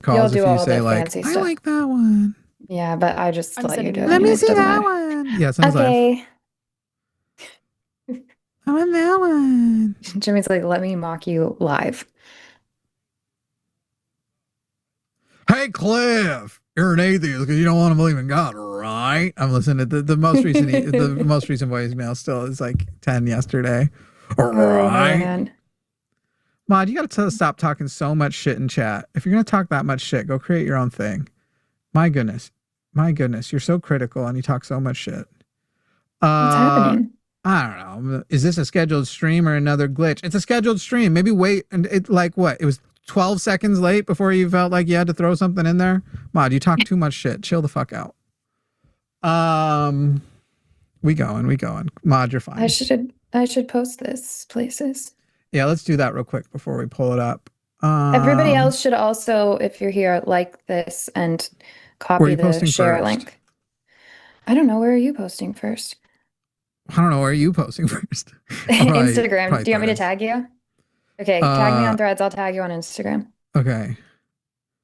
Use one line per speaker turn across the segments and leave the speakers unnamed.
calls if
do
you
all
say
the
like,
fancy
I
stuff.
like that one.
Yeah, but I just
I'm
let you
sitting
do
here.
it.
Let me
anyways,
see
doesn't
that
matter.
one. Yeah, sounds like
Okay.
I want that one.
Jimmy's like, let me mock you live.
Hey, Cliff, you're an atheist because you don't want to believe in God, right? I'm listening to the most recent voicemail. Still is like 10 yesterday. All right,
man.
Mod, you got to stop talking so much shit in chat. If you're gonna talk that much shit, go create your own thing. My goodness, you're so critical and you talk so much shit.
What's happening?
I don't know. Is this a scheduled stream or another glitch? It's a scheduled stream. Maybe wait. And it like what? It was 12 seconds late before you felt like you had to throw something in there. Mod, you talk too much shit. Chill the fuck out. We going. Mod, you're fine.
I should post this places.
Yeah, let's do that real quick before we pull it up.
Everybody else should also, if you're here, like this and copy the share link. I don't know. Where are you posting first?
I don't know. Where are you posting first?
Instagram. Do you want me to tag you? Okay, tag me on Threads. I'll tag you on Instagram.
Okay.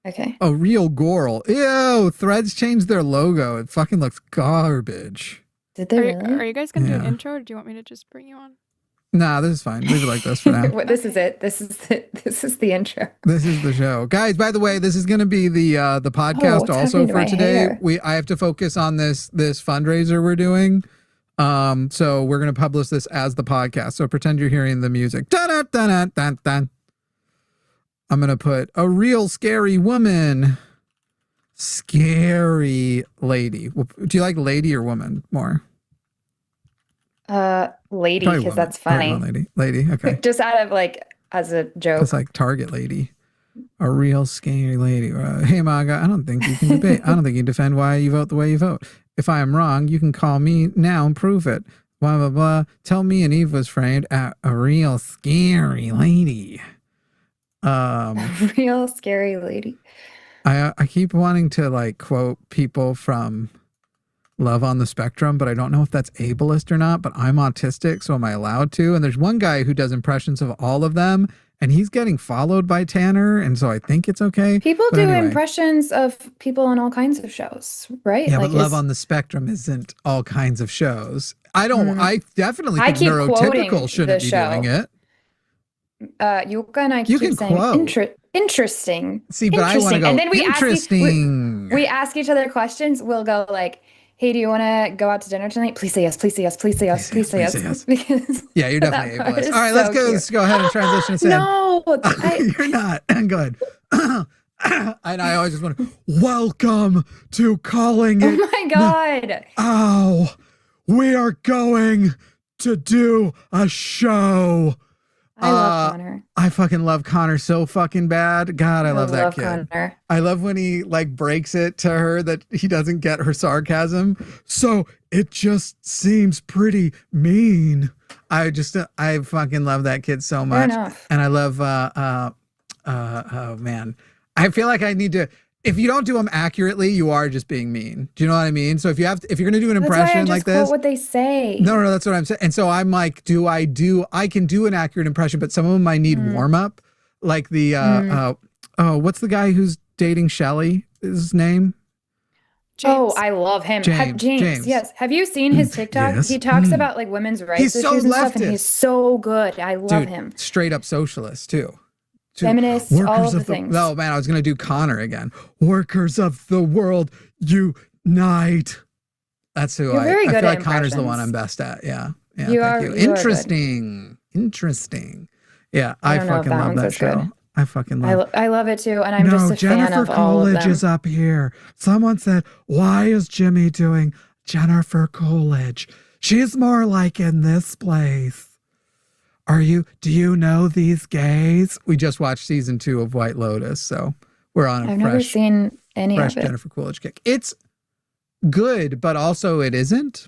Okay.
Oh, Real Goral. Ew, Threads changed their logo. It fucking looks garbage.
Did they really?
Are you guys going to do an intro, or do you want me to just bring you on?
Nah, this is fine. Leave it like this for now.
This is it. This is the intro.
This is the show. Guys, by the way, this is going to be the podcast also for today. I have to focus on this fundraiser we're doing. So we're going to publish this as the podcast. So pretend you're hearing the music. Dun, dun, dun, dun, dun. I'm going to put a real scary woman. Scary lady. Do you like lady or woman more?
Lady, because that's funny.
Lady. Okay.
Just out of like as a joke.
It's like Target lady. A real scary lady. Hey, MAGA, I don't think you can debate. I don't think you defend why you vote the way you vote. If I am wrong, you can call me now and prove it. Blah, blah, blah. Tell me and Eve was framed at a real scary lady.
A real scary lady.
I keep wanting to like quote people from Love on the Spectrum, but I don't know if that's ableist or not, but I'm autistic, so am I allowed to? And there's one guy who does impressions of all of them, and he's getting followed by Tanner, and so I think it's okay.
People do impressions of people on all kinds of shows, right?
Yeah, like, but Love on the Spectrum isn't all kinds of shows. I definitely think neurotypical shouldn't be doing it.
Yuka and I keep saying interesting.
See, but I want to go,
and then we
ask
each other questions. We'll go like, hey, do you want to go out to dinner tonight? Please say yes, please say yes, please say yes, please say yes. Because
yeah, you're definitely ableist. All right, let's go ahead and transition this in.
No,
you're not. Go ahead. And I always just want to, welcome to Calling It.
Oh my God.
We are going to do a show.
I love Connor.
I fucking love Connor so fucking bad. God, I love that kid.
Connor.
I love when he like breaks it to her that he doesn't get her sarcasm. So it just seems pretty mean. I fucking love that kid so much.
Fair enough.
And I love oh man. I feel like I need to, if you don't do them accurately, you are just being mean. Do you know what I mean? So if you're going to do an impression like this,
what they say.
No, that's what I'm saying. And so I'm like, I can do an accurate impression, but some of them I need warm up. Like the, what's the guy who's dating Shelly? Is his name?
James. Oh, I love him. James. Yes. Have you seen his TikTok? Yes. He talks about like women's rights
issues
and stuff, and he's so good. I love him.
Straight up socialist too.
Feminists, all of the things.
No, man, I was going to do Connor again. Workers of the world, unite. That's who I feel like Connor's the one I'm best at. Yeah. Thank you. Interesting. Yeah, I fucking love that show. Good. I fucking love it.
I love it too, and I'm just a fan of all of them.
Jennifer Coolidge is up here. Someone said, why is Jimmy doing Jennifer Coolidge? She's more like in this place. Do you know these gays? We just watched season 2 of White Lotus, so we're on
I've never seen any of it.
Jennifer Coolidge kick. It's good, but also it isn't.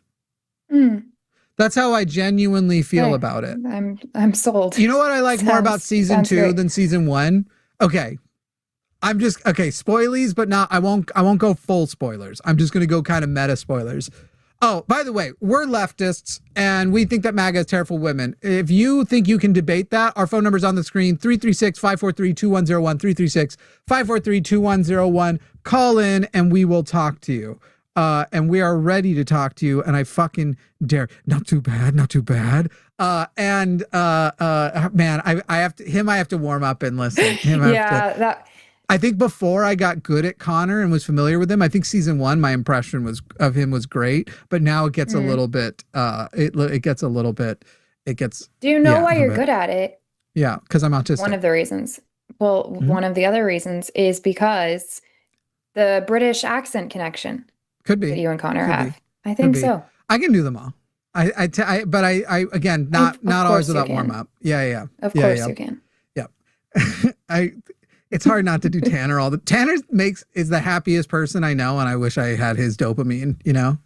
That's how I genuinely feel about it.
I'm sold.
You know what I like more about season 2 than season 1? Okay. Spoilies, but not I won't go full spoilers. I'm just gonna go kind of meta spoilers. Oh, by the way, we're leftists and we think that MAGA is terrible women. If you think you can debate that, our phone number is on the screen, 336-543-2101, 336-543-2101. Call in and we will talk to you. And we are ready to talk to you. And I fucking dare. Not too bad. Not too bad. Man, I have to warm up and listen. I think before I got good at Connor and was familiar with him, I think season 1, my impression of him was great, but now it gets a little bit, it gets.
Do you know why you're good at it?
Yeah. Cause I'm autistic.
One of the reasons. Well, one of the other reasons is because the British accent connection.
Could be.
That you and Connor have. I think so.
I can do them all. But again, not always without warm up. Yeah.
Of course you can.
Yeah. It's hard not to do Tanner all the Tanner is the happiest person I know, and I wish I had his dopamine, you know.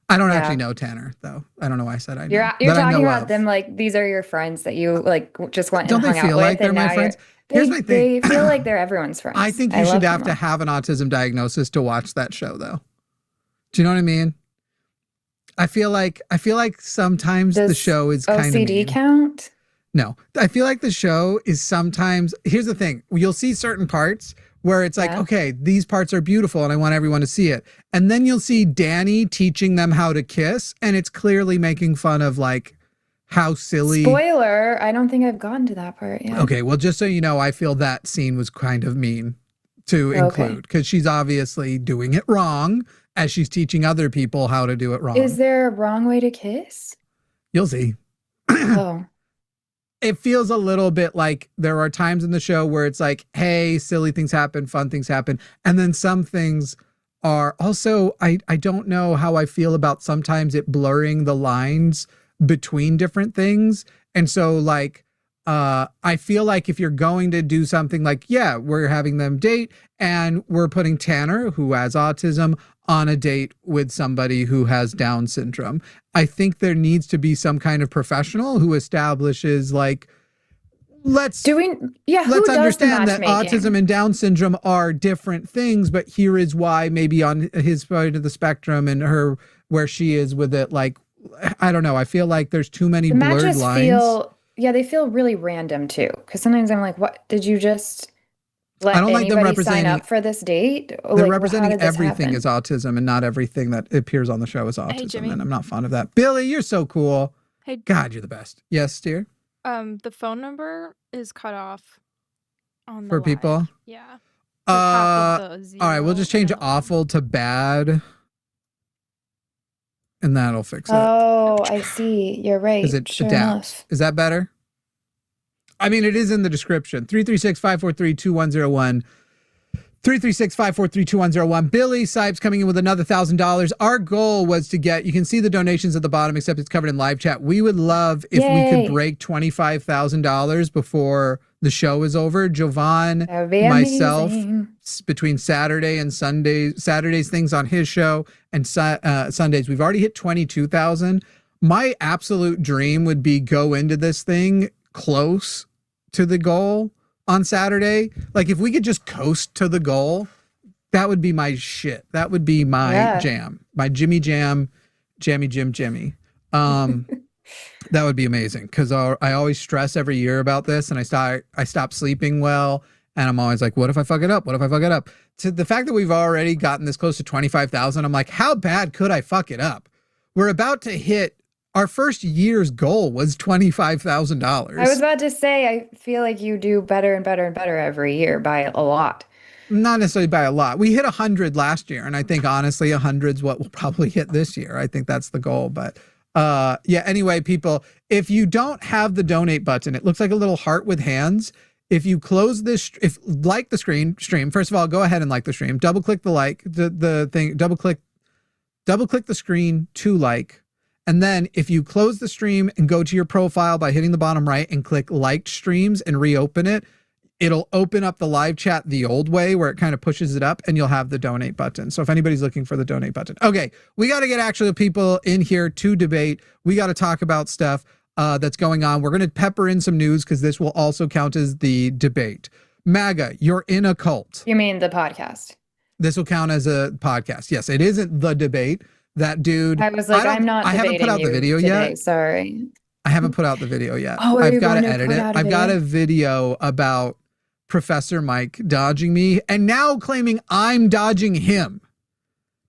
I don't actually know Tanner though. I don't know why I said I know.
You're talking about them like these are your friends that you like just went and hung out with. Don't they feel like
they're my friends? Here's my thing.
They feel like they're everyone's friends.
I think you should have to have an autism diagnosis to watch that show though. Do you know what I mean? I feel like sometimes the show is kind of
OCD count?
No, I feel like the show is sometimes, here's the thing, you'll see certain parts where it's like, okay, these parts are beautiful and I want everyone to see it. And then you'll see Danny teaching them how to kiss and it's clearly making fun of like how silly.
Spoiler, I don't think I've gotten to that part yet.
Okay, well, just so you know, I feel that scene was kind of mean to include because she's obviously doing it wrong as she's teaching other people how to do it wrong.
Is there a wrong way to kiss?
You'll see.
Oh.
It feels a little bit like there are times in the show where it's like, hey, silly things happen, fun things happen. And then some things are also, I don't know how I feel about sometimes it blurring the lines between different things. And so like, I feel like if you're going to do something like, yeah, we're having them date and we're putting Tanner, who has autism, on a date with somebody who has Down syndrome. I think there needs to be some kind of professional who establishes like, let's understand that autism and Down syndrome are different things, but here is why maybe on his side of the spectrum and her, where she is with it. Like, I don't know. I feel like there's too many blurred lines.
They feel really random too. Cause sometimes I'm like, what did you just let
I don't like them representing,
sign up for this date?
They're representing everything as autism and not everything that appears on the show as autism. And I'm not fond of that. Billy, you're so cool. Hey, God, you're the best. Yes, dear.
The phone number is cut off on the
for
live.
People.
Yeah.
All right, we'll just change awful to bad. And that'll fix it.
Oh, I see. You're right.
Because it adapts. Is that better? I mean, it is in the description. 336-543-2101. 336-543-2101. Billy Sipes coming in with another $1,000. Our goal was to get, you can see the donations at the bottom, except it's covered in live chat. We would love if we could break $25,000 before the show is over. Jovan, myself, between Saturday and Sunday, Saturday's things on his show and Sundays, we've already hit 22,000. My absolute dream would be go into this thing close to the goal on Saturday. Like if we could just coast to the goal, that would be my shit. That would be my jam, my Jimmy Jam, Jammy Jim Jimmy. That would be amazing because I always stress every year about this, and I stop sleeping well, and I'm always like, what if I fuck it up? What if I fuck it up? To the fact that we've already gotten this close to 25,000, I'm like, how bad could I fuck it up? We're about to hit. Our first year's goal was $25,000.
I was about to say, I feel like you do better and better and better every year by a lot.
Not necessarily by a lot. We hit 100 last year, and I think honestly 100's what we'll probably hit this year. I think that's the goal. But yeah, anyway, people, if you don't have the donate button, it looks like a little heart with hands. If you close this, like the stream, first of all, go ahead and like the stream. Double click the thing, double click the screen to like. And then if you close the stream and go to your profile by hitting the bottom right and click liked streams and reopen it, it'll open up the live chat the old way where it kind of pushes it up and you'll have the donate button. So if anybody's looking for the donate button. Okay, we got to get actually people in here to debate. We got to talk about stuff that's going on. We're going to pepper in some news because this will also count as the debate. MAGA, you're in a cult.
You mean the podcast?
This will count as a podcast. Yes, it isn't the debate. that dude.
I was like, I'm not debating.
I haven't put out the video
today,
yet.
Sorry.
I haven't put out the video yet.
Oh,
I've got to edit it. I've got a video about Professor Mike dodging me and now claiming I'm dodging him.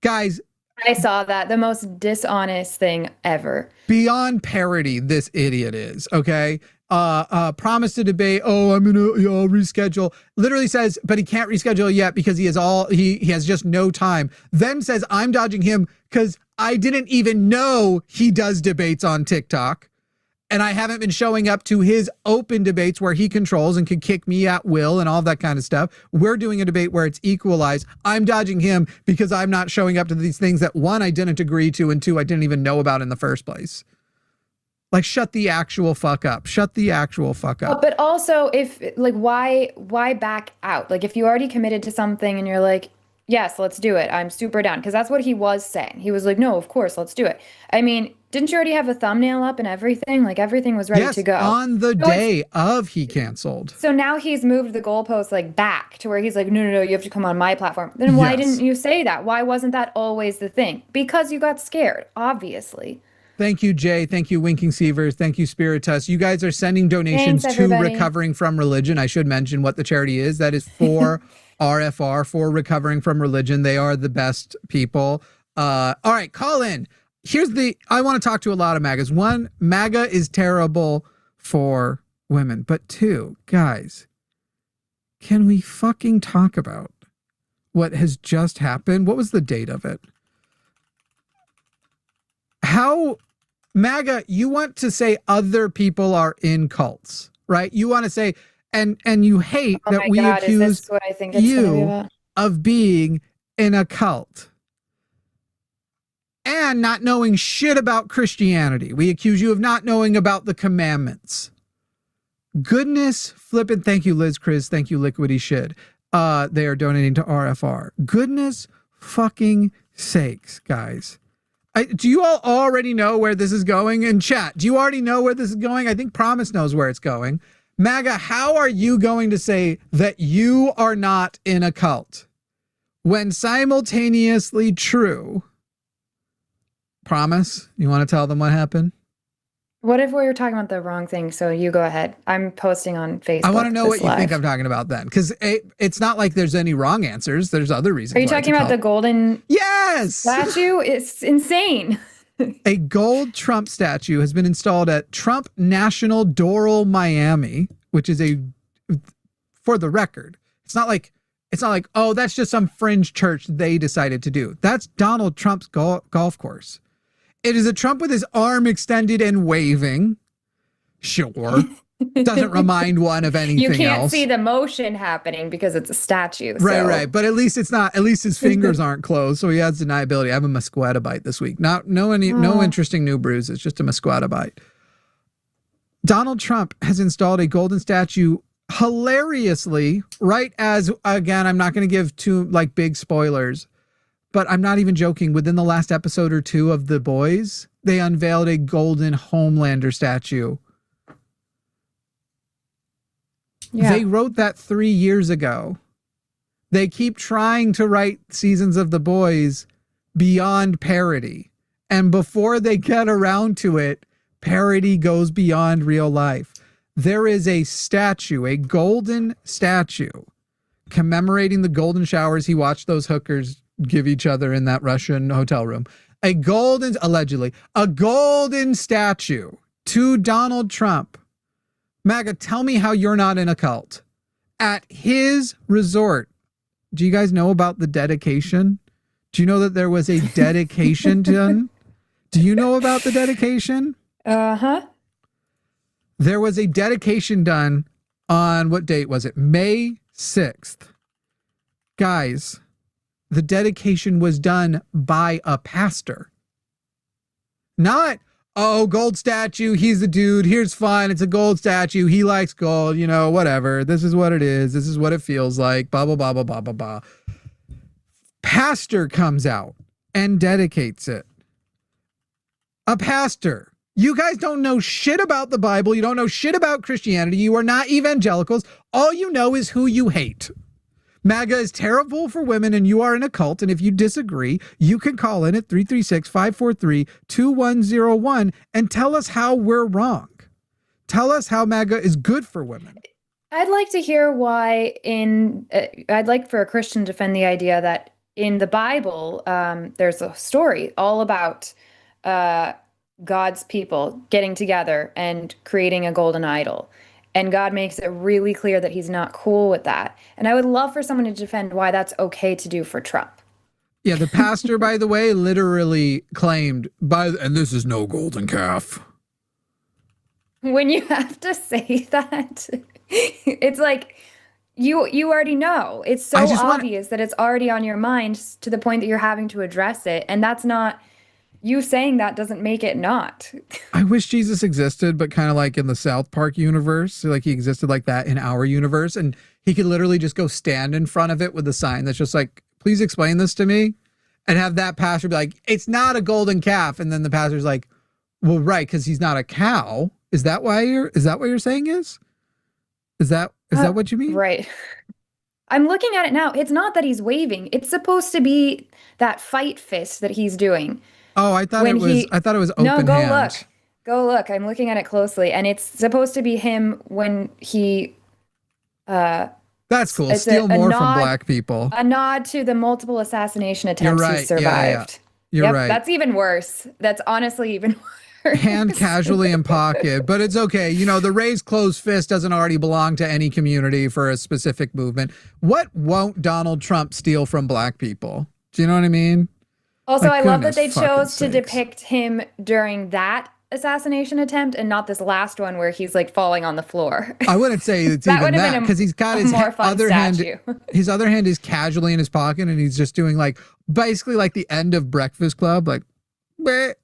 Guys,
I saw that. The most dishonest thing ever.
Beyond parody, this idiot is, okay? Promised to debate. Oh, I'm gonna reschedule. Literally says, but he can't reschedule yet because he has just no time. Then says I'm dodging him because I didn't even know he does debates on TikTok. And I haven't been showing up to his open debates where he controls and can kick me at will and all that kind of stuff. We're doing a debate where it's equalized. I'm dodging him because I'm not showing up to these things that, one, I didn't agree to, and two, I didn't even know about in the first place. Like, shut the actual fuck up. Shut the actual fuck up.
But also, why back out? Like, if you already committed to something and you're like, yes, let's do it. I'm super down. Because that's what he was saying. He was like, no, of course, let's do it. I mean, didn't you already have a thumbnail up and everything? Like, everything was ready to go.
On the day of he canceled.
So now he's moved the goalpost like back to where he's like, no, you have to come on my platform. Then why didn't you say that? Why wasn't that always the thing? Because you got scared, obviously. Thank
you, Jay. Thank you, Winking Sievers. Thank you, Spiritus. You guys are sending donations to Recovering from Religion. I should mention what the charity is. That is for RFR, for Recovering from Religion. They are the best people. All right, call in. I want to talk to a lot of MAGAs. One, MAGA is terrible for women. But two, guys, can we fucking talk about what has just happened? What was the date of it? How... MAGA, you want to say other people are in cults, right? You want to say, and you hate that we accuse you of being in a cult and not knowing shit about Christianity. We accuse you of not knowing about the commandments. Goodness flippin'. Thank you, Liz Chris. Thank you, Liquidy Shit. They are donating to RFR. Goodness fucking sakes, guys. Do you all already know where this is going in chat? Do you already know where this is going? I think Promise knows where it's going. MAGA, how are you going to say that you are not in a cult when simultaneously true? Promise, you want to tell them what happened?
What if we were talking about the wrong thing? So you go ahead. I'm posting on Facebook.
I want to know what you think I'm talking about then, because it's not like there's any wrong answers. There's other reasons.
Are you talking about the golden statue? It's insane.
A gold Trump statue has been installed at Trump National Doral, Miami, which is for the record, it's not like, oh, that's just some fringe church they decided to do. That's Donald Trump's golf course. It is a Trump with his arm extended and waving. Sure. Doesn't remind one of anything else.
You can't see the motion happening because it's a statue.
Right. But at least it's not, at least his fingers aren't closed. So he has deniability. I have a Musquata bite this week. No interesting new bruises, just a Musquata bite. Donald Trump has installed a golden statue hilariously, right as, again, I'm not going to give too big spoilers, but I'm not even joking. Within the last episode or two of The Boys, they unveiled a golden Homelander statue. Yeah. They wrote that 3 years ago. They keep trying to write seasons of The Boys beyond parody. And before they get around to it, parody goes beyond real life. There is a statue, a golden statue, commemorating the golden showers he watched those hookers give each other in that Russian hotel room. Allegedly, a golden statue to Donald Trump. MAGA, tell me how you're not in a cult. At his resort. Do you guys know about the dedication? Do you know that there was a dedication done? Do you know about the dedication?
Uh-huh.
There was a dedication done on, what date was it? May 6th. Guys, the dedication was done by a pastor. Not, oh, gold statue, he's the dude, here's fine, it's a gold statue, he likes gold, whatever. This is what it is. This is what it feels like, blah, blah, blah, blah, blah, blah, blah. Pastor comes out and dedicates it. A pastor. You guys don't know shit about the Bible. You don't know shit about Christianity. You are not evangelicals. All you know is who you hate. MAGA is terrible for women and you are in a cult. And if you disagree, you can call in at 336-543-2101 and tell us how we're wrong. Tell us how MAGA is good for women.
I'd like to hear why I'd like for a Christian to defend the idea that in the Bible, there's a story all about God's people getting together and creating a golden idol. And God makes it really clear that he's not cool with that. And I would love for someone to defend why that's okay to do for Trump.
Yeah, the pastor, by the way, literally claimed, and this is no golden calf.
When you have to say that, it's like you already know. It's so obvious that it's already on your mind to the point that you're having to address it. And that's not... You saying that doesn't make it not.
I wish Jesus existed, but kind of like in the South Park universe, like he existed like that in our universe. And he could literally just go stand in front of it with a sign that's just like, please explain this to me. And have that pastor be like, it's not a golden calf. And then the pastor's like, well, right, because he's not a cow. Is that what you're saying is? Is that what you mean?
Right. I'm looking at it now. It's not that he's waving. It's supposed to be that fight fist that he's doing.
Oh, I thought it was open hand.
No, go look. I'm looking at it closely, and it's supposed to be him when he.
That's cool. Steal more from black people.
A nod to the multiple assassination attempts he survived.
Yeah. You're right.
That's even worse. That's honestly even worse.
Hand casually in pocket, but it's okay. You know, the raised closed fist doesn't already belong to any community for a specific movement. What won't Donald Trump steal from black people? Do you know what I mean?
Also, I love that they chose to depict him during that assassination attempt and not this last one where he's like falling on the floor.
I wouldn't say it's even that because he's got his other hand. His other hand is casually in his pocket and he's just doing like basically like the end of Breakfast Club, like hey,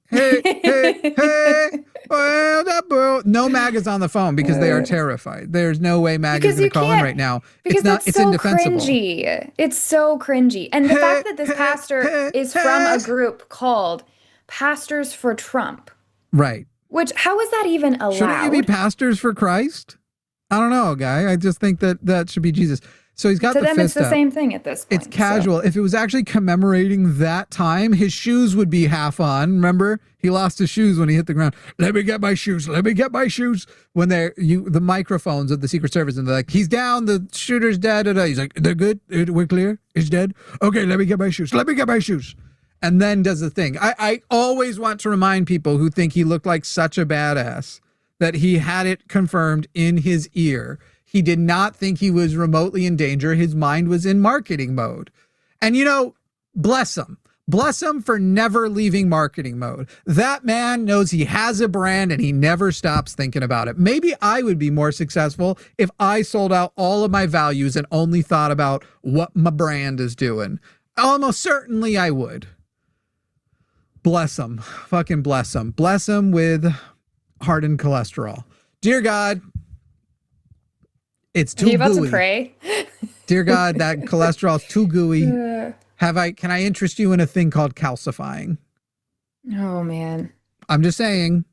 hey, hey, well, no MAGA's on the phone because they are terrified. There's no way MAGA's going to call in right now. It's indefensible.
Cringy. It's so cringy. And the fact that this pastor is from a group called Pastors for Trump.
Right.
Which, how is that even allowed?
Shouldn't you be pastors for Christ? I don't know, guy. I just think that should be Jesus. So he's got the fist up. To them, it's the
same thing at this point.
It's casual. So. If it was actually commemorating that time, his shoes would be half on. Remember? He lost his shoes when he hit the ground. Let me get my shoes. Let me get my shoes. When the microphones of the Secret Service, and they're like, he's down. The shooter's dead. He's like, they're good. We're clear. He's dead. Okay, let me get my shoes. Let me get my shoes. And then does the thing. I always want to remind people who think he looked like such a badass that he had it confirmed in his ear. He did not think he was remotely in danger. His mind was in marketing mode. And, you know, bless him. Bless him for never leaving marketing mode. That man knows he has a brand and he never stops thinking about it. Maybe I would be more successful if I sold out all of my values and only thought about what my brand is doing. Almost certainly I would. Bless him. Fucking bless him. Bless him with hardened cholesterol. Dear God, it's too gooey. Are you about to pray? Dear God, that cholesterol is too gooey. Can I interest you in a thing called calcifying?
Oh, man.
I'm just saying.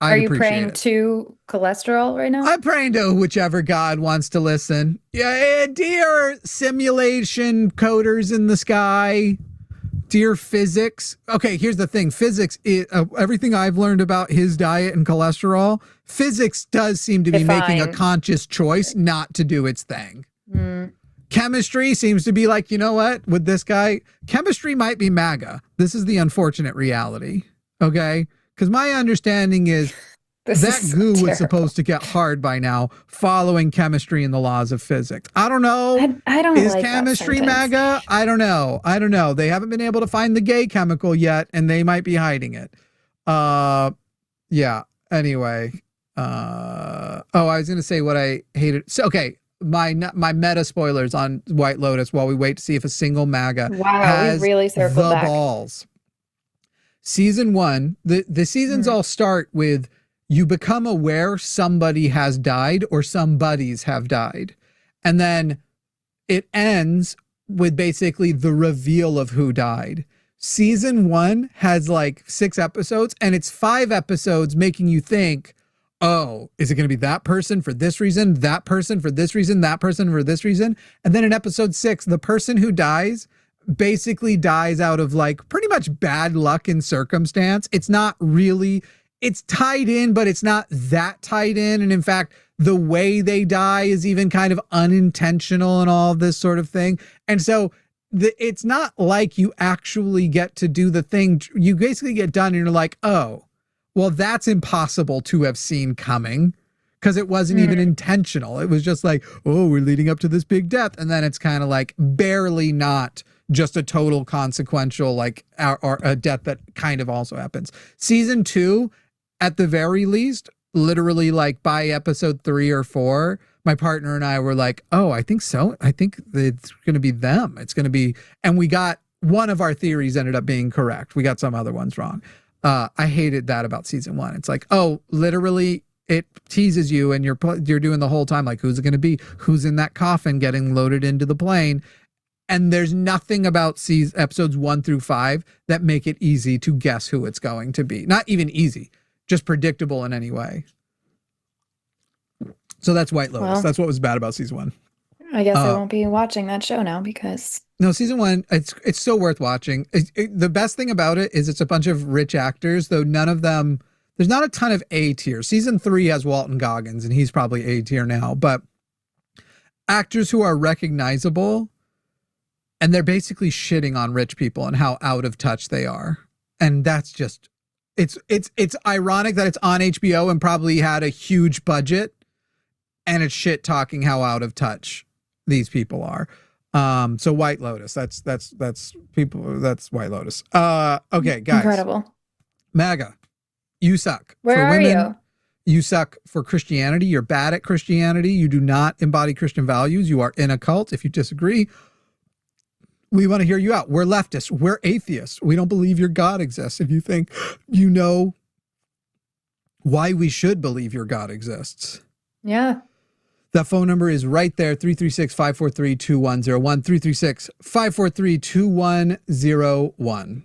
Are you praying
to cholesterol right now?
I'm praying to whichever God wants to listen. Yeah, dear simulation coders in the sky. Dear physics. Okay, here's the thing. Physics, everything I've learned about his diet and cholesterol, physics does seem to be making a conscious choice not to do its thing. Chemistry seems to be like, you know what, with this guy, chemistry might be MAGA. This is the unfortunate reality, okay? Because my understanding is that goo was supposed to get hard by now, following chemistry and the laws of physics. I don't know.
I don't
Is
like
chemistry MAGA? I don't know. They haven't been able to find the gay chemical yet, and they might be hiding it. Yeah. Anyway. I was gonna say what I hated. So, okay. My meta spoilers on White Lotus while we wait to see if a single MAGA has
we really circled back.
Balls. Season 1. The seasons all start with you become aware somebody has died or some buddies have died. And then it ends with basically the reveal of who died. Season 1 has like 6 episodes and it's 5 episodes making you think, oh, is it going to be that person for this reason, that person for this reason, that person for this reason? And then in episode 6, the person who dies basically dies out of like pretty much bad luck and circumstance. It's not really, it's tied in, but it's not that tied in. And in fact, the way they die is even kind of unintentional and all of this sort of thing. And so it's not like you actually get to do the thing. You basically get done and you're like, oh, well, that's impossible to have seen coming because it wasn't even intentional. It was just like, oh, we're leading up to this big death. And then it's kind of like barely not just a total consequential, like or a death that kind of also happens. Season 2, at the very least, literally like by episode 3 or 4, my partner and I were like, oh, I think so. I think it's going to be them. It's going to be, and we got one of our theories ended up being correct. We got some other ones wrong. I hated that about season 1. It's like, oh, literally it teases you and you're doing the whole time like, who's it going to be? Who's in that coffin getting loaded into the plane? And there's nothing about episodes 1 through 5 that make it easy to guess who it's going to be. Not even easy, just predictable in any way. So that's White Lotus. Well, that's what was bad about season 1.
I guess I won't be watching that show now because...
No, season 1, it's still worth watching. The best thing about it is it's a bunch of rich actors, though none of them... There's not a ton of A tier. Season 3 has Walton Goggins, and he's probably A tier now. But actors who are recognizable, and they're basically shitting on rich people and how out of touch they are. And that's just... It's ironic that it's on HBO and probably had a huge budget, and it's shit talking how out of touch these people are. So White Lotus, that's people, that's White Lotus. Okay, guys.
Incredible.
MAGA, you suck.
Where
for women,
are
you? You suck for Christianity. You're bad at Christianity. You do not embody Christian values. You are in a cult. If you disagree, we want to hear you out. We're leftists. We're atheists. We don't believe your God exists. If you think you know why we should believe your God exists.
Yeah.
That phone number is right there, 336-543-2101, 336-543-2101.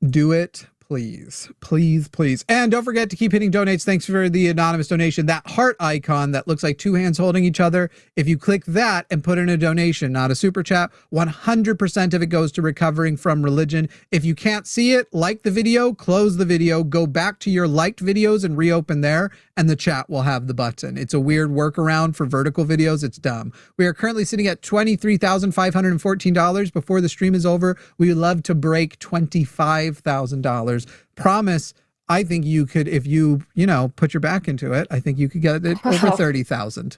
Do it, please. Please, please. And don't forget to keep hitting donates. Thanks for the anonymous donation. That heart icon that looks like 2 hands holding each other, if you click that and put in a donation, not a super chat, 100% of it goes to recovering from religion. If you can't see it, like the video, close the video, go back to your liked videos and reopen there, and the chat will have the button. It's a weird workaround for vertical videos. It's dumb. We are currently sitting at $23,514. Before the stream is over, we would love to break $25,000. Promise, I think you could, if you put your back into it, I think you could get it over 30,000.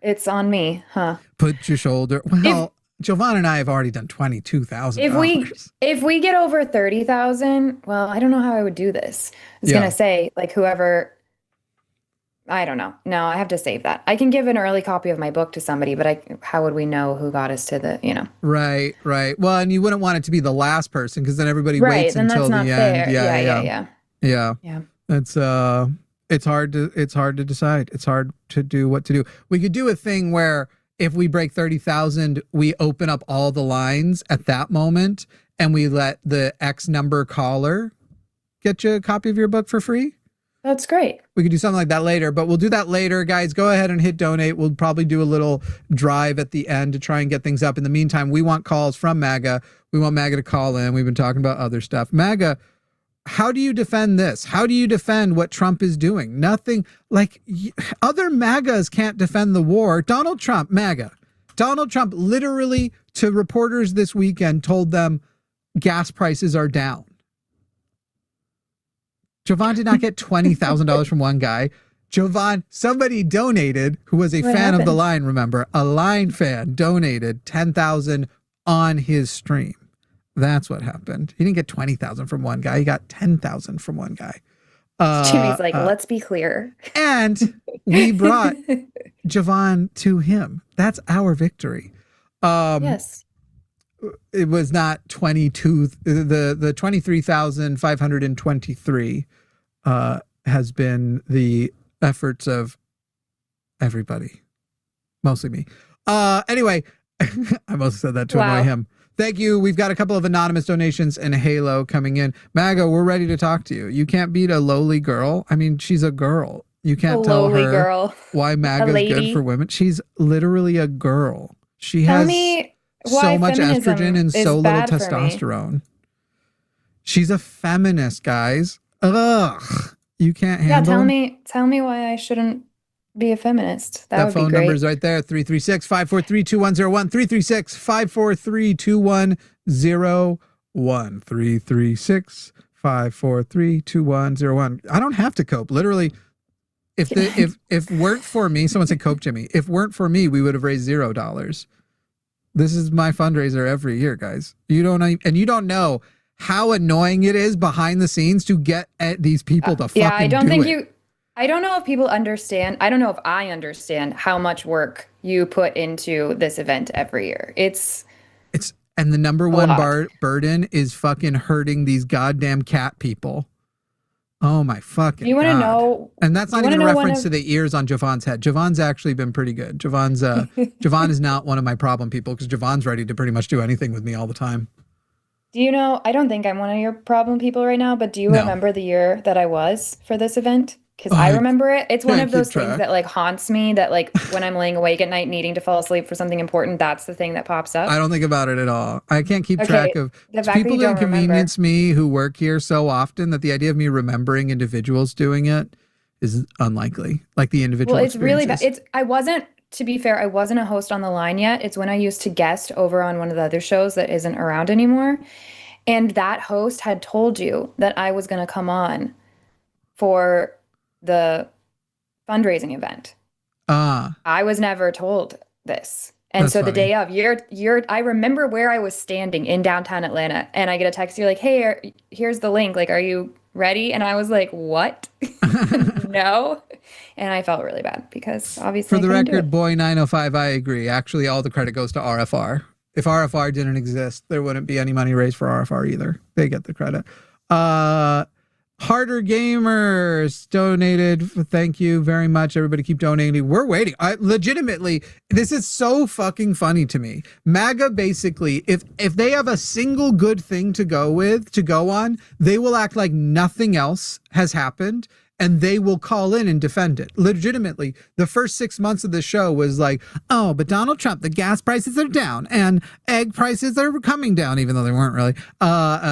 It's on me, huh?
Put your shoulder. Well, Jovan and I have already done $22,000.
If we get over 30,000, well, I don't know how I would do this. I was gonna say, like, whoever, I don't know. No, I have to save that. I can give an early copy of my book to somebody, but how would we know who got us to the,
Right. Well, and you wouldn't want it to be the last person because then everybody waits until the end.
Fair.
Yeah. It's hard to decide. It's hard to do what to do. We could do a thing where if we break 30,000, we open up all the lines at that moment and we let the X number caller get you a copy of your book for free.
That's great.
We could do something like that later, but we'll do that later. Guys, go ahead and hit donate. We'll probably do a little drive at the end to try and get things up. In the meantime, we want calls from MAGA. We want MAGA to call in. We've been talking about other stuff. MAGA, how do you defend this? How do you defend what Trump is doing? Nothing. Like, other MAGAs can't defend the war. Donald Trump, MAGA. Donald Trump literally to reporters this weekend told them gas prices are down. Jovan did not get $20,000 from one guy. Jovan, somebody donated who was a fan of the line, remember, a line fan donated $10,000 on his stream. That's what happened. He didn't get $20,000 from one guy. He got $10,000 from one guy.
Jimmy's like, let's be clear.
And we brought Jovan to him. That's our victory.
Yes.
It was not 22. The 23,523 has been the efforts of everybody, mostly me. Anyway, I mostly said that to annoy him. Thank you. We've got a couple of anonymous donations and Halo coming in. MAGA, we're ready to talk to you. You can't beat a lowly girl. I mean, she's a girl. You can't tell her why MAGA is good for women. She's literally a girl. She has so much estrogen and so little testosterone. She's a feminist, guys. Ugh. You can't handle.
Yeah, tell me why I shouldn't be a feminist. That would be great.
Phone number is right there. 336-543-2101. 336-543-2101. 336-543-2101. I don't have to cope. Literally, if weren't for me, someone said cope, Jimmy. If weren't for me, we would have raised $0. This is my fundraiser every year, guys. You don't know how annoying it is behind the scenes to get at these people to fucking
I don't know if people understand. I don't know if I understand how much work you put into this event every year.
And the number one burden is fucking hurting these goddamn cat people. Oh my fucking God.
You want to know?
And that's not even a reference to the ears on Javon's head. Javon's actually been pretty good. Javon is not one of my problem people because Javon's ready to pretty much do anything with me all the time.
Do you know, I don't think I'm one of your problem people right now, but do you remember the year that I was for this event? Because I remember it. It's one of those things that like haunts me, that like when I'm laying awake at night needing to fall asleep for something important, that's the thing that pops up.
I don't think about it at all. I can't keep track of people who inconvenience me who work here so often that the idea of me remembering individuals doing it is unlikely. Like the individual
it's really bad. To be fair, I wasn't a host on the line yet. It's when I used to guest over on one of the other shows that isn't around anymore. And that host had told you that I was going to come on for the fundraising event. I was never told this. And so the day of, I remember where I was standing in downtown Atlanta, and I get a text, you're like, hey, here's the link. Like, are you ready? And I was like, what? No. And I felt really bad because obviously
for the record, boy 905, I agree. Actually, all the credit goes to RFR. If RFR didn't exist, there wouldn't be any money raised for RFR either. They get the credit. Harder Gamers donated. Thank you very much. Everybody keep donating. We're waiting. Legitimately, this is so fucking funny to me. MAGA basically, if they have a single good thing to go on, they will act like nothing else has happened. And they will call in and defend it. Legitimately, the first 6 months of the show was like, oh, but Donald Trump, the gas prices are down and egg prices are coming down, even though they weren't really.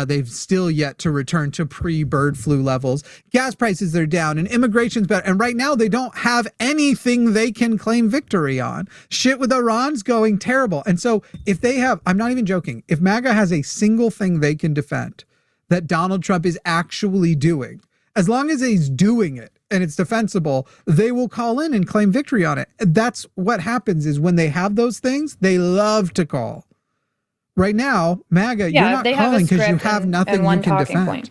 They've still yet to return to pre-bird flu levels. Gas prices are down and immigration's better. And right now, they don't have anything they can claim victory on. Shit with Iran's going terrible. And so if they have, I'm not even joking, if MAGA has a single thing they can defend that Donald Trump is actually doing, as long as he's doing it and it's defensible, they will call in and claim victory on it. That's what happens is when they have those things, they love to call. Right now, MAGA, you're not calling because you have nothing you can defend. Point.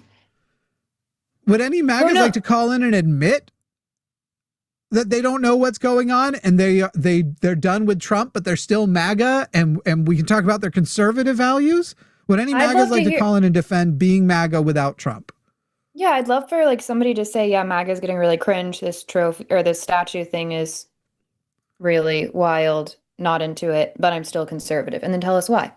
Would any MAGAs like to call in and admit that they don't know what's going on and they're done with Trump, but they're still MAGA and we can talk about their conservative values? Would any MAGAs like to call in and defend being MAGA without Trump?
Yeah, I'd love for like somebody to say, yeah, MAGA is getting really cringe. This trophy or this statue thing is really wild. Not into it, but I'm still conservative. And then tell us why.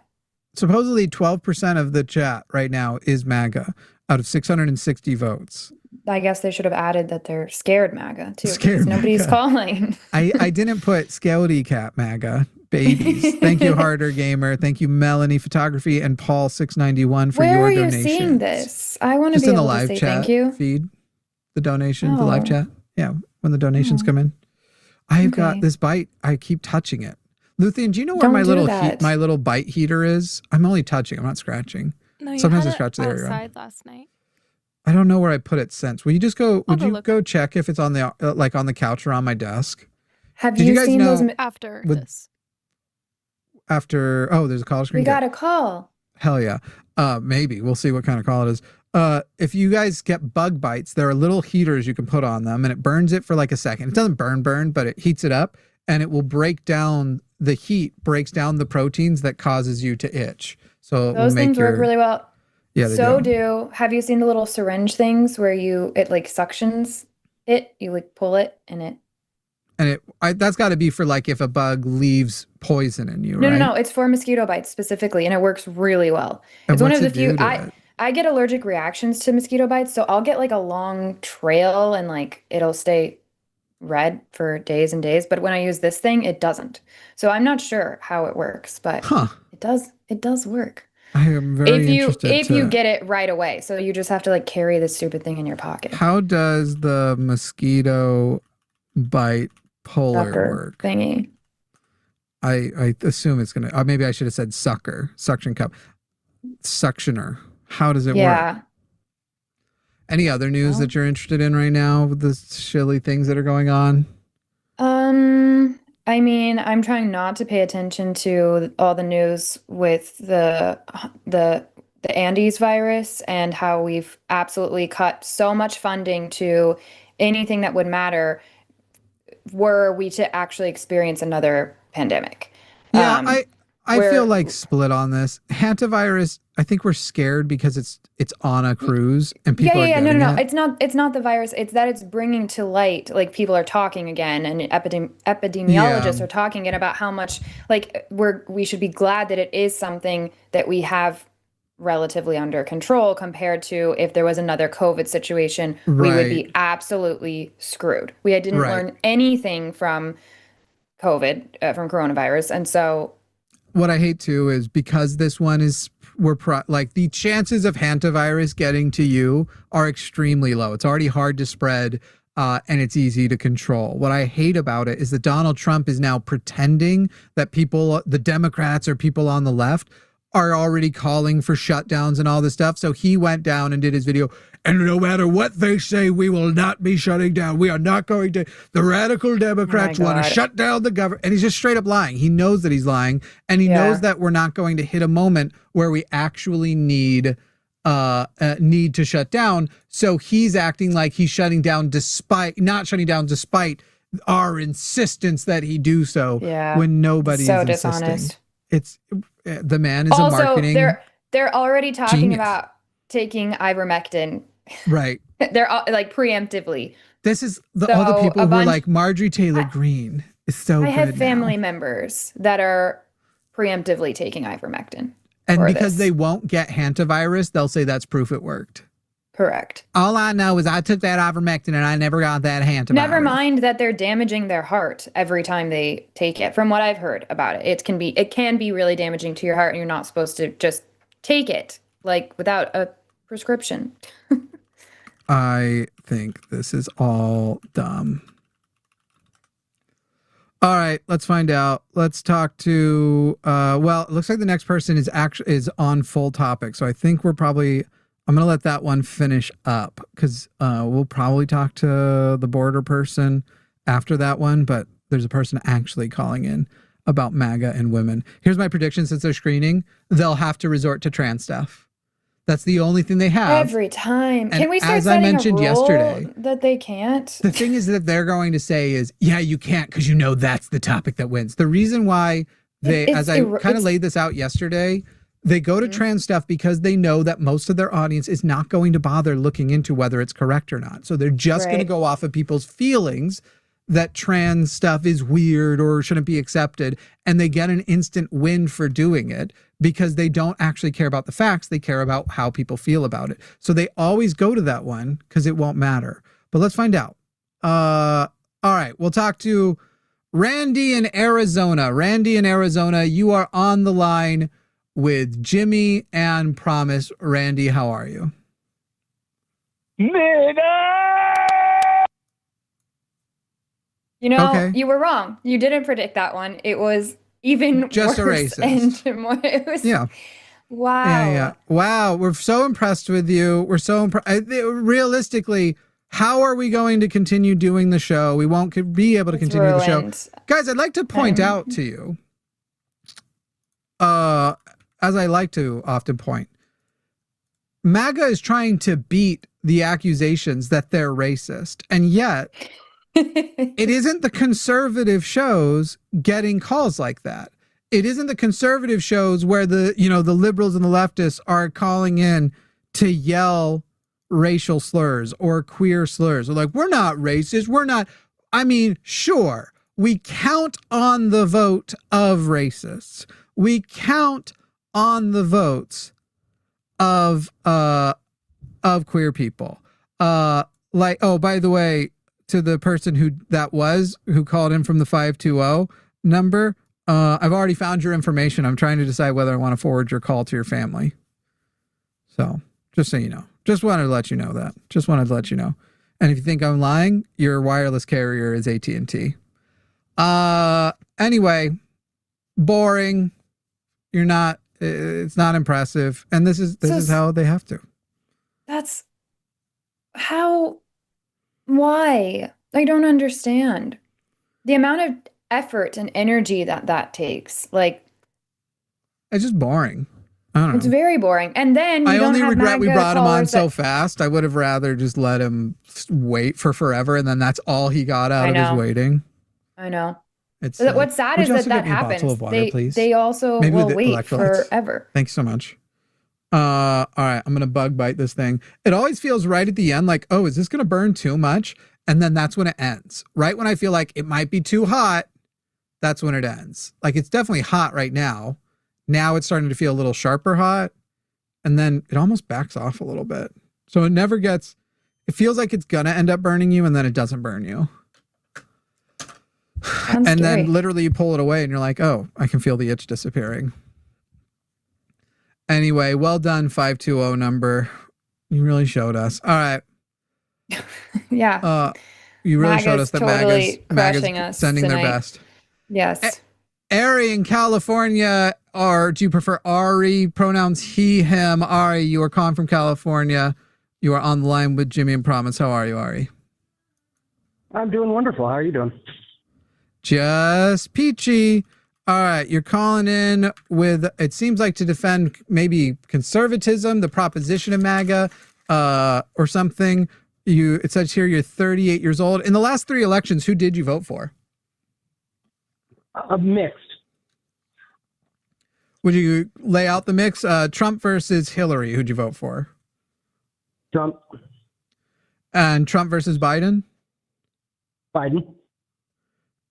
Supposedly 12% of the chat right now is MAGA out of 660 votes.
I guess they should have added that they're scared MAGA too. Scared nobody's calling.
I didn't put Skelly Cat MAGA. Babies. Thank you, Harder Gamer. Thank you, Melanie Photography and Paul 691 for your donations. Where are you seeing
this? I want to be able to say thank you.
Feed the donation, the live chat. Yeah, when the donations come in. I've got this bite. I keep touching it. Luthien, do you know where my little bite heater is? I'm only touching. I'm not scratching.
No, sometimes I scratch the area. Outside last night.
I don't know where I put it since. Will you just go? Would you go check if it's on the like on the couch or on my desk?
Have you guys seen those
after this?
After there's a call screen.
We got a call.
Hell yeah. Maybe we'll see what kind of call it is. If you guys get bug bites, there are little heaters you can put on them, and it burns it for like a second. It doesn't burn, but it heats it up, and it will break down. The heat breaks down the proteins that causes you to itch. So
those things work really well.
Yeah.
Have you seen the little syringe things where it like suctions it? You like pull it and it.
And that's got to be for like if a bug leaves poison in you, right?
No. It's for mosquito bites specifically, and it works really well. It's one of the few. I get allergic reactions to mosquito bites, so I'll get like a long trail, and like it'll stay red for days and days, but when I use this thing, it doesn't. So I'm not sure how it works, but it does work.
I am very interested.
If you get it right away. So you just have to like carry this stupid thing in your pocket.
How does the mosquito bite puller work?
Thingy.
I assume it's gonna. Maybe I should have said suction cup, suctioner. How does it work? Any other news that you're interested in right now with the silly things that are going on?
I mean, I'm trying not to pay attention to all the news with the Andes virus and how we've absolutely cut so much funding to anything that would matter were we to actually experience another pandemic.
Yeah, I feel like split on this. Hantavirus, I think we're scared because it's on a cruise and people are getting
no.
it.
It's not the virus. It's that it's bringing to light, like people are talking again and epidemiologists are talking about how much like we should be glad that it is something that we have relatively under control compared to if there was another COVID situation, we would be absolutely screwed. We didn't learn anything from COVID, from coronavirus. And so
what I hate too is because this one is like the chances of hantavirus getting to you are extremely low. It's already hard to spread and it's easy to control. What I hate about it is that Donald Trump is now pretending that the Democrats or people on the left are already calling for shutdowns and all this stuff. So he went down and did his video. And no matter what they say, we will not be shutting down. We are not going to. The radical Democrats want to shut down the government. And he's just straight up lying. He knows that he's lying. And he knows that we're not going to hit a moment where we actually need to shut down. So he's acting like he's shutting down despite our insistence that he do so when nobody's so insisting. Dishonest. It's the man is also, a marketing.
They're already talking about taking ivermectin.
Right.
They're like preemptively.
This is all the people who are like Marjorie Taylor Greene is so good. I have
family members that are preemptively taking ivermectin.
And because they won't get hantavirus, they'll say that's proof it worked.
Correct.
All I know is I took that ivermectin and I never got that hantavirus.
Never mind that they're damaging their heart every time they take it. From what I've heard about it, it can be really damaging to your heart, and you're not supposed to just take it like without a prescription.
I think this is all dumb. All right, let's find out. Let's talk to well, it looks like the next person is on full topic. So I think I'm going to let that one finish up because we'll probably talk to the border person after that one, but there's a person actually calling in about MAGA and women. Here's my prediction: since they're screening, they'll have to resort to trans stuff. That's the only thing they have.
Every time.
And
can we start
as I mentioned yesterday,
that they can't?
The thing is that they're going to say is, yeah, you can't because you know that's the topic that wins. The reason why I kind of laid this out yesterday, they go to trans stuff because they know that most of their audience is not going to bother looking into whether it's correct or not. So they're just going to go off of people's feelings that trans stuff is weird or shouldn't be accepted. And they get an instant win for doing it because they don't actually care about the facts. They care about how people feel about it. So they always go to that one because it won't matter. But let's find out. All right. We'll talk to Randy in Arizona. Randy in Arizona, you are on the line with Jimmy and Promise. Randy, how are you?
You know, you were wrong. You didn't predict that one. It was even
just
worse
a racist.
And more. It was,
wow. Yeah. Wow. We're so impressed with you. We're so realistically, how are we going to continue doing the show? We won't be able to continue the show. Guys, I'd like to point out to you, as I like to often point, MAGA is trying to beat the accusations that they're racist. And yet it isn't the conservative shows getting calls like that. It isn't the conservative shows where the liberals and the leftists are calling in to yell racial slurs or queer slurs. They're like, we're not racist. We're not. I mean, sure, we count on the vote of racists. We count on the votes of queer people. Like, oh, by the way, to the person who called in from the 520 number. I've already found your information. I'm trying to decide whether I want to forward your call to your family. So just so you know, just wanted to let you know that. Just wanted to let you know. And if you think I'm lying, your wireless carrier is AT&T. Anyway, boring. You're not. It's not impressive. And this is how they have to.
That's how. Why? I don't understand the amount of effort and energy that takes. Like,
it's just boring. I don't know.
It's very boring. And then
I only regret we brought him on so fast. I would have rather just let him wait for forever, and then that's all he got out of his waiting.
I know.
It's
what's sad is that happens.
Water,
they also will wait forever.
Thanks so much. All right, I'm gonna bug bite this thing. It always feels right at the end, like, oh, is this gonna burn too much? And then that's when it ends. Right when I feel like it might be too hot, that's when it ends. Like, it's definitely hot right now. Now it's starting to feel a little sharper hot, and then it almost backs off a little bit. So it never gets. It feels like it's gonna end up burning you, and then it doesn't burn you. And scary. Then literally you pull it away and you're like, oh, I can feel the itch disappearing. Anyway, well done, 520 number. You really showed us. All right.
Yeah.
You really showed us that
totally
MAGA's sending
tonight.
Their best.
Yes.
Ari in California, or do you prefer Ari? Pronouns he, him. Ari, you are calling from California. You are on the line with Jimmy and Promise. How are you, Ari?
I'm doing wonderful. How are you doing?
Just peachy. All right, you're calling in with, it seems like, to defend maybe conservatism, the proposition of MAGA, or something. It says here you're 38 years old. In the last 3 elections, who did you vote for?
Mixed.
Would you lay out the mix? Trump versus Hillary, who'd you vote for?
Trump.
And Trump versus Biden?
Biden.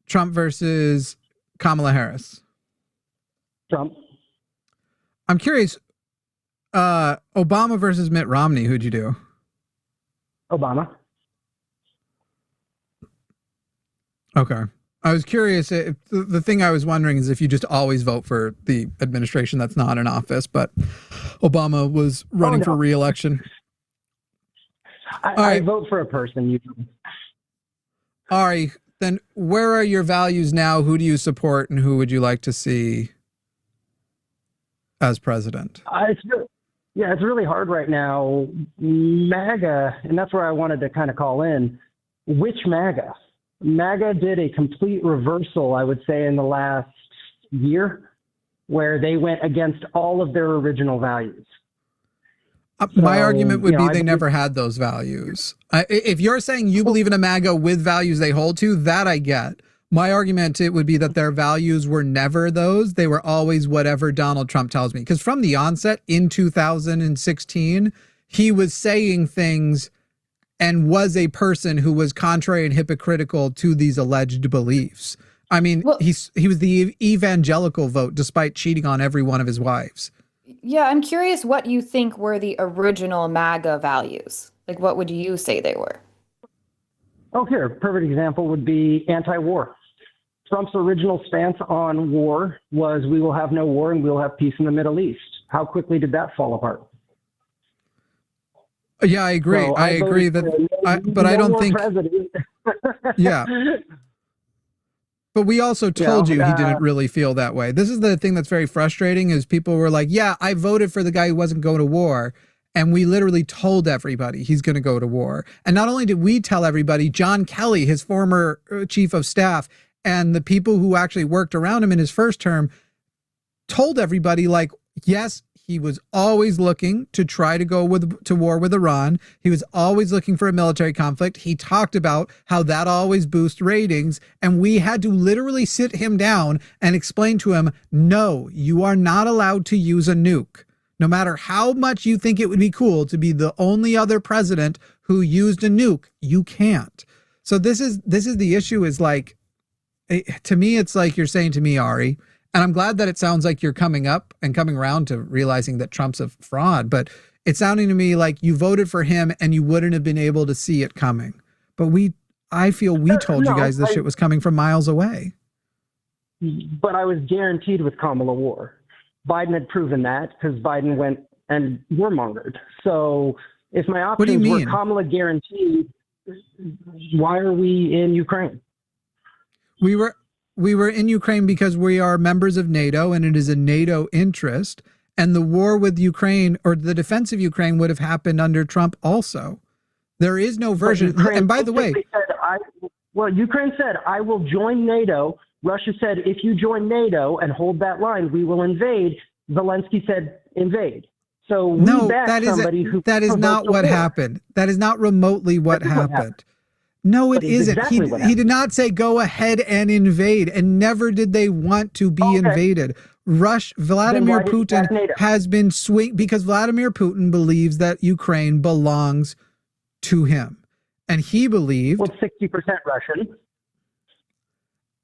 Trump versus Kamala Harris?
Trump.
I'm curious, Obama versus Mitt Romney, who'd you do?
Obama.
Okay. I was curious. The thing I was wondering is if you just always vote for the administration that's not in office, but Obama was running for re-election.
I vote for a person. Usually.
Ari, then where are your values now? Who do you support, and who would you like to see as president?
It's really hard right now. MAGA, and that's where I wanted to kind of call in. Which MAGA? MAGA did a complete reversal, I would say, in the last year, where they went against all of their original values.
My argument would be they never had those values. If you're saying you believe in a MAGA with values they hold to, that I get. My argument, it would be that their values were never those. They were always whatever Donald Trump tells me. Because from the onset in 2016, he was saying things and was a person who was contrary and hypocritical to these alleged beliefs. I mean, he was the evangelical vote despite cheating on every one of his wives.
Yeah, I'm curious what you think were the original MAGA values. Like, what would you say they were?
Oh, here, perfect example would be anti-war. Trump's original stance on war was we will have no war and we'll have peace in the Middle East. How quickly did that fall apart?
Yeah, I agree.
So
I agree that, but I don't think. Yeah. But we also told you he didn't really feel that way. This is the thing that's very frustrating is people were like, yeah, I voted for the guy who wasn't going to war. And we literally told everybody he's going to go to war. And not only did we tell everybody, John Kelly, his former chief of staff, and the people who actually worked around him in his first term told everybody, like, yes, he was always looking to try to go to war with Iran. He was always looking for a military conflict. He talked about how that always boosts ratings. And we had to literally sit him down and explain to him, no, you are not allowed to use a nuke. No matter how much you think it would be cool to be the only other president who used a nuke, you can't. So this is the issue is like, to me, it's like you're saying to me, Ari, and I'm glad that it sounds like you're coming up and coming around to realizing that Trump's a fraud, but it's sounding to me like you voted for him and you wouldn't have been able to see it coming. But I feel we told you guys this shit was coming from miles away.
But I was guaranteed with Kamala war. Biden had proven that because Biden went and warmongered. So if my options were Kamala guaranteed, why are we in Ukraine?
We were in Ukraine because we are members of NATO and it is a NATO interest. And the war with Ukraine or the defense of Ukraine would have happened under Trump also. There is no version. And by the way,
Ukraine said, I will join NATO. Russia said, if you join NATO and hold that line, we will invade. Zelensky said, invade. So that is not what happened. That is not remotely what happened. No, it isn't.
Exactly he did not say go ahead and invade, and never did they want to be invaded. Vladimir Putin has been because Vladimir Putin believes that Ukraine belongs to him. And he believed...
Well, 60% Russian.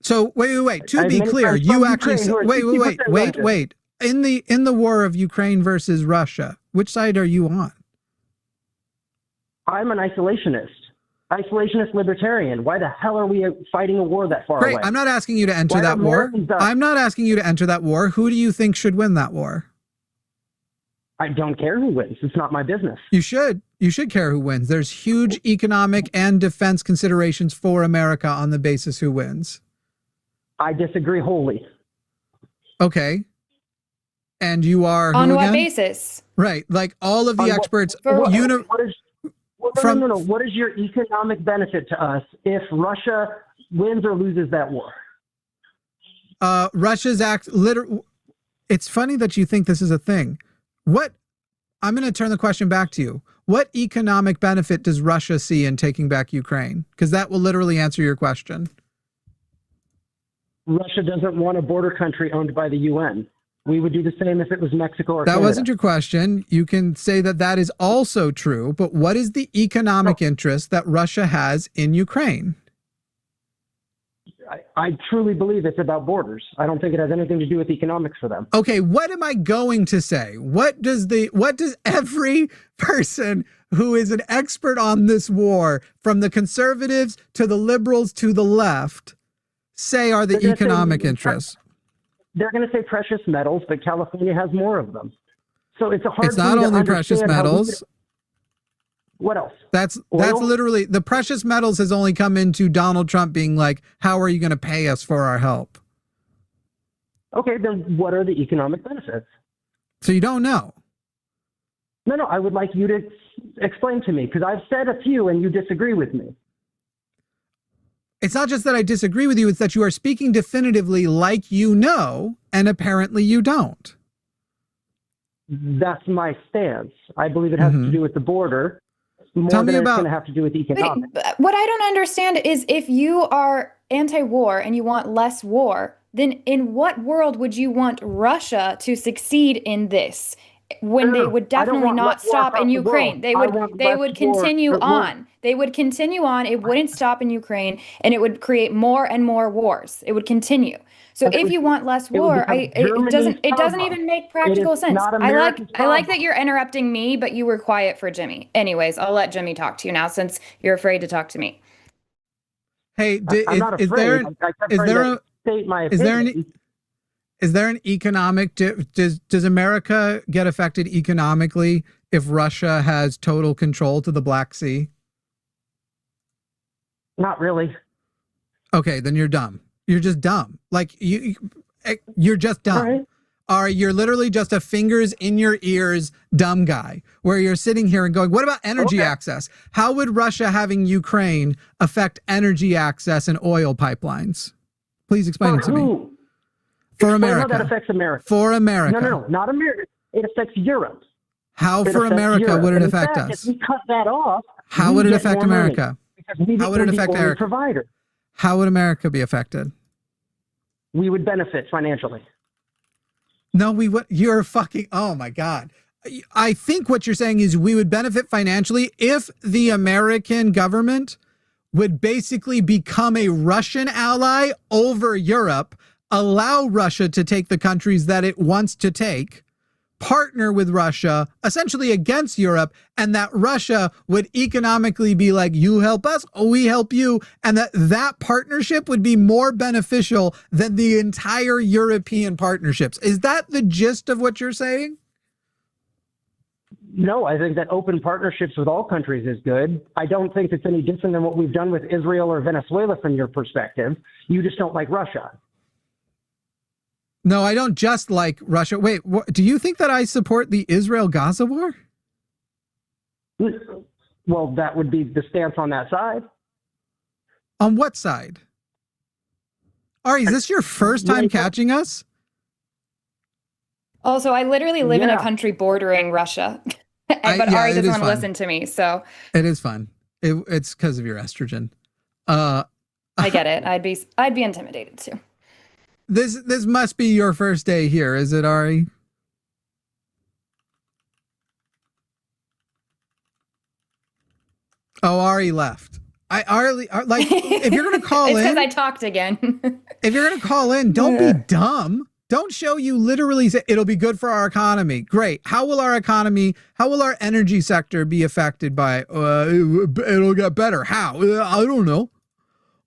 So, wait. To be clear, you actually... Wait. In the war of Ukraine versus Russia, which side are you on?
I'm an isolationist libertarian. Why the hell are we fighting a war that far away?
I'm not asking you to enter that war. I'm not asking you to enter that war. Who do you think should win that war?
I don't care who wins. It's not my business.
You should. You should care who wins. There's huge economic and defense considerations for America on the basis who wins.
I disagree wholly.
Okay. And you are
on what basis?
Right. Like all of the experts.
What is your economic benefit to us if Russia wins or loses that war?
Russia's it's funny that you think this is a thing. I'm going to turn the question back to you. What economic benefit does Russia see in taking back Ukraine? Because that will literally answer your question.
Russia doesn't want a border country owned by the UN. We would do the same if it was Mexico or Canada.
That wasn't your question. You can say that is also true, but what is the economic interest that Russia has in Ukraine?
I truly believe it's about borders. I don't think it has anything to do with economics for them.
Okay, what am I going to say? What does every person who is an expert on this war, from the conservatives to the liberals to the left, say are the economic interests?
They're going to say precious metals, but California has more of them. So it's a hard.
It's not only precious metals.
What else?
That's literally the precious metals has only come into Donald Trump being like, how are you going to pay us for our help?
Okay, then what are the economic benefits?
So you don't know?
No, I would like you to explain to me because I've said a few and you disagree with me.
It's not just that I disagree with you, it's that you are speaking definitively like you know, and apparently you don't.
That's my stance. I believe it has to do with the border more
Tell
than
me
it's
about,
going to have to do with economics.
What I don't understand is if you are anti-war and you want less war, then in what world would you want Russia to succeed in this? When they would definitely not stop in Ukraine. They would continue on. They would continue on. It wouldn't stop in Ukraine, and it would create more and more wars. It would continue. So if you want less war, it doesn't even make practical sense. I like that you're interrupting me, but you were quiet for Jimmy. Anyways, I'll let Jimmy talk to you now since you're afraid to talk to me.
Hey,
I'm not afraid.
Is there an economic, does America get affected economically if Russia has total control to the Black Sea?
Not really.
Okay, then you're dumb. You're just dumb. Like you're just dumb. Right. You're literally just a fingers in your ears dumb guy where you're sitting here and going, what about energy access? How would Russia having Ukraine affect energy access and oil pipelines? Please explain it to me. For America.
How that affects America.
For America.
No, not America. It affects Europe.
How for America would it affect us?
If we cut that off,
how would it affect America? How would it affect America?
Provider.
How would America be affected?
We would benefit financially.
No, we would. You're fucking. Oh my God. I think what you're saying is we would benefit financially if the American government would basically become a Russian ally over Europe, allow Russia to take the countries that it wants to take, partner with Russia, essentially against Europe, and that Russia would economically be like, you help us, we help you, and that partnership would be more beneficial than the entire European partnerships. Is that the gist of what you're saying?
No, I think that open partnerships with all countries is good. I don't think it's any different than what we've done with Israel or Venezuela from your perspective. You just don't like Russia.
No, I don't just like Russia. Wait, do you think that I support the Israel-Gaza war?
Well, that would be the stance on that side.
On what side? Ari, is this your first time catching us?
Also, I literally live in a country bordering Russia. But Ari doesn't want to listen to me, so.
It is fun. It's because of your estrogen.
I get it. I'd be intimidated too.
This must be your first day here, is it, Ari? Oh, Ari left. Ari, like, if you're gonna call
it's
in,
because I talked again.
If you're gonna call in, don't be dumb. Don't show you literally say it'll be good for our economy. Great. How will our energy sector be affected by? It'll get better. How? I don't know.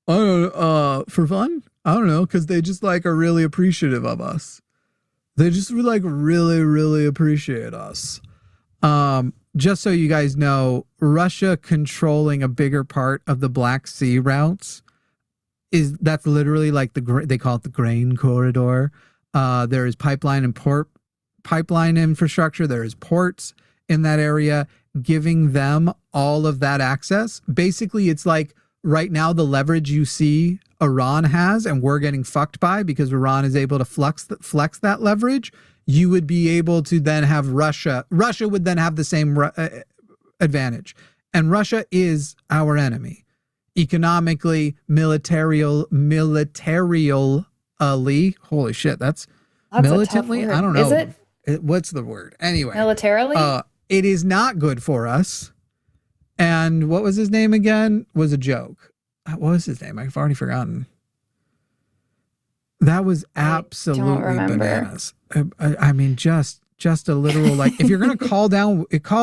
For fun? I don't know, because they just like are really appreciative of us. They just like really, really appreciate us. Just so you guys know, Russia controlling a bigger part of the Black Sea routes that's literally like they call it the grain corridor. There is pipeline infrastructure. There is ports in that area, giving them all of that access. Basically, it's like right now the leverage you see Iran has, and we're getting fucked by because Iran is able to flex that leverage. You would be able to then have Russia would then have the same advantage. And Russia is our enemy. Economically, militarily. Holy shit, that's militantly? I don't know.
Is it?
What's the word? Anyway.
Militarily?
It is not good for us. And what was his name again? Was a joke. What was his name? I've already forgotten. That was absolutely bananas. I mean, just a literal, like, if you're going to call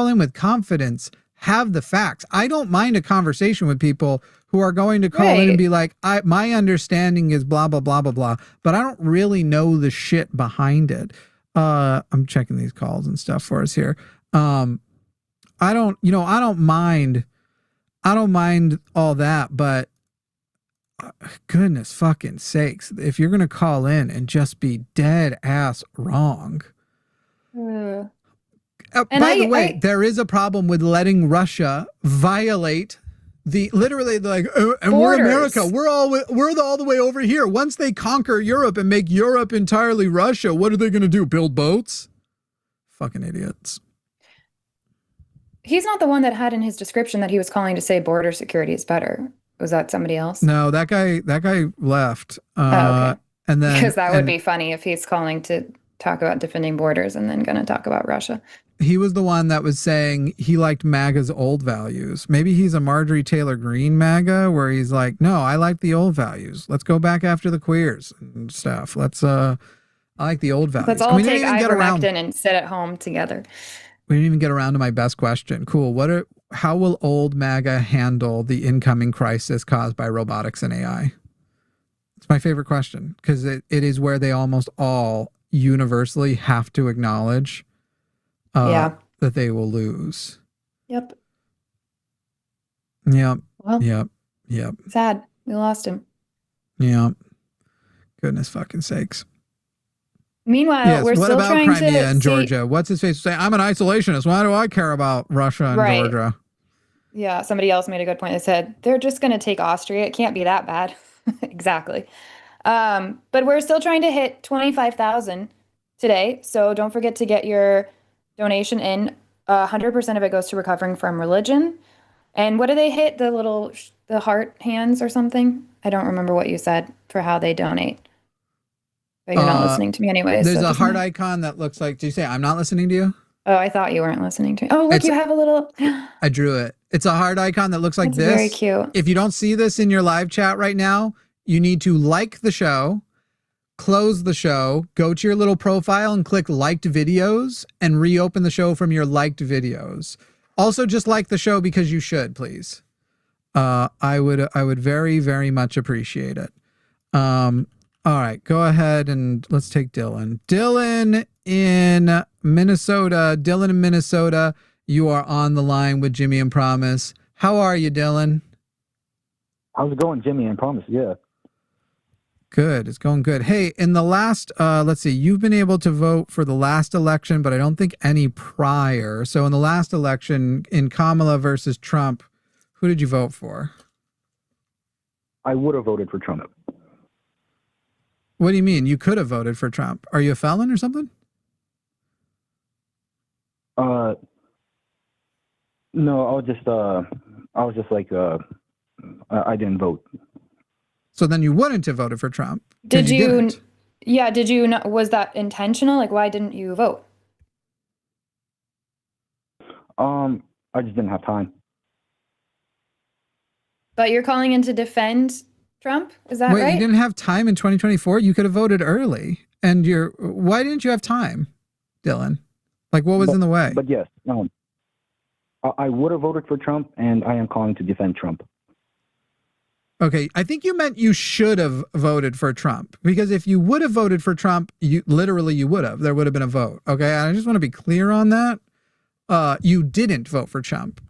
in with confidence, have the facts. I don't mind a conversation with people who are going to call in and be like, my understanding is blah, blah, blah, blah, blah, but I don't really know the shit behind it. I'm checking these calls and stuff for us here. I don't mind all that, but goodness fucking sakes, if you're going to call in and just be dead ass wrong. By the way, there is a problem with letting Russia violate literally like, and borders. We're America. We're all the way over here. Once they conquer Europe and make Europe entirely Russia, what are they going to do? Build boats? Fucking idiots.
He's not the one that had in his description that he was calling to say border security is better. Was that somebody else?
No, that guy left.
Okay.
And then
because that would be funny if he's calling to talk about defending borders and then going to talk about Russia.
He was the one that was saying he liked MAGA's old values. Maybe he's a Marjorie Taylor Greene MAGA, where he's like, no, I like the old values. Let's go back after the queers and stuff. I like the old values.
Let's all take ivermectin and sit at home together.
We didn't even get around to my best question. Cool. How will old MAGA handle the incoming crisis caused by robotics and AI? It's my favorite question because it is where they almost all universally have to acknowledge that they will lose.
Yep.
Yep.
Well,
yep.
Sad. We lost him.
Yep. Goodness fucking sakes.
Meanwhile, we're still trying to. What about
Crimea and Georgia? What's his face say? I'm an isolationist. Why do I care about Russia and Georgia?
Yeah, somebody else made a good point. They said they're just going to take Austria. It can't be that bad. Exactly. But we're still trying to hit 25,000 today. So don't forget to get your donation in. 100% of it goes to recovering from religion. And what do they hit? The heart hands or something? I don't remember what you said for how they donate. But you're not listening to me anyway.
There's a heart icon that looks like, do you say I'm not listening to you?
Oh, I thought you weren't listening to me. Oh, look, you have a little.
I drew it. It's a heart icon that looks like this.
Very cute.
If you don't see this in your live chat right now, you need to like the show, close the show, go to your little profile and click liked videos and reopen the show from your liked videos. Also, just like the show because you should, please. I would very, very much appreciate it. All right, go ahead and let's take Dylan. Dylan in Minnesota, you are on the line with Jimmy and Promise. How are you, Dylan?
How's it going, Jimmy and Promise? Yeah.
Good. It's going good. Hey, in the last, let's see, you've been able to vote for the last election, but I don't think any prior. So in the last election, in Kamala versus Trump, who did you vote for?
I would have voted for Trump.
What do you mean? You could have voted for Trump. Are you a felon or something?
No, I was just like, I didn't vote.
So then you wouldn't have voted for Trump.
Did you? Yeah. Did you? Was that intentional? Like, why didn't you vote?
I just didn't have time.
But you're calling in to defend Trump? Is that right?
Wait, you didn't have time in 2024? You could have voted early. And why didn't you have time, Dylan? Like, what was in the way?
But yes, I would have voted for Trump, and I am calling to defend Trump.
Okay, I think you meant you should have voted for Trump, because if you would have voted for Trump, you would have. There would have been a vote. Okay, I just want to be clear on that. You didn't vote for Trump,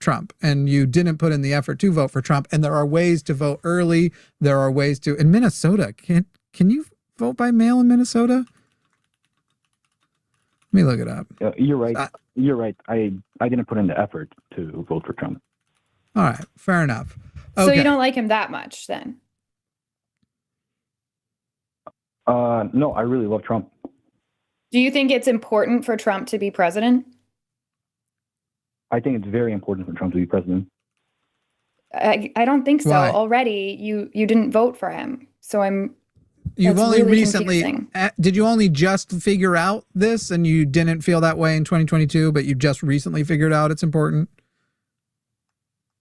and you didn't put in the effort to vote for Trump. And there are ways to vote early. There are ways to in Minnesota. Can you vote by mail in Minnesota? Let me look it up.
You're right. You're right. I didn't put in the effort to vote for Trump.
All right, fair enough. Okay.
So you don't like him that much then?
No, I really love Trump.
Do you think it's important for Trump to be president?
I think it's very important for Trump to be president.
I don't think so.
Why?
Already, you didn't vote for him. So
You've only
really
recently, did you only just figure out this and you didn't feel that way in 2022, but you just recently figured out it's important?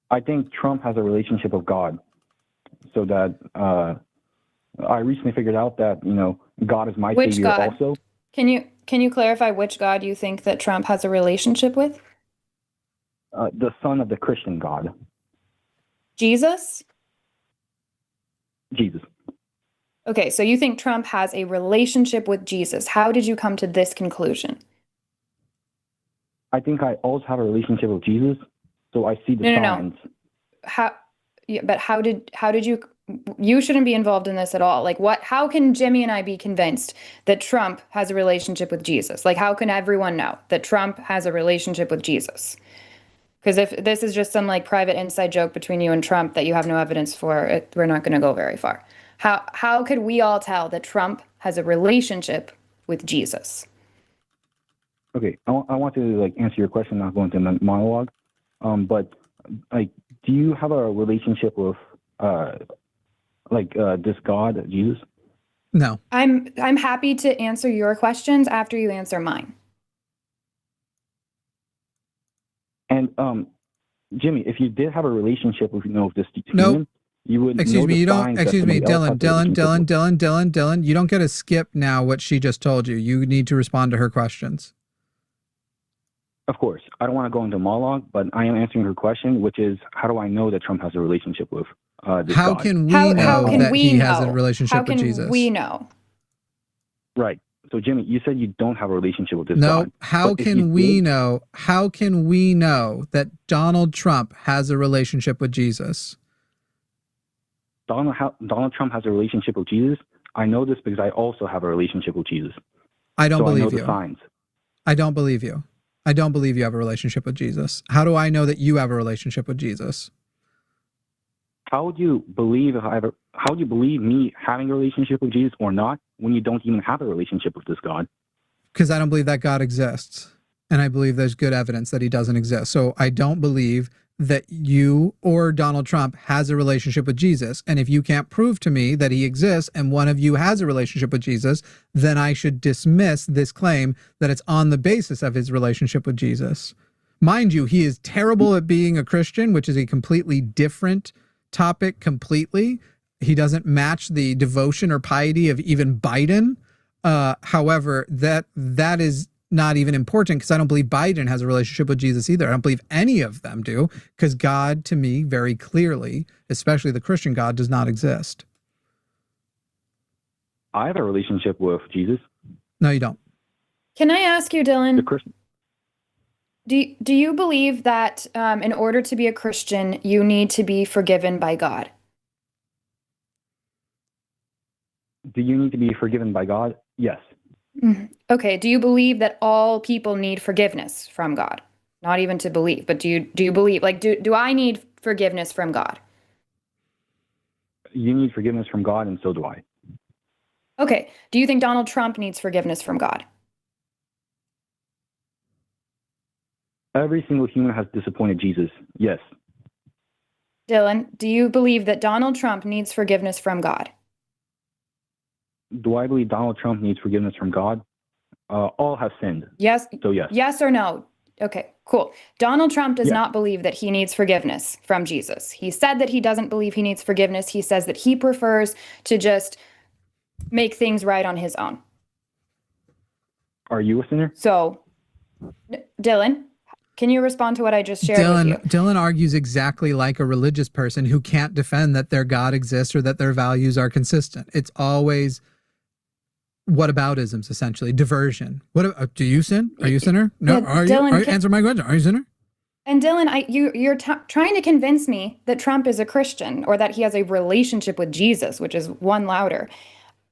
I think Trump has a relationship with God, so that I recently figured out that, God is my savior
God?
also.
Can you clarify which God you think that Trump has a relationship with?
The son of the Christian God.
Jesus?
Jesus.
Okay, so you think Trump has a relationship with Jesus. How did you come to this conclusion?
I think I also have a relationship with Jesus, so I see the signs.
No. How did you shouldn't be involved in this at all. Like, how can Jimmy and I be convinced that Trump has a relationship with Jesus? Like, how can everyone know that Trump has a relationship with Jesus? Because if this is just some like private inside joke between you and Trump that you have no evidence for, we're not going to go very far. How could we all tell that Trump has a relationship with Jesus?
Okay, I want to answer your question, not go into the monologue. But do you have a relationship with this God, Jesus?
No.
I'm happy to answer your questions after you answer mine.
And Jimmy, if you did have a relationship with this human,
nope.
You would.
Excuse me, Dylan. You don't get to skip now what she just told you. You need to respond to her questions.
Of course, I don't want to go into monologue, but I am answering her question, which is, how do I know that Trump has a relationship with this
How
God?
can we know that he has a relationship with Jesus?
How can we know?
Right. So, Jimmy, you said you don't have a relationship with this
God.
No.
How can we know? How can we know that Donald Trump has a relationship with Jesus?
Donald Trump has a relationship with Jesus. I know this because I also have a relationship with Jesus.
I don't believe you.
The signs.
I don't believe you. I don't believe you have a relationship with Jesus. How do I know that you have a relationship with Jesus?
How would you believe me having a relationship with Jesus or not when you don't even have a relationship with this God?
Because I don't believe that God exists. And I believe there's good evidence that he doesn't exist. So I don't believe that you or Donald Trump has a relationship with Jesus. And if you can't prove to me that he exists and one of you has a relationship with Jesus, then I should dismiss this claim that it's on the basis of his relationship with Jesus. Mind you, he is terrible at being a Christian, which is a completely different topic completely. He doesn't match the devotion or piety of even Biden. However, that is not even important because I don't believe Biden has a relationship with Jesus either. I don't believe any of them do, because God, to me, very clearly, especially the Christian God, does not exist.
I have a relationship with Jesus.
No, you don't.
Can I ask you, Dylan?
The Christian.
Do you believe that in order to be a Christian, you need to be forgiven by God?
Do you need to be forgiven by God? Yes.
Okay. Do you believe that all people need forgiveness from God? Not even to believe, but do you believe, like, do I need forgiveness from God?
You need forgiveness from God, and so do I.
Okay. Do you think Donald Trump needs forgiveness from God?
Every single human has disappointed Jesus. Yes.
Dylan, do you believe that Donald Trump needs forgiveness from God?
Do I believe Donald Trump needs forgiveness from God? All have sinned.
Yes.
So yes.
Yes or no? Okay, cool. Donald Trump does
Yes.
not believe that he needs forgiveness from Jesus. He said that he doesn't believe he needs forgiveness. He says that he prefers to just make things right on his own.
Are you a sinner?
So, Dylan, can you respond to what I just shared with you?
Dylan argues exactly like a religious person who can't defend that their God exists or that their values are consistent. It's always whataboutisms, essentially, diversion. Do you sin? Are you a sinner? No.
Yeah,
Are
Dylan,
you? Answer my question. Are you a sinner?
And Dylan, you're trying to convince me that Trump is a Christian or that he has a relationship with Jesus, which is one louder.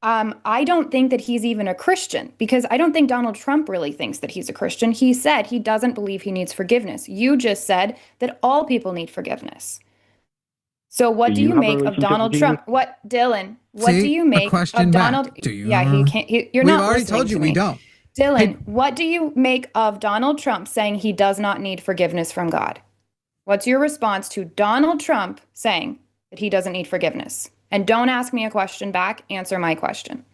I don't think that he's even a Christian, because I don't think Donald Trump really thinks that he's a Christian. He said he doesn't believe he needs forgiveness. You just said that all people need forgiveness. So what do you make of Donald Trump? What, Dylan? What do you make of Donald? Yeah, he can't. You're not.
We've already told you we don't.
Dylan, what do you make of Donald Trump saying he does not need forgiveness from God? What's your response to Donald Trump saying that he doesn't need forgiveness? And don't ask me a question back. Answer my question.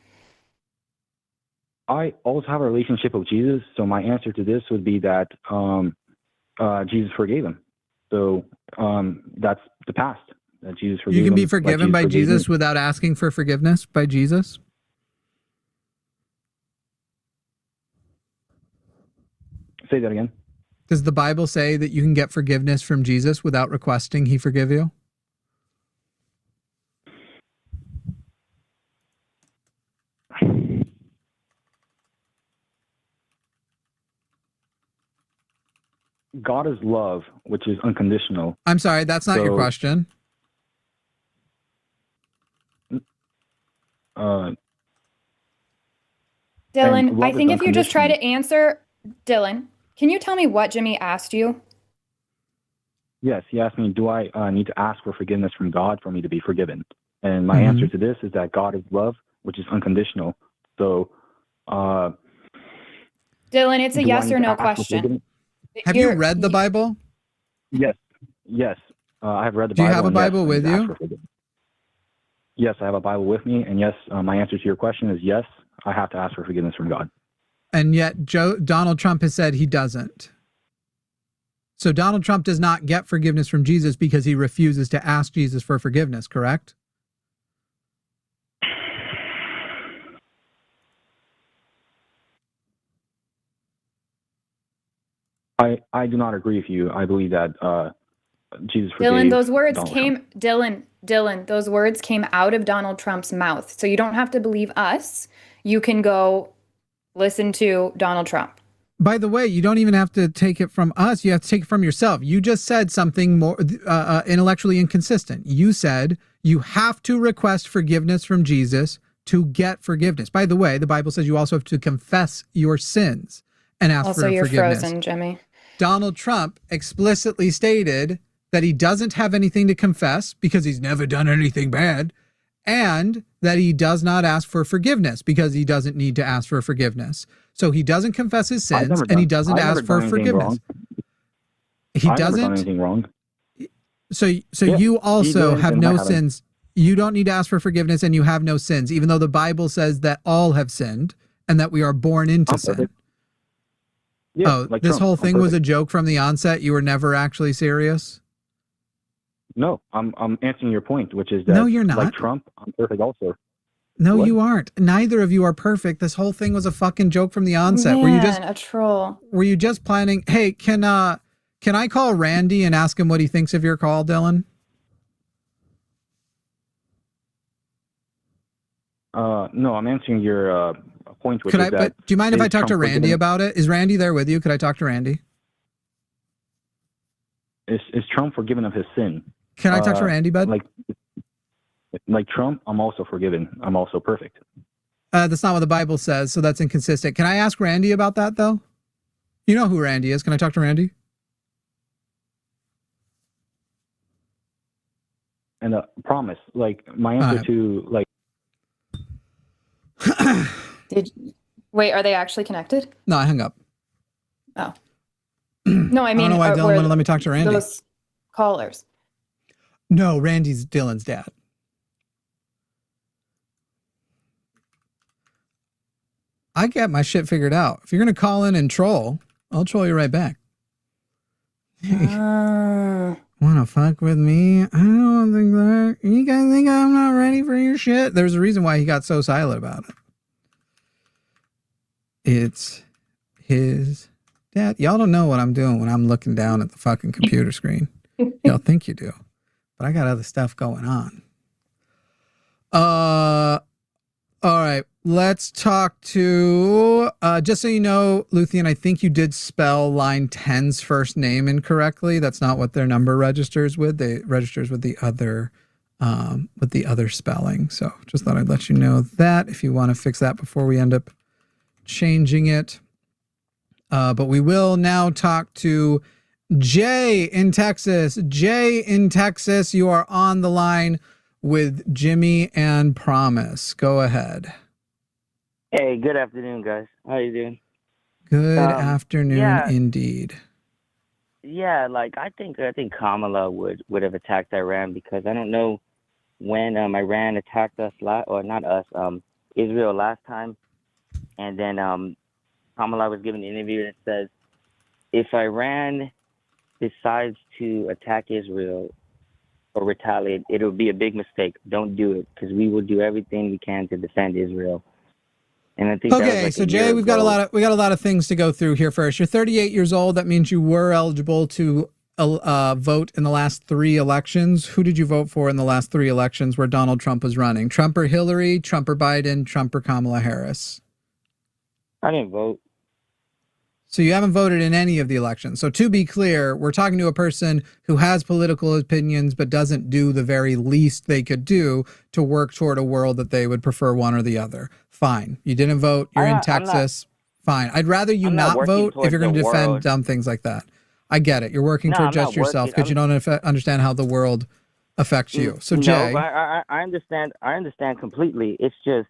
I also have a relationship with Jesus, so my answer to this would be that Jesus forgave him. So that's the past. That Jesus forgave him.
You can be forgiven by Jesus without asking for forgiveness by Jesus?
Say that again.
Does the Bible say that you can get forgiveness from Jesus without requesting he forgive you?
God is love, which is unconditional.
I'm sorry, that's not your question.
Dylan, I think if you just try to answer, Dylan, can you tell me what Jimmy asked you?
Yes, he asked me, do I need to ask for forgiveness from God for me to be forgiven? And my answer to this is that God is love, which is unconditional. So,
Dylan, it's a yes or no question.
Have you read the Bible?
Yes. I have read the Bible.
Do you have a Bible with you?
Yes, I have a Bible with me. And yes, my answer to your question is yes, I have to ask for forgiveness from God.
And yet Donald Trump has said he doesn't. So Donald Trump does not get forgiveness from Jesus because he refuses to ask Jesus for forgiveness, correct?
I do not agree with you. I believe that Jesus forgave
Dylan, those words
Donald
came
Trump.
Dylan, those words came out of Donald Trump's mouth. So you don't have to believe us. You can go listen to Donald Trump.
By the way, you don't even have to take it from us. You have to take it from yourself. You just said something more intellectually inconsistent. You said you have to request forgiveness from Jesus to get forgiveness. By the way, the Bible says you also have to confess your sins and ask for forgiveness.
Also, you're frozen, Jimmy.
Donald Trump explicitly stated that he doesn't have anything to confess because he's never done anything bad, and that he does not ask for forgiveness because he doesn't need to ask for forgiveness. So he doesn't confess his sins and he doesn't ask for forgiveness. He doesn't.
Done anything wrong.
So you also have no sins. You don't need to ask for forgiveness and you have no sins, even though the Bible says that all have sinned and that we are born into sin.
Yeah,
this whole thing was a joke from the onset. You were never actually serious?
No, I'm answering your point, which is that
No, you're not.
like Trump, I'm perfect also.
No,
What?
you aren't. Neither of you are perfect. This whole thing was a fucking joke from the onset.
Man,
Were you just
a troll?
Were you just planning? Hey, can I call Randy and ask him what he thinks of your call, Dylan?
No, I'm answering your point, which
Could
is
I?
that.
But do you mind if I talk to
Trump
Randy
forgiven?
about it? Is Randy there with you? Could I talk to Randy?
Is Trump forgiven of his sin?
Can I talk to Randy, bud?
Like Trump, I'm also forgiven. I'm also perfect.
That's not what the Bible says, so that's inconsistent. Can I ask Randy about that, though? You know who Randy is. Can I talk to Randy?
And promise, like my answer to like.
Wait, are they actually connected?
No, I hung up.
Oh. No, I mean,
I don't know why Dylan wouldn't let me talk to Randy.
Those callers.
No, Randy's Dylan's dad. I get my shit figured out. If you're going to call in and troll, I'll troll you right back. Want to fuck with me? I don't think that. You guys think I'm not ready for your shit? There's a reason why he got so silent about it. It's his dad. Y'all don't know what I'm doing when I'm looking down at the fucking computer screen. Y'all think you do. But I got other stuff going on. All right. Let's talk to, just so you know, Luthien, I think you did spell line 10's first name incorrectly. That's not what their number registers with. They registers with the other spelling. So just thought I'd let you know that if you want to fix that before we end up changing it. But we will now talk to Jay in Texas. Jay in Texas, you are on the line with Jimmy and Promise. Go ahead.
Hey, good afternoon, guys. How you doing?
Good afternoon, indeed.
Yeah, like I think Kamala would have attacked Iran because I don't know when Iran attacked us Israel last time, and then Kamala was given an interview and it says if Iran decides to attack Israel or retaliate, it will be a big mistake. Don't do it because we will do everything we can to defend Israel. And I think
so Jay, we've got a lot of things to go through here first. You're 38 years old. That means you were eligible to vote in the last 3 elections. Who did you vote for in the last 3 elections where Donald Trump was running? Trump or Hillary, Trump or Biden, Trump or Kamala Harris?
I didn't vote.
So you haven't voted in any of the elections. So to be clear, we're talking to a person who has political opinions but doesn't do the very least they could do to work toward a world that they would prefer one or the other. Fine. You didn't vote. You're in Texas. Fine. I'd rather you not vote if you're going to defend dumb things like that. I get it. You're working toward just yourself because you don't understand how the world affects you. So Jay.
I understand. I understand completely. It's just,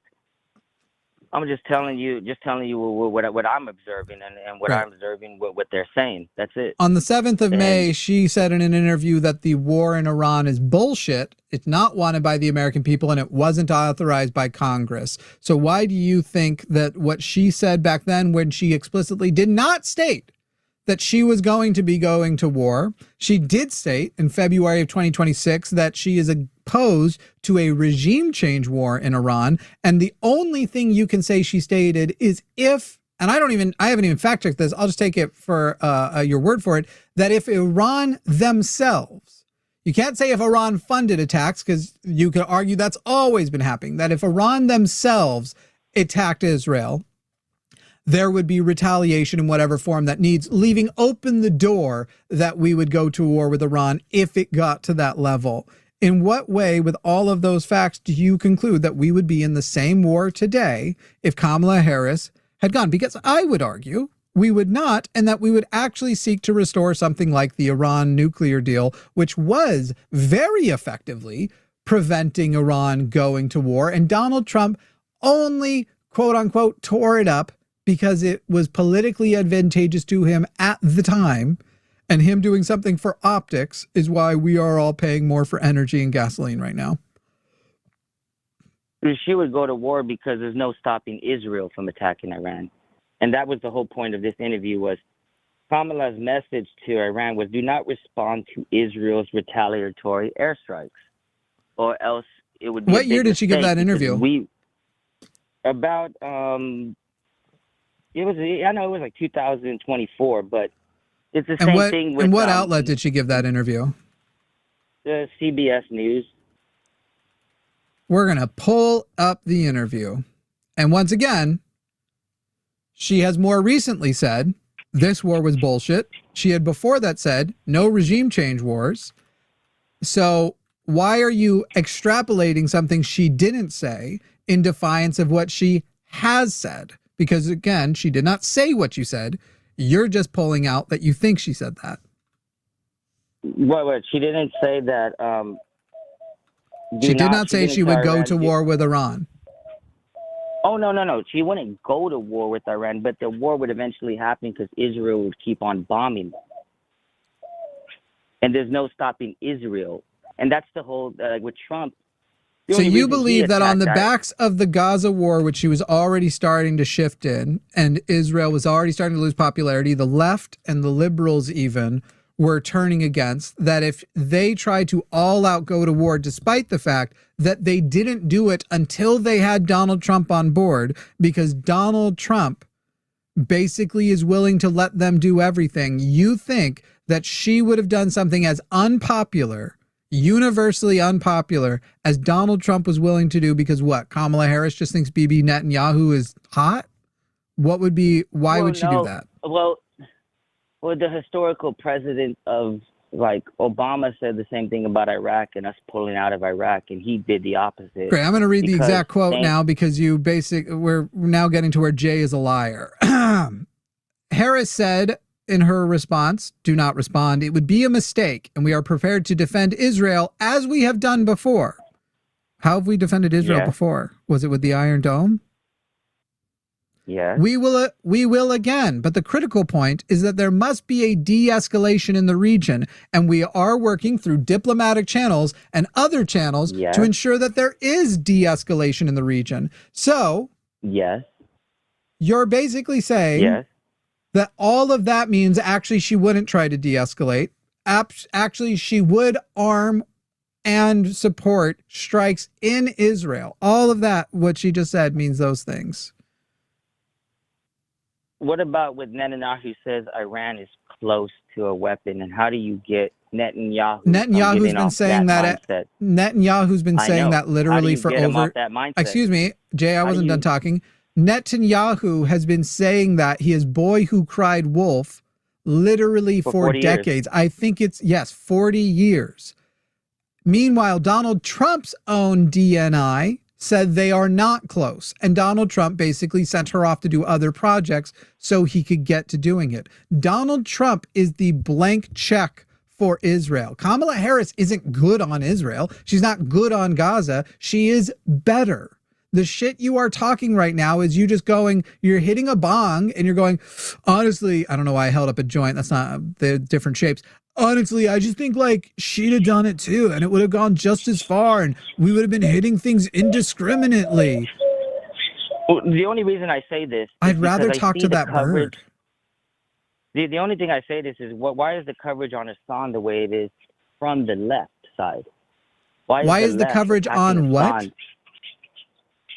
I'm just telling you what I'm observing and what I'm observing what they're saying. That's it.
On the 7th of May, she said in an interview that the war in Iran is bullshit. It's not wanted by the American people and it wasn't authorized by Congress. So why do you think that what she said back then when she explicitly did not state that she was going to be going to war, she did state in February of 2026 that she is opposed to a regime change war in Iran. And the only thing you can say she stated is if, and I haven't even fact checked this, I'll just take it for your word for it, that if Iran themselves, you can't say if Iran funded attacks because you could argue that's always been happening, that if Iran themselves attacked Israel, there would be retaliation in whatever form that needs, leaving open the door that we would go to war with Iran if it got to that level. In what way, with all of those facts, do you conclude that we would be in the same war today if Kamala Harris had gone? Because I would argue we would not, and that we would actually seek to restore something like the Iran nuclear deal, which was very effectively preventing Iran going to war. And Donald Trump only, quote unquote, tore it up because it was politically advantageous to him at the time, and him doing something for optics is why we are all paying more for energy and gasoline right now.
She would go to war because there's no stopping Israel from attacking Iran. And that was the whole point of this interview was Kamala's message to Iran was, do not respond to Israel's retaliatory airstrikes, or else it would be.
What year did she give that interview?
About it was, I know it was like 2024, but it's the same thing with.
And what outlet did she give that interview?
The CBS News.
We're going to pull up the interview. And once again, she has more recently said this war was bullshit. She had before that said no regime change wars. So why are you extrapolating something she didn't say in defiance of what she has said? Because again, she did not say what you said. You're just pulling out that you think she said that.
What? She didn't say that.
She did not say she would go to war with Iran.
Oh, no. She wouldn't go to war with Iran, but the war would eventually happen because Israel would keep on bombing them. And there's no stopping Israel. And that's the whole, with Trump.
So you believe that on the backs of the Gaza war, which she was already starting to shift in, and Israel was already starting to lose popularity, the left and the liberals even were turning against, that if they tried to all out go to war, despite the fact that they didn't do it until they had Donald Trump on board, because Donald Trump basically is willing to let them do everything, you think that she would have done something as unpopular, universally unpopular, as Donald Trump was willing to do, because what? Kamala Harris just thinks Bibi Netanyahu is hot? What would be, why would she do that?
Well, the historical president of, like, Obama said the same thing about Iraq and us pulling out of Iraq, and he did the opposite.
Great, I'm going to read the exact quote now, because we're now getting to where Jay is a liar. Harris said in her response, do not respond. It would be a mistake, and we are prepared to defend Israel as we have done before. How have we defended Israel before? Was it with the Iron Dome?
Yeah.
We will again. But the critical point is that there must be a de-escalation in the region, and we are working through diplomatic channels and other channels to ensure that there is de-escalation in the region. So, you're basically saying that all of that means actually she wouldn't try to de-escalate. Actually, she would arm and support strikes in Israel. All of that, what she just said, means those things.
What about with Netanyahu says Iran is close to a weapon, and how do you get Netanyahu?
Netanyahu's been saying that. Netanyahu's been saying that literally for over. Excuse me, Jay, I wasn't done talking. Netanyahu has been saying that. He is boy who cried wolf literally for decades. I think it's 40 years. Meanwhile, Donald Trump's own DNI said they are not close. And Donald Trump basically sent her off to do other projects so he could get to doing it. Donald Trump is the blank check for Israel. Kamala Harris isn't good on Israel. She's not good on Gaza. She is better. The shit you are talking right now is you just going, you're hitting a bong and you're going, honestly, I don't know why I held up a joint. That's not the different shapes. Honestly, I just think like she'd have done it too, and it would have gone just as far, and we would have been hitting things indiscriminately.
Well, the only reason I say this,
I'd rather talk to that bird.
The only thing I say this is, why is the coverage on Hassan the way it is from the left side?
Why is the coverage on what?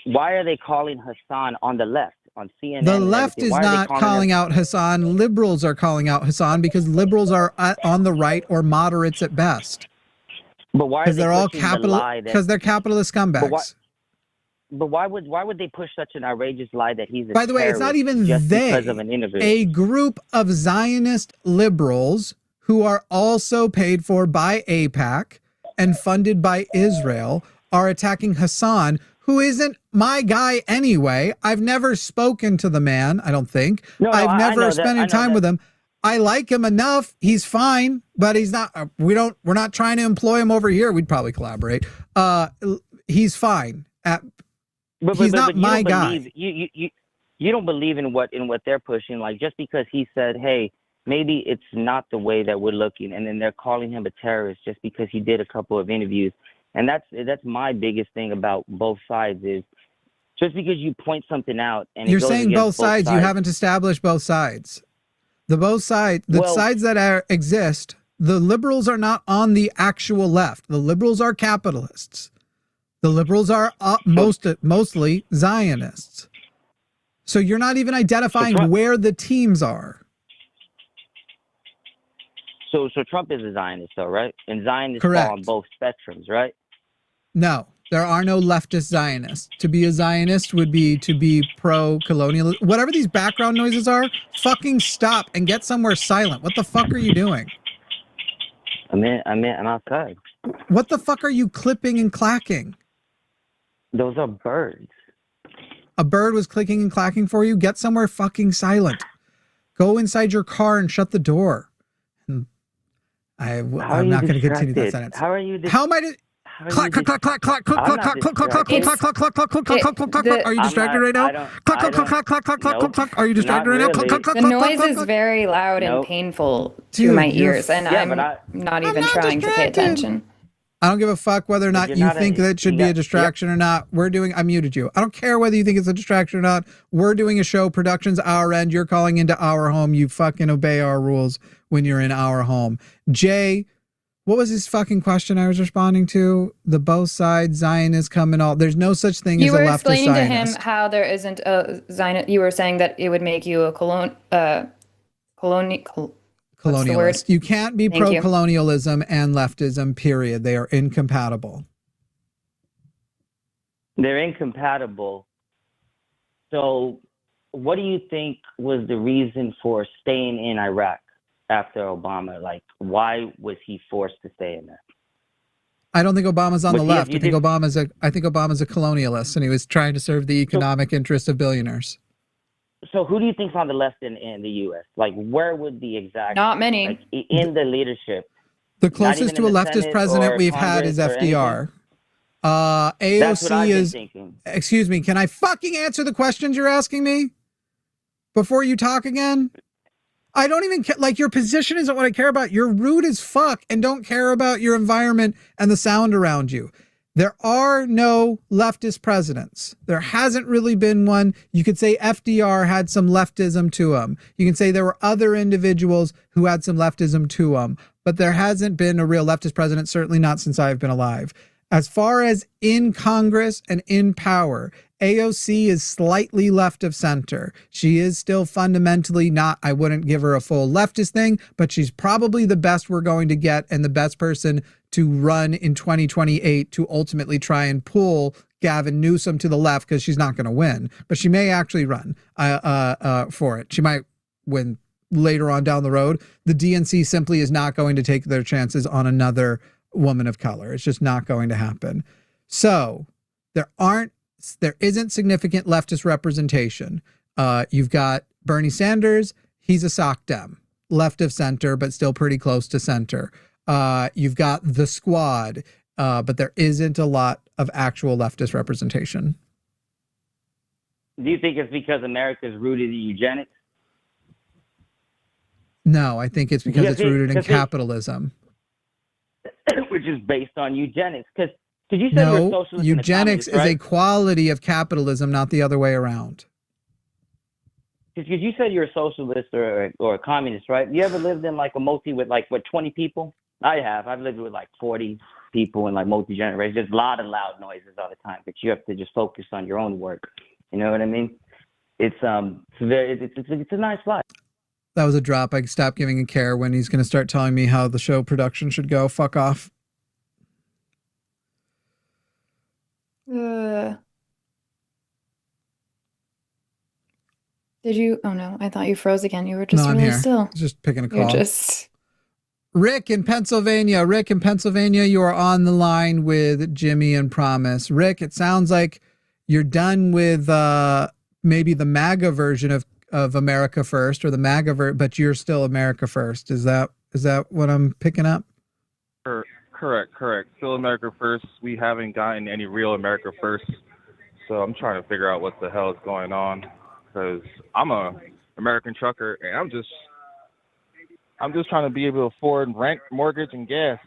Why are they calling Hassan on the left? On CNN.
The left is not calling out Hassan. Liberals are calling out Hassan because liberals are on the right or moderates at best.
But why? Because
they're all because they're capitalist scumbags.
But why would they push such an outrageous lie that he's a
By the way, it's not even
just
they.
Because of an interview.
A group of Zionist liberals who are also paid for by AIPAC and funded by Israel are attacking Hassan, who isn't my guy anyway. I've never spoken to the man, I don't think. I've never spent any time with him. I like him enough. He's fine, but he's not, we're not trying to employ him over here. We'd probably collaborate. He's fine. He's not my guy.
You don't believe in what they're pushing. Like, just because he said, hey, maybe it's not the way that we're looking, and then they're calling him a terrorist just because he did a couple of interviews. And that's my biggest thing about both sides is just because you point something out and
you're saying both sides, you haven't established both sides. The sides that exist, the liberals are not on the actual left. The liberals are capitalists. The liberals are mostly Zionists. So you're not even identifying where the teams are.
So Trump is a Zionist, though, right? And Zionists
Correct.
fall on both spectrums, right?
No, there are no leftist Zionists. To be a Zionist would be to be pro-colonial. Whatever these background noises are, fucking stop and get somewhere silent. What the fuck are you doing?
I'm outside.
What the fuck are you clipping and clacking?
Those are birds.
A bird was clicking and clacking for you? Get somewhere fucking silent. Go inside your car and shut the door. I'm not going to continue that sentence.
How are you?
How am I? Clack, clack, clack, clack, clack, clack, clack, clack, clack, clack, clack, clack, clack, clack, clack, clack, clack, clack. Are you distracted right now? Clack, clack, clack, clack, clack, clack, clack, clack. Are you distracted right now? Clack, clack, clack,
the noise is very loud and painful to my ears, and I'm not even trying to pay attention.
I don't give a fuck whether or not you think that should be a distraction or not. I muted you. I don't care whether you think it's a distraction or not. We're doing a show. Production's our end. You're calling into our home. You fucking obey our rules when you're in our home. Jay, what was his fucking question I was responding to? The both sides, Zionists come and all. There's no such thing as a leftist Zionist. You were explaining to him
how there isn't a Zionist. You were saying that it would make you a colonialist.
You can't be pro-colonialism and leftism, period. They are incompatible.
They're incompatible. So what do you think was the reason for staying in Iraq after Obama? Like, why was he forced to stay in there?
I don't think Obama's on the left. I think Obama's a colonialist, and he was trying to serve the economic interests of billionaires.
So who do you think's on the left in the U.S.? Like, where would the exact...
Not many.
Like, in the leadership.
The closest to a leftist president we've had is FDR. AOC
That's what I've been
is...
thinking.
Excuse me, can I fucking answer the questions you're asking me? Before you talk again? I don't even care. Like, your position isn't what I care about. You're rude as fuck and don't care about your environment and the sound around you. There are no leftist presidents. There hasn't really been one. You could say FDR had some leftism to him. You can say there were other individuals who had some leftism to them, but there hasn't been a real leftist president, certainly not since I've been alive. As far as in Congress and in power, AOC is slightly left of center. She is still fundamentally not, I wouldn't give her a full leftist thing, but she's probably the best we're going to get and the best person to run in 2028 to ultimately try and pull Gavin Newsom to the left, because she's not going to win, but she may actually run for it. She might win later on down the road. The DNC simply is not going to take their chances on another woman of color. It's just not going to happen. So there isn't significant leftist representation. You've got Bernie Sanders. He's a sock dem, left of center, but still pretty close to center. You've got the squad, but there isn't a lot of actual leftist representation.
Do you think it's because America's rooted in eugenics?
No, I think it's because it's rooted in capitalism.
Which is based on eugenics. Because you said you're a socialist.
Eugenics
is
a quality of capitalism, not the other way around.
Because you said you're a socialist or a communist, right? You ever lived in like a multi with like, 20 people? I have. I've lived with like 40 people in like multi-generations. There's a lot of loud noises all the time, but you have to just focus on your own work. You know what I mean? It's a nice life.
That was a drop. I stopped giving a care when he's going to start telling me how the show production should go. Fuck off.
Did you? Oh no, I thought you froze again. You were just really still.
Just picking a call. Rick in Pennsylvania. Rick in Pennsylvania, you are on the line with Jimmy and Promise. Rick, it sounds like you're done with maybe the MAGA version of America First, or the MAGA but you're still America First. Is that what I'm picking up?
Correct. Still America First. We haven't gotten any real America First, so I'm trying to figure out what the hell is going on, because I'm a American trucker and I'm just trying to be able to afford rent, mortgage, and gas.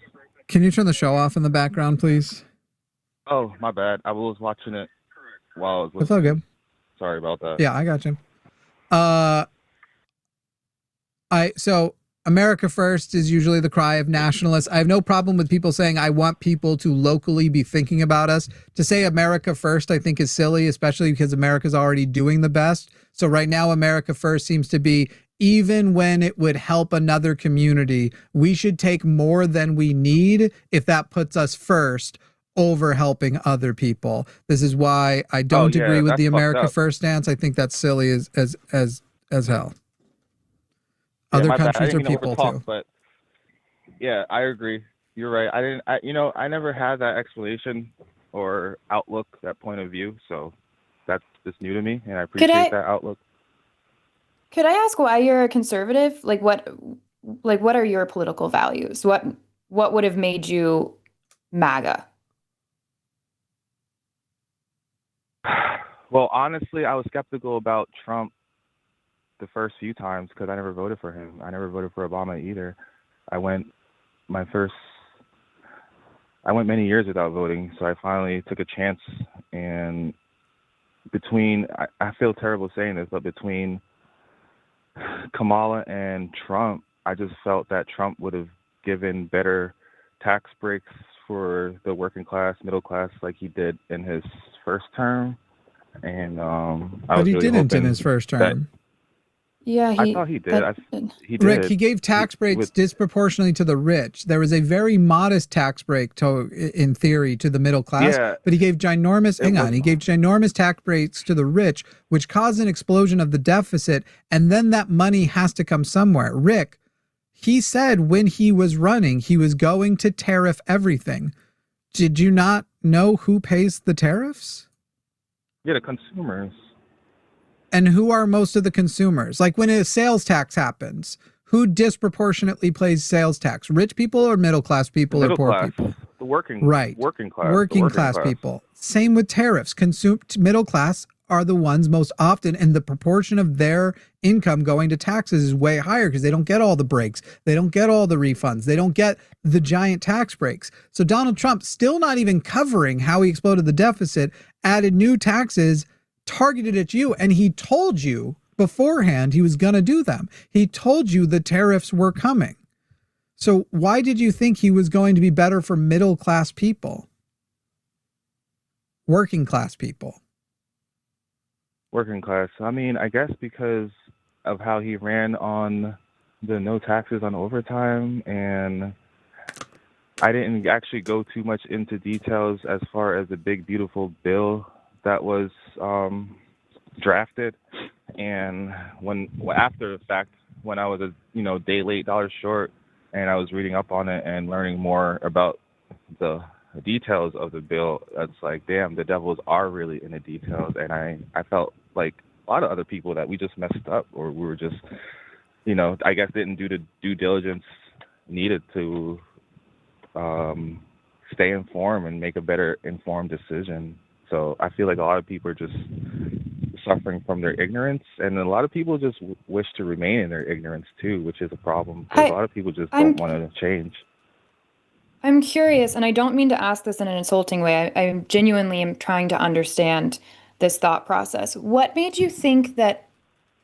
Can you turn the show off in the background, please?
Oh, my bad. I was watching it while I was listening.
It's all good.
Sorry about that.
Yeah, I got you. So America first is usually the cry of nationalists. I have no problem with people saying, I want people to locally be thinking about us. To say America first, I think is silly, especially because America's already doing the best. So right now, America first seems to be, even when it would help another community, we should take more than we need if that puts us first over helping other people. This is why I don't agree with the America first stance. I think that's silly as hell. Other countries are people too.
But yeah, I agree. You're right. I never had that explanation or outlook, that point of view. So that's just new to me, and I appreciate that outlook.
Could I ask why you're a conservative? What are your political values? What would have made you MAGA?
Well, honestly, I was skeptical about Trump the first few times because I never voted for him. I never voted for Obama either. I went many years without voting, so I finally took a chance. And I feel terrible saying this, but between Kamala and Trump, I just felt that Trump would have given better tax breaks for the working class, middle class, like he did in his first term. And
but he didn't in his first term.
I thought he did. He did.
Rick, he gave tax breaks disproportionately to the rich. There was a very modest tax break, in theory, to the middle class, but he gave ginormous tax breaks to the rich, which caused an explosion of the deficit, and then that money has to come somewhere. Rick, he said when he was running, he was going to tariff everything. Did you not know who pays the tariffs?
Yeah, the consumers.
And who are most of the consumers? Like when a sales tax happens, who disproportionately pays sales tax? Rich people or middle class people or poor people?
The working class
people. Same with tariffs. Middle class are the ones most often, and the proportion of their income going to taxes is way higher because they don't get all the breaks. They don't get all the refunds. They don't get the giant tax breaks. So Donald Trump, still not even covering how he exploded the deficit, added new taxes targeted at you, and he told you beforehand he was going to do them. He told you the tariffs were coming. So why did you think he was going to be better for middle class people? Working class people.
Working class. I mean, I guess because of how he ran on the no taxes on overtime, and I didn't actually go too much into details as far as the big, beautiful bill that was drafted. And after the fact, when I was a day late, dollar short, and I was reading up on it and learning more about the details of the bill, it's like, damn, the devils are really in the details. And I felt like a lot of other people that we just messed up, or we were just, I guess didn't do the due diligence needed to stay informed and make a better informed decision. So I feel like a lot of people are just suffering from their ignorance, and a lot of people just wish to remain in their ignorance too, which is a problem. A lot of people just don't want to change.
I'm curious, and I don't mean to ask this in an insulting way. I genuinely am trying to understand this thought process. What made you think that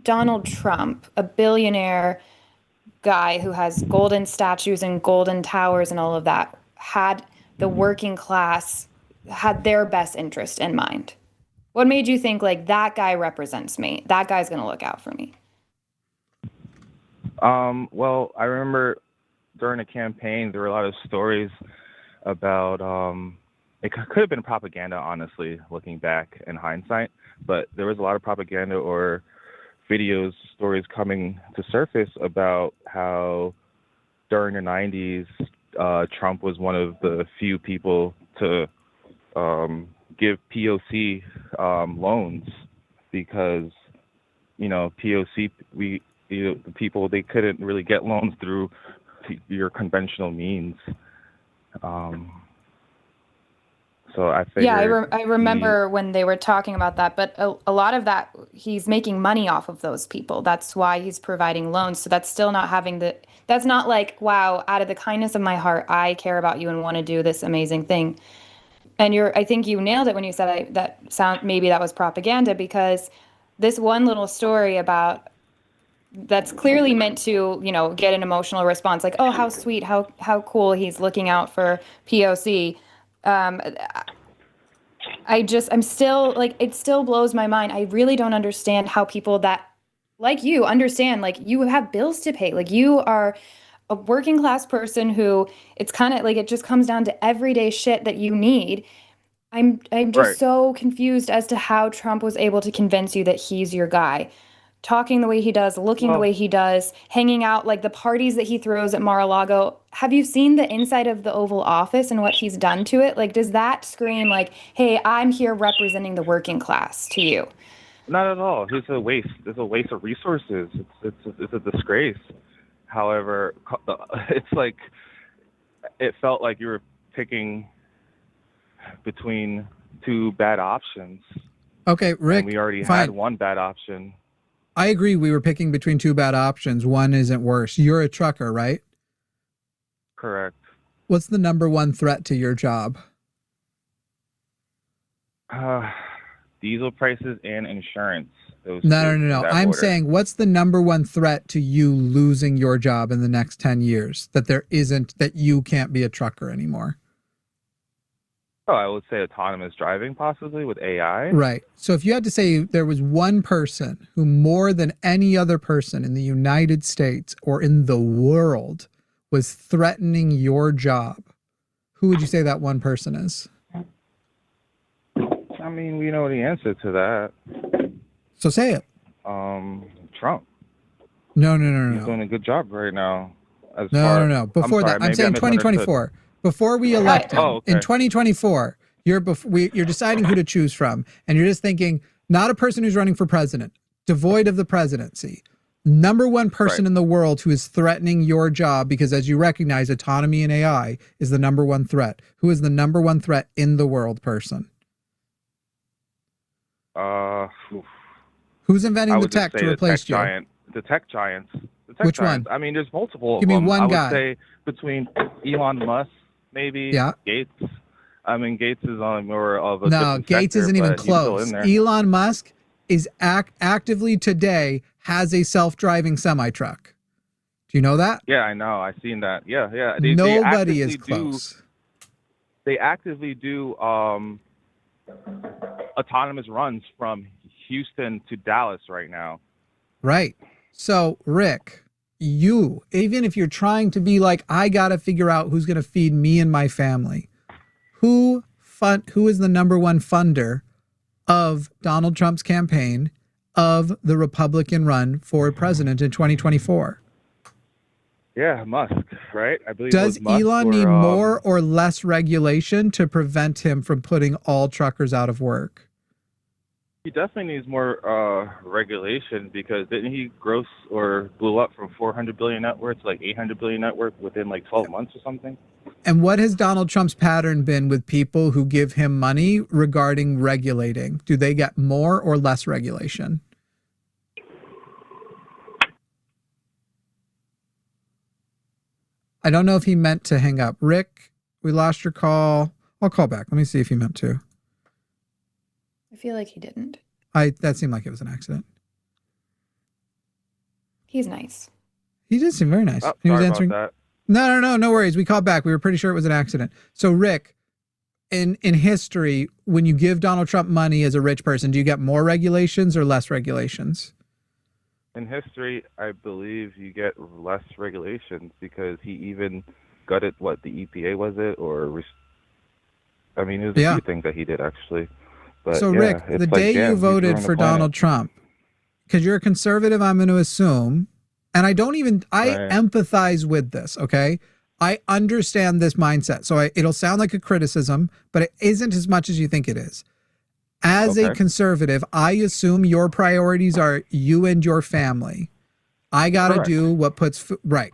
Donald Trump, a billionaire guy who has golden statues and golden towers and all of that, had the working class, had their best interest in mind? What made you think, like, that guy represents me? That guy's going to look out for me?
Well, I remember during the campaign, there were a lot of stories about, it could have been propaganda, honestly, looking back in hindsight, but there was a lot of propaganda or videos, stories coming to surface about how during the 90s, Trump was one of the few people to give POC loans, because POC, the people, they couldn't really get loans through your conventional means. So I figured,
I remember when they were talking about that, but a lot of that, he's making money off of those people. That's why he's providing loans. So that's still not that's not like, wow, out of the kindness of my heart, I care about you and want to do this amazing thing. And I think you nailed it when you said maybe that was propaganda, because this one little story about that's clearly meant to, you know, get an emotional response, like, oh, how sweet, how cool, he's looking out for POC. I'm still like, it still blows my mind. I really don't understand how people that, like you, understand, like, you have bills to pay. Like, you are a working class person who, it's kind of like, it just comes down to everyday shit that you need. I'm just
Right.
so confused as to how Trump was able to convince you that he's your guy. Talking the way he does, looking the way he does, hanging out, like the parties that he throws at Mar-a-Lago. Have you seen the inside of the Oval Office and what he's done to it? Like, does that scream like, hey, I'm here representing the working class to you?
Not at all. It's a waste. It's a waste of resources. It's a disgrace. However, it's like, it felt like you were picking between two bad options.
Okay, Rick.
And we already
fine.
had one bad option.
I agree. We were picking between two bad options. One isn't worse. You're a trucker, right?
Correct.
What's the number one threat to your job?
Diesel prices and insurance.
No. I'm saying, what's the number one threat to you losing your job in the next 10 years? That you can't be a trucker anymore?
Oh, I would say autonomous driving, possibly with AI.
Right. So if you had to say there was one person who more than any other person in the United States or in the world was threatening your job, who would you say that one person is?
I mean, we know the answer to that.
So say it.
Trump.
No.
He's doing a good job right now.
No. Before that, I'm saying 2024. Before we elect him, in 2024, you're deciding who to choose from, and you're just thinking, not a person who's running for president, devoid of the presidency. Number one person in the world who is threatening your job, because as you recognize, autonomy and AI is the number one threat. Who is the number one threat in the world person? Who's inventing the tech to replace you?
The tech giants.
Which one?
I mean, there's multiple.
Give me one guy.
I would say between Elon Musk, maybe Gates. I mean, Gates is on more of a different
Gates
sector,
isn't even close. Elon Musk is actively today has a self-driving semi-truck. Do you know that?
Yeah, I know. I've seen that. Yeah.
Nobody is close.
They actively do autonomous runs from Houston to Dallas right now.
Right. So, Rick, you, even if you're trying to be like, I got to figure out who's going to feed me and my family, who is the number one funder of Donald Trump's campaign of the Republican run for president in 2024?
Yeah, Musk, right? I believe.
Does Elon need more or less regulation to prevent him from putting all truckers out of work?
He definitely needs more regulation, because didn't he gross or blew up from 400 billion net worth to like 800 billion net worth within like 12 months or something?
And what has Donald Trump's pattern been with people who give him money regarding regulating? Do they get more or less regulation? I don't know if he meant to hang up. Rick, we lost your call. I'll call back. Let me see if he meant to.
I feel like he didn't.
That seemed like it was an accident.
He's nice.
He did seem very nice. He was answering.
About that.
No worries. We called back. We were pretty sure it was an accident. So Rick, in history, when you give Donald Trump money as a rich person, do you get more regulations or less regulations?
In history, I believe you get less regulations, because he even gutted the EPA, was it? I mean, there's a few things that he did actually. But
so Rick, the day you voted for Donald Trump, because you're a conservative, I'm going to assume, and I empathize with this, okay? I understand this mindset. So it'll sound like a criticism, but it isn't as much as you think it is. As a conservative, I assume your priorities are you and your family. I got to do what puts right.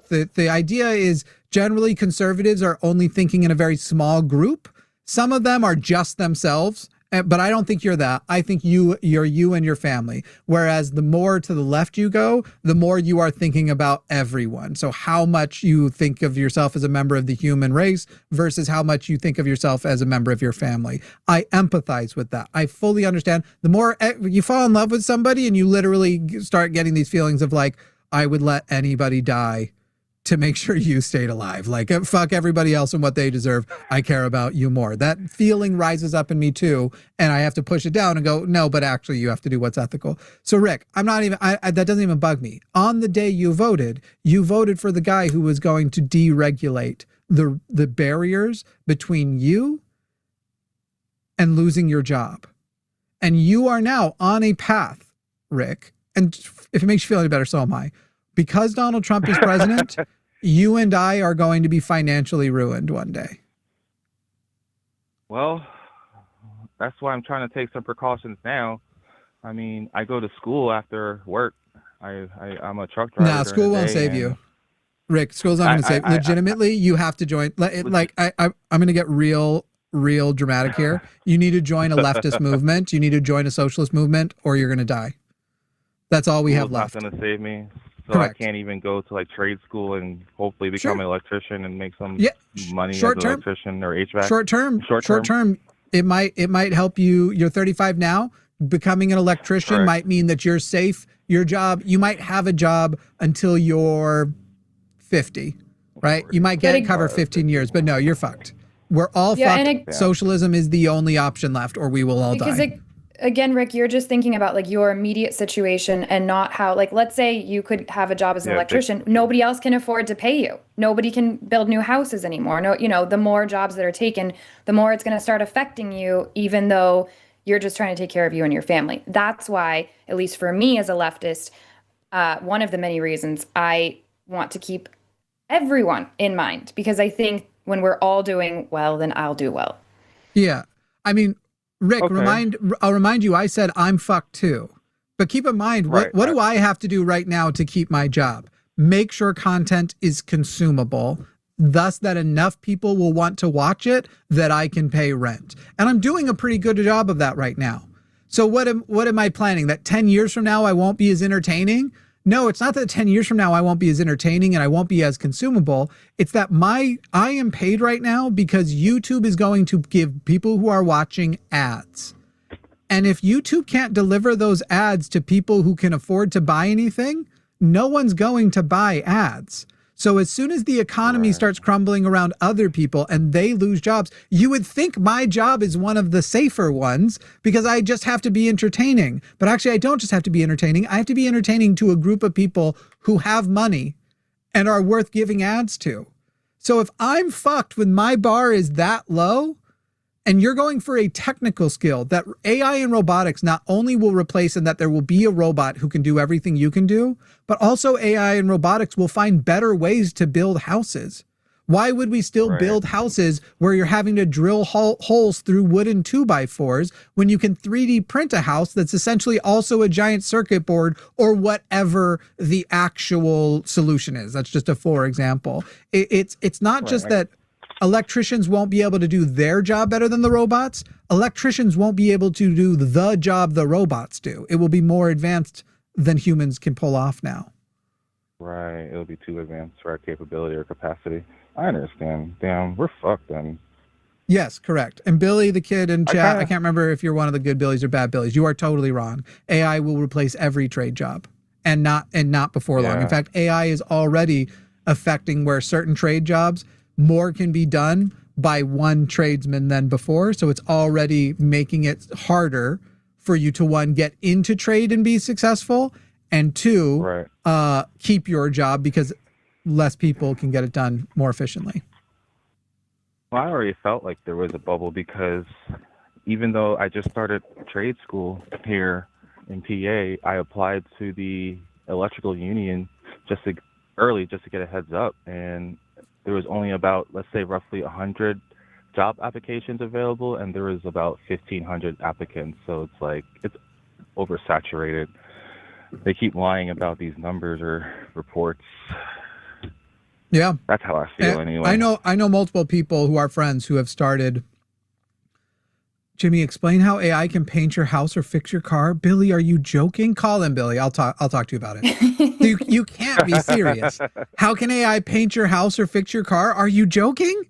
The idea is generally conservatives are only thinking in a very small group. Some of them are just themselves, But I don't think you're that. I think you're you and your family. Whereas the more to the left you go, the more you are thinking about everyone. So how much you think of yourself as a member of the human race versus how much you think of yourself as a member of your family. I empathize with that. I fully understand. The more you fall in love with somebody and you literally start getting these feelings of like, I would let anybody die to make sure you stayed alive. Like, fuck everybody else and what they deserve. I care about you more. That feeling rises up in me too. And I have to push it down and go, no, but actually you have to do what's ethical. So Rick, I'm not even, that doesn't even bug me. On the day you voted for the guy who was going to deregulate the barriers between you and losing your job. And you are now on a path, Rick. And if it makes you feel any better, so am I. Because Donald Trump is president, you and I are going to be financially ruined one day.
Well, that's why I'm trying to take some precautions now. I mean, I go to school after work. I'm a truck driver.
Nah, school won't save you. Rick, school's not going to save. Legitimately, you have to join. Like, I'm going to get real dramatic here. You need to join a leftist movement. You need to join a socialist movement, or you're going to die. That's all we have left.
Not going to save me. So
Correct.
I can't even go to like trade school and hopefully become an electrician and make some money as an electrician or HVAC.
Short term. It might help you. You're 35 now. Becoming an electrician might mean that you're safe. Your job, you might have a job until you're 50, right? You might get it covered 15 years, but no, you're fucked. We're all fucked. Socialism is the only option left, or we will all die.
Again, Rick, you're just thinking about like your immediate situation and not how, like, let's say you could have a job as an electrician. Nobody else can afford to pay you. Nobody can build new houses anymore. No, you know, the more jobs that are taken, the more it's going to start affecting you, even though you're just trying to take care of you and your family. That's why, at least for me as a leftist, one of the many reasons I want to keep everyone in mind, because I think when we're all doing well, then I'll do well.
Yeah. I mean, Rick, I'll remind you, I said I'm fucked too. But keep in mind, what do I have to do right now to keep my job? Make sure content is consumable, thus that enough people will want to watch it that I can pay rent. And I'm doing a pretty good job of that right now. So what am I planning? That 10 years from now I won't be as entertaining? No, it's not that 10 years from now I won't be as entertaining and I won't be as consumable. It's that I am paid right now because YouTube is going to give people who are watching ads. And if YouTube can't deliver those ads to people who can afford to buy anything, no one's going to buy ads. So as soon as the economy starts crumbling around other people and they lose jobs, you would think my job is one of the safer ones because I just have to be entertaining. But actually, I don't just have to be entertaining. I have to be entertaining to a group of people who have money and are worth giving ads to. So if I'm fucked when my bar is that low, and you're going for a technical skill that AI and robotics not only will replace and that there will be a robot who can do everything you can do, but also AI and robotics will find better ways to build houses. Why would we still build houses where you're having to drill holes through wooden 2x4s when you can 3D print a house that's essentially also a giant circuit board or whatever the actual solution is? That's just a for example. It's not just that electricians won't be able to do their job better than the robots. Electricians won't be able to do the job the robots do. It will be more advanced than humans can pull off now.
Right. It'll be too advanced for our capability or capacity. I understand. Damn, we're fucked then.
Yes, correct. And Billy, the kid in chat, I can't remember if you're one of the good Billies or bad Billies. You are totally wrong. AI will replace every trade job and not before long. In fact, AI is already affecting where certain trade jobs, more can be done by one tradesman than before. So it's already making it harder for you to, one, get into trade and be successful, and two, keep your job because less people can get it done more efficiently.
Well, I already felt like there was a bubble because even though I just started trade school here in PA, I applied to the electrical union just to get a heads up, and there was only about, let's say, roughly 100 job applications available, and there was about 1,500 applicants. So it's like, it's oversaturated. They keep lying about these numbers or reports.
Yeah.
That's how I feel anyway.
I know multiple people who are friends who have started Jimmy, explain how AI can paint your house or fix your car. Billy, are you joking? Call in, Billy. I'll talk to you about it. You can't be serious. How can AI paint your house or fix your car? Are you joking?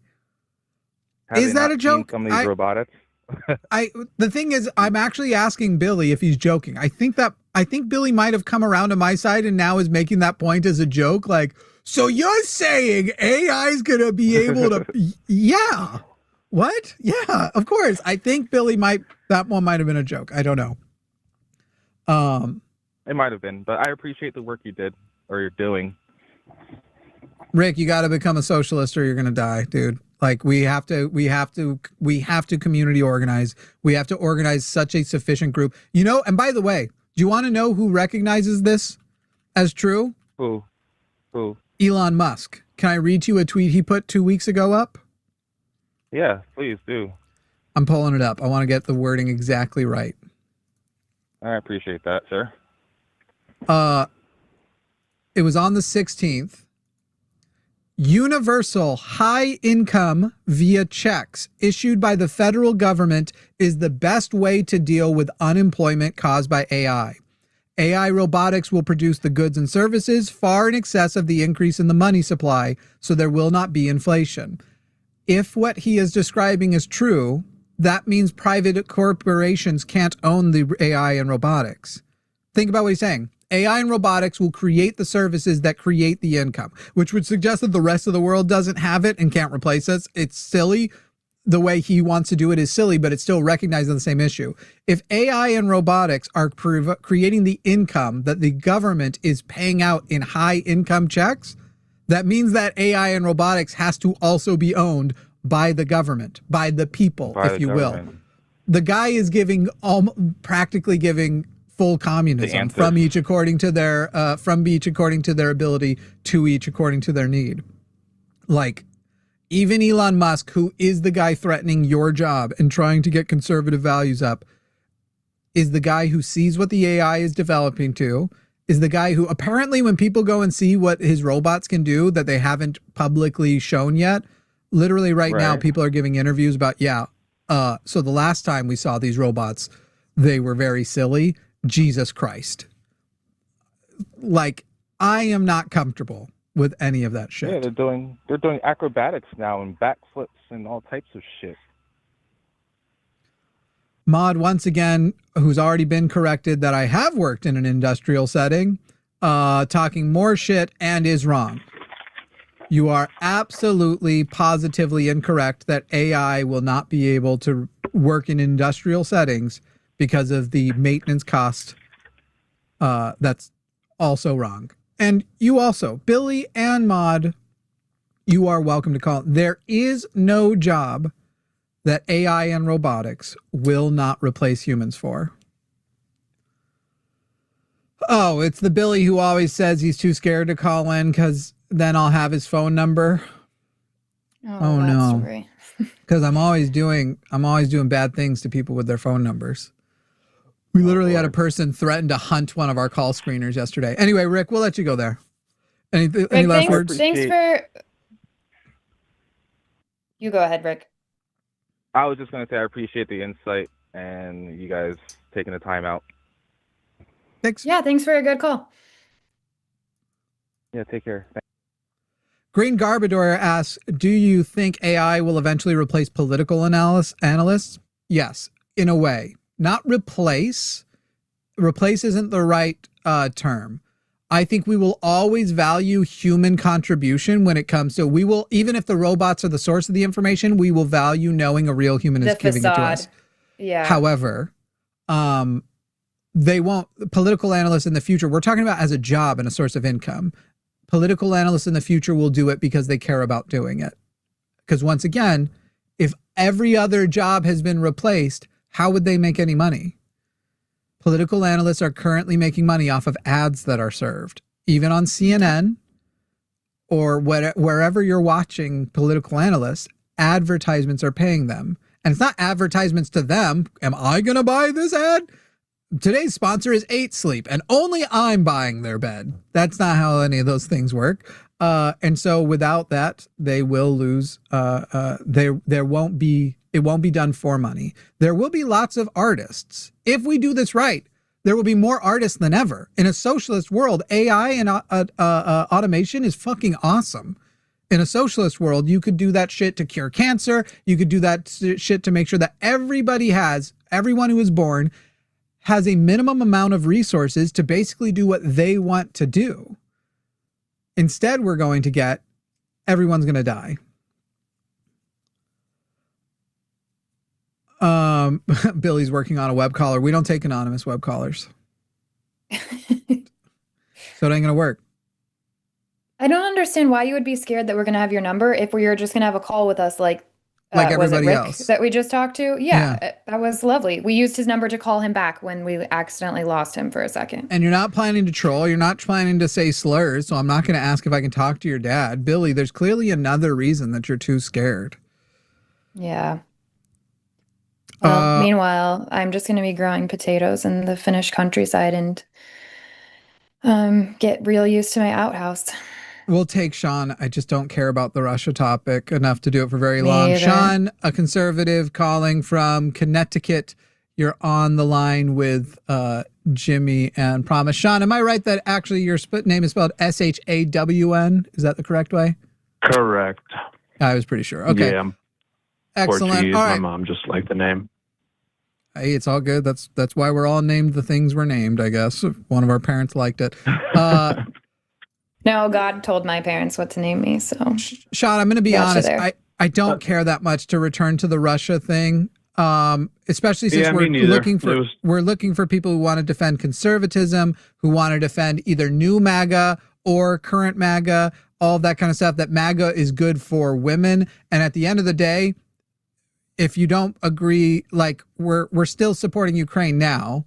Is that a joke?
Some of these robotics.
The thing is, I'm actually asking Billy if he's joking. I think Billy might have come around to my side and now is making that point as a joke. Like, so you're saying AI is going to be able to, yeah. What? Yeah, of course. I think Billy that one might have been a joke. I don't know.
It might have been, but I appreciate the work you did or you're doing.
Rick, you got to become a socialist or you're going to die, dude. Like we have to community organize. We have to organize such a sufficient group. You know, and by the way, do you want to know who recognizes this as true?
Who?
Elon Musk. Can I read you a tweet he put 2 weeks ago up?
Yeah, please do.
I'm pulling it up. I want to get the wording exactly right.
I appreciate that, sir.
It was on the 16th. Universal high income via checks issued by the federal government is the best way to deal with unemployment caused by AI. AI robotics will produce the goods and services far in excess of the increase in the money supply, so there will not be inflation. If what he is describing is true, that means private corporations can't own the AI and robotics. Think about what he's saying. AI and robotics will create the services that create the income, which would suggest that the rest of the world doesn't have it and can't replace us. It's silly. The way he wants to do it is silly, but it's still recognizing the same issue. If AI and robotics are creating the income that the government is paying out in high income checks, that means that AI and robotics has to also be owned by the government, by the people, if you will. The guy is practically giving full communism from each according to their ability, to each according to their need. Like, even Elon Musk, who is the guy threatening your job and trying to get conservative values up, is the guy who sees what the AI is developing to, is the guy who apparently when people go and see what his robots can do that they haven't publicly shown yet, literally right now people are giving interviews about, so the last time we saw these robots, they were very silly. Jesus Christ. Like, I am not comfortable with any of that shit.
Yeah, they're doing acrobatics now and backflips and all types of shit.
Mod, once again, who's already been corrected that I have worked in an industrial setting, talking more shit and is wrong. You are absolutely, positively incorrect that AI will not be able to work in industrial settings because of the maintenance cost. That's also wrong. And you also, Billy and Mod, you are welcome to call. There is no job that AI and robotics will not replace humans for. Oh, it's the Billy who always says he's too scared to call in because then I'll have his phone number. Oh no. Because I'm always doing bad things to people with their phone numbers. We literally had a person threaten to hunt one of our call screeners yesterday. Anyway, Rick, we'll let you go there. Any last words?
Thanks for... You go ahead, Rick.
I was just going to say I appreciate the insight and you guys taking the time out.
Thanks.
Yeah, thanks for a good call.
Yeah, take care. Thanks.
Green Garbador asks, do you think AI will eventually replace political analysts? Yes, in a way. Not replace. Replace isn't the right term. I think we will always value human contribution when it comes to, we will, even if the robots are the source of the information, we will value knowing a real human is giving it to us.
Yeah.
However, they won't, political analysts in the future, we're talking about as a job and a source of income. Political analysts in the future will do it because they care about doing it. Because once again, if every other job has been replaced, how would they make any money? Political analysts are currently making money off of ads that are served. Even on CNN or wherever you're watching political analysts, advertisements are paying them. And it's not advertisements to them. Am I going to buy this ad? Today's sponsor is 8 Sleep, and only I'm buying their bed. That's not how any of those things work. And so without that, they will lose. There won't be It won't be done for money. There will be lots of artists. If we do this right, there will be more artists than ever. In a socialist world, AI and automation is fucking awesome. In a socialist world, you could do that shit to cure cancer. You could do that shit to make sure that everyone who is born has a minimum amount of resources to basically do what they want to do. Instead, we're going to get everyone's going to die. Billy's working on a web caller. We don't take anonymous web callers. So it ain't going to work.
I don't understand why you would be scared that we're going to have your number if we were just going to have a call with us like
everybody
Rick
else
that we just talked to. Yeah, that was lovely. We used his number to call him back when we accidentally lost him for a second.
And you're not planning to troll. You're not planning to say slurs. So I'm not going to ask if I can talk to your dad. Billy, there's clearly another reason that you're too scared.
Yeah. Well, meanwhile, I'm just going to be growing potatoes in the Finnish countryside and get real used to my outhouse.
We'll take Sean. I just don't care about the Russia topic enough to do it for very long. Sean, a conservative calling from Connecticut. You're on the line with Jimmy and Promise. Sean, am I right that actually your name is spelled S-H-A-W-N? Is that the correct way?
Correct.
I was pretty sure. Okay.
Yeah.
Excellent.
Portuguese.
All right.
My mom just liked the name.
Hey, it's all good. That's why we're all named the things we're named, I guess. One of our parents liked it.
No, God told my parents what to name me. So,
Sean, I'm going to be honest. I don't care that much to return to the Russia thing, especially since we're looking for people who want to defend conservatism, who want to defend either new MAGA or current MAGA, all of that kind of stuff. That MAGA is good for women, and at the end of the day, if you don't agree, like we're still supporting Ukraine now.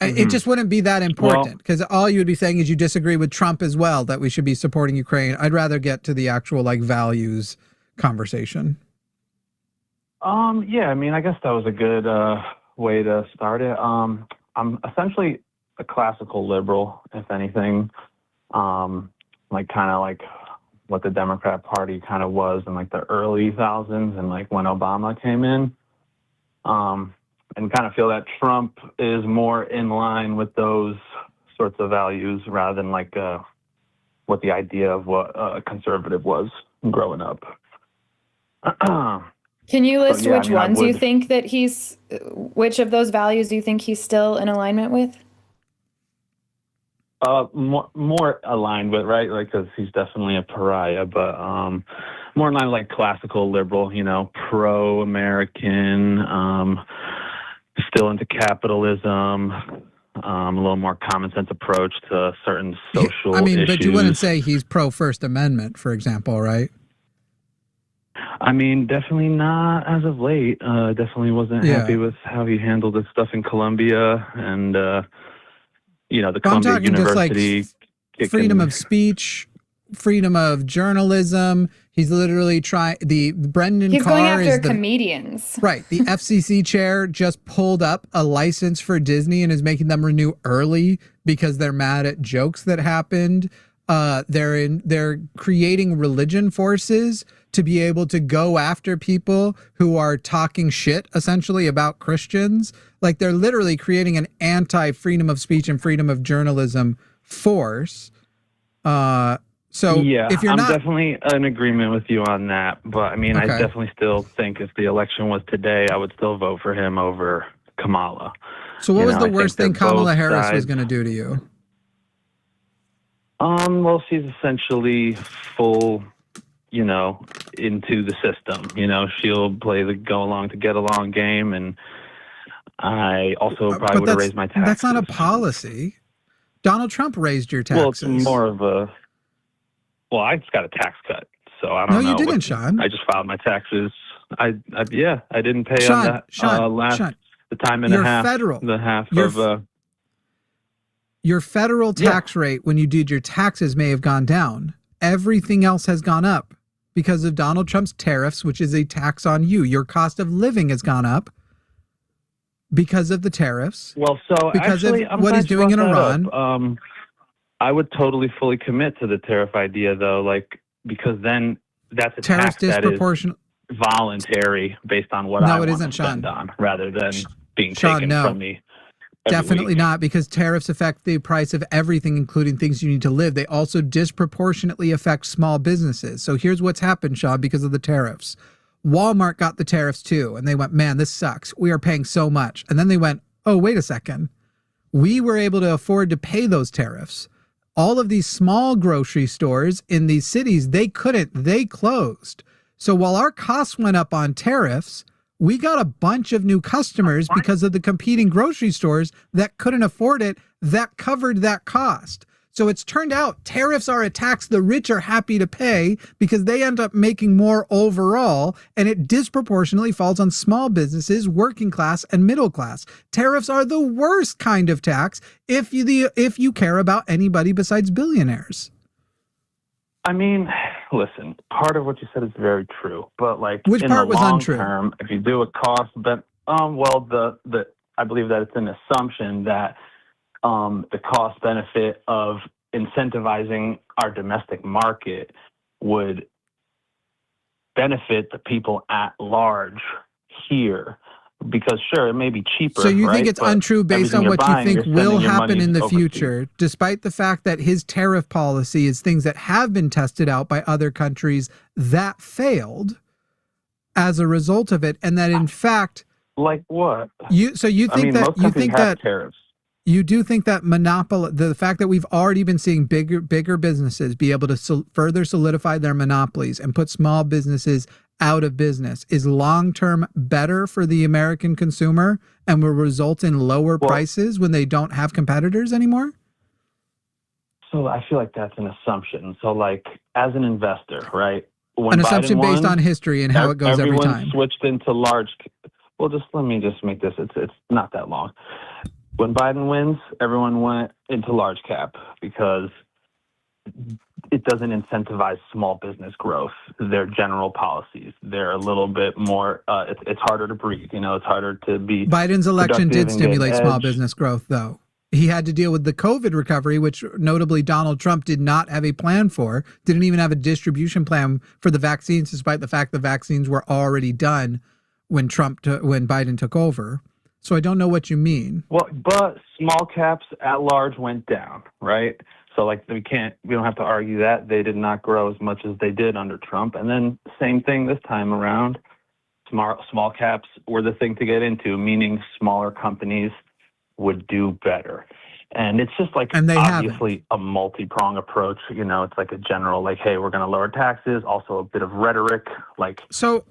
It just wouldn't be that important because all you would be saying is you disagree with Trump as well, that we should be supporting Ukraine. I'd rather get to the actual like values conversation.
Yeah, I mean, I guess that was a good way to start it. I'm essentially a classical liberal, if anything, like kind of like what the Democrat Party kind of was in like the early thousands and like when Obama came in. And kind of feel that Trump is more in line with those sorts of values rather than like what the idea of what a conservative was growing up.
Can you list which ones you think that which of those values do you think he's still in alignment with?
More aligned with, right? Like, because he's definitely a pariah, but more in line with like classical liberal, you know, pro-American, still into capitalism, a little more common sense approach to certain social issues.
But you wouldn't say he's pro First Amendment, for example, right?
I mean, definitely not as of late. Definitely wasn't happy with how he handled his stuff in Colombia and, the Columbia University.
Just like freedom of speech, freedom of journalism. He's literally trying. Brendan
He's
Carr
going after
is
comedians.
Right. The FCC chair just pulled up a license for Disney and is making them renew early because they're mad at jokes that happened. They're creating religion forces to be able to go after people who are talking shit essentially about Christians. Like they're literally creating an anti-freedom of speech and freedom of journalism force. So
yeah,
if you're
I'm definitely in agreement with you on that. But I mean, I definitely still think if the election was today, I would still vote for him over Kamala.
So what was the worst thing Kamala Harris was going to do to you?
Well, she's essentially full, into the system. She'll play the go along to get along game, and I also probably would have raised my taxes.
That's not a policy. Donald Trump raised your taxes.
Well, it's more of a. Well, I just got a tax cut, so I don't know.
No, you didn't, Sean.
I just filed my taxes. I didn't pay on that the time and a half.
Your federal tax rate when you did your taxes may have gone down. Everything else has gone up because of Donald Trump's tariffs, which is a tax on you. Your cost of living has gone up because of the tariffs.
Well, so
because
actually,
of what he's doing in Iran.
I would totally fully commit to the tariff idea, though, because then that's a
tariffs
tax that is voluntary based on what I want to spend on, rather than being taken from me.
Definitely not, because tariffs affect the price of everything, including things you need to live. They also disproportionately affect small businesses. So here's what's happened, Sean, because of the tariffs. Walmart got the tariffs too, and they went, man, this sucks. We are paying so much. And then they went, oh, wait a second. We were able to afford to pay those tariffs. All of these small grocery stores in these cities, they couldn't. They closed. So while our costs went up on tariffs, we got a bunch of new customers because of the competing grocery stores that couldn't afford it, that covered that cost. So it's turned out tariffs are a tax the rich are happy to pay because they end up making more overall, and it disproportionately falls on small businesses, working class, and middle class. Tariffs are the worst kind of tax if you care about anybody besides billionaires.
I mean, listen, part of what you said is very true, but like,
which part was untrue?
Term, if you do a cost, but I believe that it's an assumption that the cost benefit of incentivizing our domestic market would benefit the people at large here. Because sure, it may be cheaper.
So you think it's
but
untrue based on what you think will happen in the future, despite the fact that his tariff policy is things that have been tested out by other countries that failed as a result of it, and that in fact,
like what?
You think that
tariffs.
You do think that the fact that we've already been seeing bigger businesses be able to further solidify their monopolies and put small businesses out of business is long-term better for the American consumer and will result in lower prices when they don't have competitors anymore?
So I feel like that's an assumption. So like as an investor, right?
When an assumption based on history and how it goes every time.
Everyone switched into large. Well, let me make this. It's not that long. When Biden wins, everyone went into large cap because it doesn't incentivize small business growth. Their general policies, they're a little bit more, it's harder to breathe. It's harder to be.
Biden's election did stimulate small business growth, though. He had to deal with the COVID recovery, which notably Donald Trump did not have a plan for, didn't even have a distribution plan for the vaccines, despite the fact the vaccines were already done when Biden took over. So I don't know what you mean.
Well, but small caps at large went down, right? So like we don't have to argue that they did not grow as much as they did under Trump. And then same thing this time around, small caps were the thing to get into, meaning smaller companies would do better. And it's just like obviously a multi-prong approach. It's like a general, like, hey, we're going to lower taxes, also a bit of rhetoric, like.
So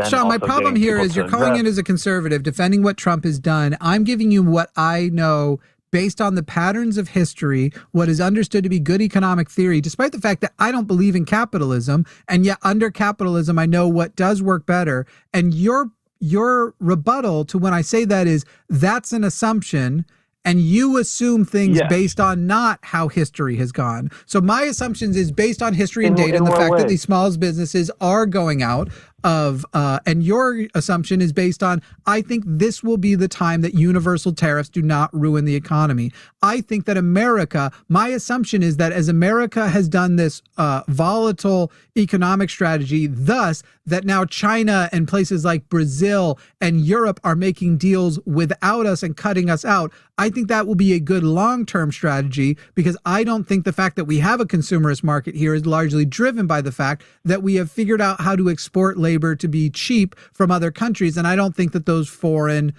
Sean, my problem here is you're calling in as a conservative, defending what Trump has done. I'm giving you what I know based on the patterns of history, what is understood to be good economic theory, despite the fact that I don't believe in capitalism. And yet under capitalism, I know what does work better. And your rebuttal to when I say that is that's an assumption. And you assume things based on not how history has gone. So my assumptions is based on history and data and the fact that these small businesses are going out of, and your assumption is based on, I think this will be the time that universal tariffs do not ruin the economy. I think that my assumption is that as America has done this volatile economic strategy, thus that now China and places like Brazil and Europe are making deals without us and cutting us out, I think that will be a good long-term strategy because I don't think the fact that we have a consumerist market here is largely driven by the fact that we have figured out how to export labor to be cheap from other countries. And I don't think that those foreign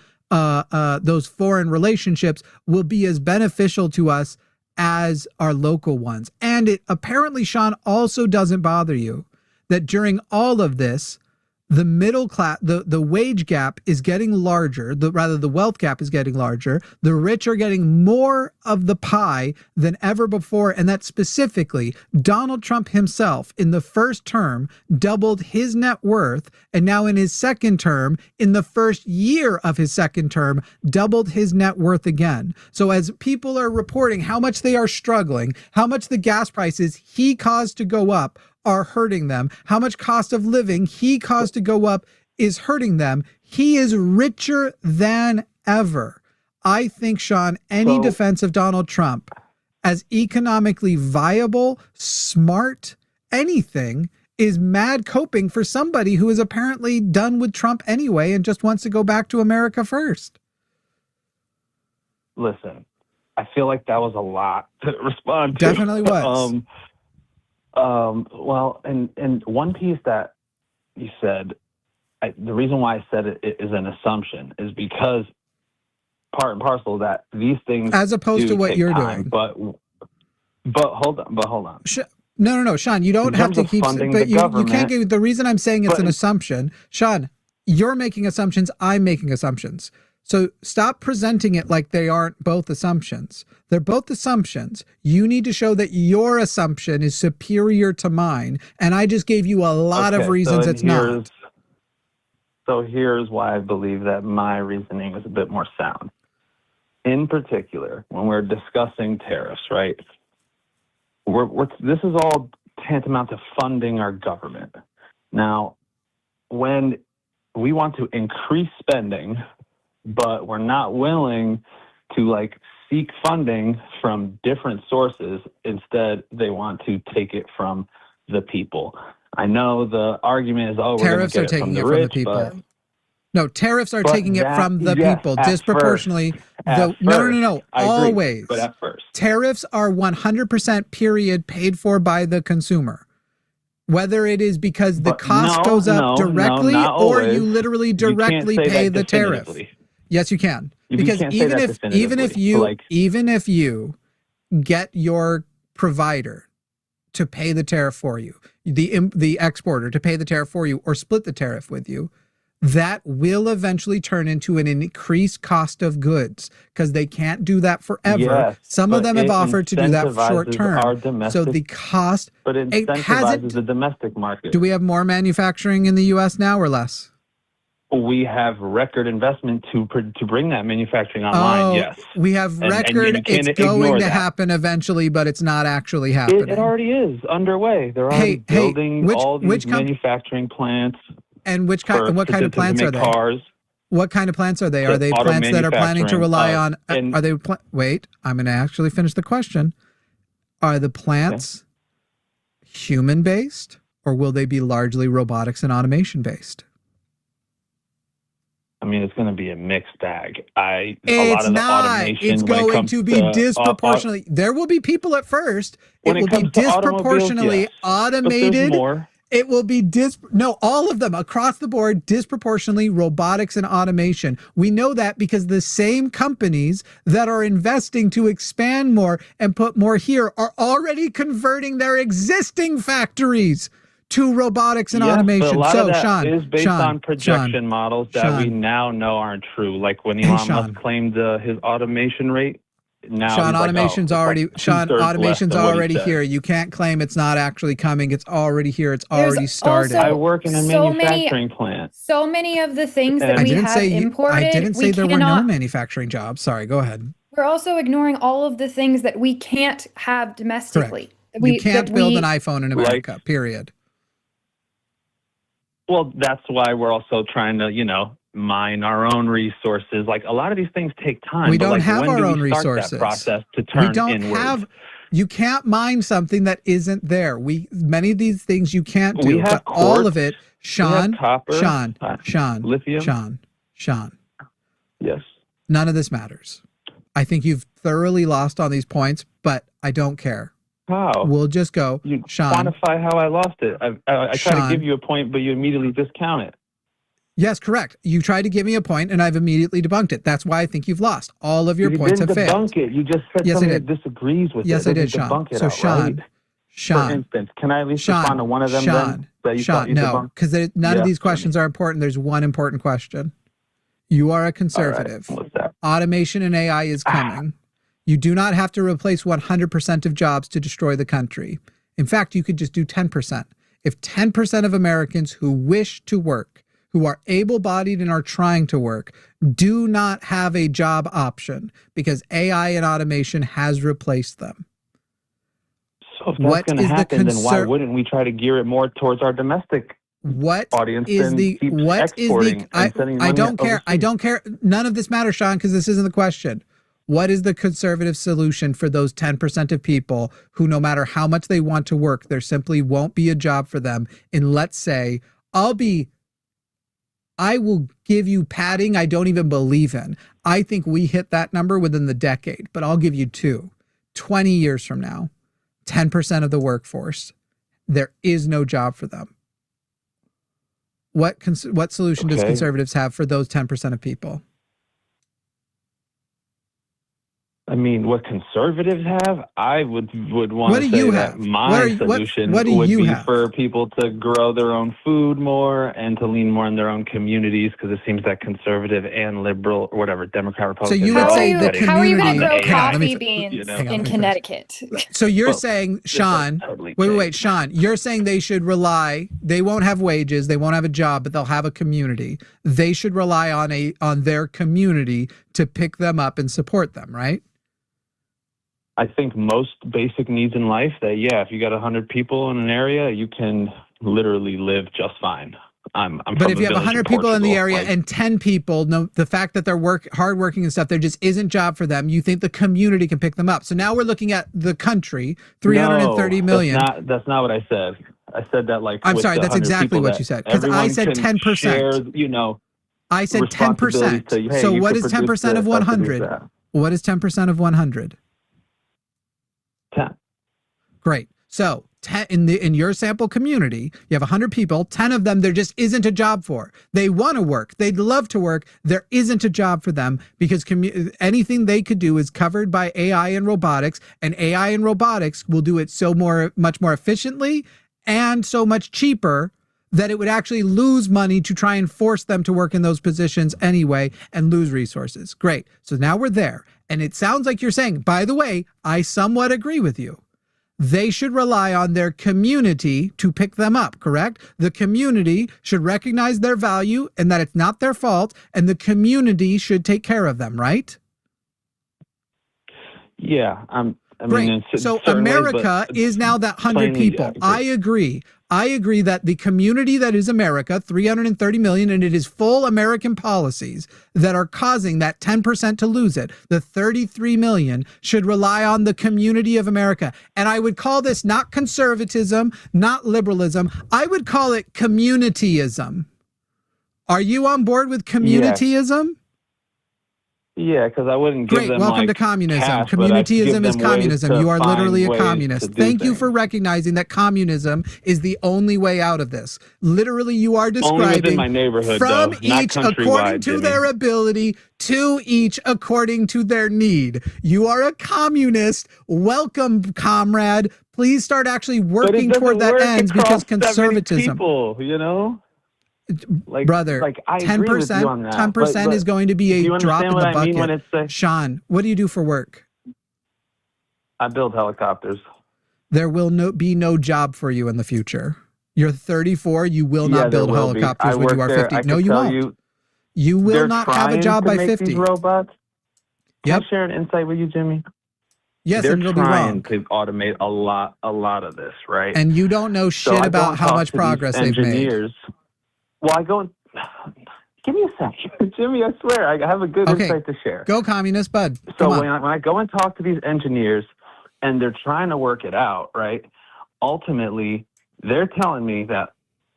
relationships will be as beneficial to us as our local ones. And it apparently, Sean, also doesn't bother you that during all of this, the middle class, the wage gap is getting larger, the wealth gap is getting larger. The rich are getting more of the pie than ever before. And that specifically, Donald Trump himself in the first term doubled his net worth. And now in his second term, in the first year of his second term, doubled his net worth again. So as people are reporting how much they are struggling, how much the gas prices he caused to go up are hurting them, how much cost of living he caused to go up is hurting them. He is richer than ever. I think, Sean, any defense of Donald Trump as economically viable, smart, anything is mad coping for somebody who is apparently done with Trump anyway and just wants to go back to America first.
Listen, I feel like that was a lot to respond to.
Definitely was.
Well, and one piece that you said, the reason why I said it is an assumption is because part and parcel that these things,
as opposed to what you're
time,
doing.
But hold on.
No, Sean, you don't have to keep, but you can't give, the reason I'm saying it's an assumption, Sean, you're making assumptions, I'm making assumptions. So stop presenting it like they aren't both assumptions. They're both assumptions. You need to show that your assumption is superior to mine. And I just gave you a lot of reasons it's not.
So here's why I believe that my reasoning is a bit more sound. In particular, when we're discussing tariffs, right? This is all tantamount to funding our government. Now, when we want to increase spending, but we're not willing to like seek funding from different sources, instead they want to take it from the people. I know the argument is, oh,
tariffs
we're
are taking it from the people. No, tariffs are taking it from the people disproportionately. No, always.
But at first,
tariffs are 100% period paid for by the consumer. Whether it is because the cost goes up directly or you literally directly pay the tariff. Yes, you can. Because even if you get your provider to pay the tariff for you, the exporter to pay the tariff for you or split the tariff with you, that will eventually turn into an increased cost of goods because they can't do that forever.
Yes,
some of them have offered to do that short term. So the cost,
but it incentivizes the domestic market.
Do we have more manufacturing in the U.S. now or less?
We have record investment to bring that manufacturing online. Yes,
we have record. It's going to happen eventually, but it's not actually happening.
It already is underway. They're already building all these manufacturing plants.
And what kind of plants are they?
Cars.
What kind of plants are they? Are they plants that are planning to rely on? Are they? Wait, I'm going to actually finish the question. Are the plants human based, or will they be largely robotics and automation based?
I mean, it's going to be a mixed bag.
It's not. It's going to be disproportionately. There will be people at first. It will be disproportionately automated. It will be all of them across the board, disproportionately robotics and automation. We know that because the same companies that are investing to expand more and put more here are already converting their existing factories to robotics and automation.
But a lot of that is based on projection models that we now know aren't true. Like when Elon Musk claimed his automation rate. Now
automation's already here. You can't claim it's not actually coming. It's already here. It's already started.
I work in a manufacturing plant.
So many of the things that we have imported.
I didn't say there were no manufacturing jobs. Sorry, go ahead.
We're also ignoring all of the things that we can't have domestically.
You can't build an iPhone in America, period.
Well, that's why we're also trying to, mine our own resources. Like a lot of these things take time.
We don't have our own resources.
That process to turn
we don't
inward.
have. You can't mine something that isn't there. Many of these things you can't do. But quartz, all of it, Sean,
lithium,
Sean.
Yes.
None of this matters. I think you've thoroughly lost on these points, but I don't care.
How?
We'll just go.
You
Sean,
quantify how I lost it. I try to give you a point, but you immediately discount it.
Yes, correct. You tried to give me a point, and I've immediately debunked it. That's why I think you've lost. All of your points have failed.
You didn't debunk it. You just said something that disagrees with it.
Yes, I did, Sean. So, Sean,
for instance, can I at least respond to one of them then? That you thought you
no, because none of these questions are important. There's one important question. You are a conservative.
What's that?
Automation and AI is coming. You do not have to replace 100% of jobs to destroy the country. In fact, you could just do 10%. If 10% of Americans who wish to work, who are able-bodied and are trying to work, do not have a job option because AI and automation has replaced them.
So if that's going to happen, then why wouldn't we try to gear it more towards our domestic audience?
I don't care. None of this matters, Sean, because this isn't the question. What is the conservative solution for those 10% of people who, no matter how much they want to work, there simply won't be a job for them? And let's say, I will give you padding I don't even believe in. I think we hit that number within the decade, but I'll give you 20 years from now, 10% of the workforce, there is no job for them. What solution does conservatives have for those 10% of people?
I mean, what conservatives have, I would want to say that my solution would be for people to grow their own food more and to lean more in their own communities, because it seems that conservative and liberal, or whatever, Democrat, Republican.
So you would say the community.
How are you going to grow coffee beans in Connecticut?
So you're saying, Sean, wait, Sean, you're saying they should rely, they won't have wages, they won't have a job, but they'll have a community. They should rely on their community to pick them up and support them, right?
I think most basic needs in life that, if you got 100 people in an area, you can literally live just fine.
But if you have 100 people in the area and 10 people, the fact that they're hardworking and stuff, there just isn't job for them. You think the community can pick them up. So now we're looking at the country, 330 million.
That's not what I said. I said that
I'm sorry, that's exactly what you said. Because I said 10%. I said 10%. So what is 10% of 100? What is 10% of 100?
10.
Great. So 10 in your sample community, you have 100 people, 10 of them there just isn't a job for. They want to work. They'd love to work. There isn't a job for them because anything they could do is covered by AI and robotics, and AI and robotics will do it much more efficiently and so much cheaper that it would actually lose money to try and force them to work in those positions anyway and lose resources. Great. So now we're there. And it sounds like you're saying, by the way, I somewhat agree with you. They should rely on their community to pick them up, correct? The community should recognize their value and that it's not their fault, and the community should take care of them, right?
Yeah.
Great. So America is now that 100 people. I agree. I agree that the community that is America, 330 million, and it is full American policies that are causing that 10% to lose it. The 33 million should rely on the community of America. And I would call this not conservatism, not liberalism. I would call it communityism. Are you on board with communityism?
Yeah, because I wouldn't give them
welcome to communism.
Cash,
communityism is communism. You are literally a communist. Thank you for recognizing that communism is the only way out of this. Literally, you are describing
my neighborhood,
from each according to their ability, to each according to their need. You are a communist. Welcome, comrade. Please start actually working toward that end, because conservatism.
People,
brother,
I
10%, 10% is going to be a drop in the bucket. Sean, what do you do for work?
I build helicopters.
There will be no job for you in the future. You're 34. You will not build helicopters when you are 50. No, you won't. You will not have a job by 50.
These robots.
Yep.
Can I share an insight with you, Jimmy?
Yes,
they're
and it'll be wrong.
trying to automate a lot of this, right?
And you don't know shit about how much progress they've made.
Well, I go and give me a second, Jimmy. I swear, I have a good insight to share.
Go, communist bud.
So when I go and talk to these engineers, and they're trying to work it out, right? Ultimately, they're telling me that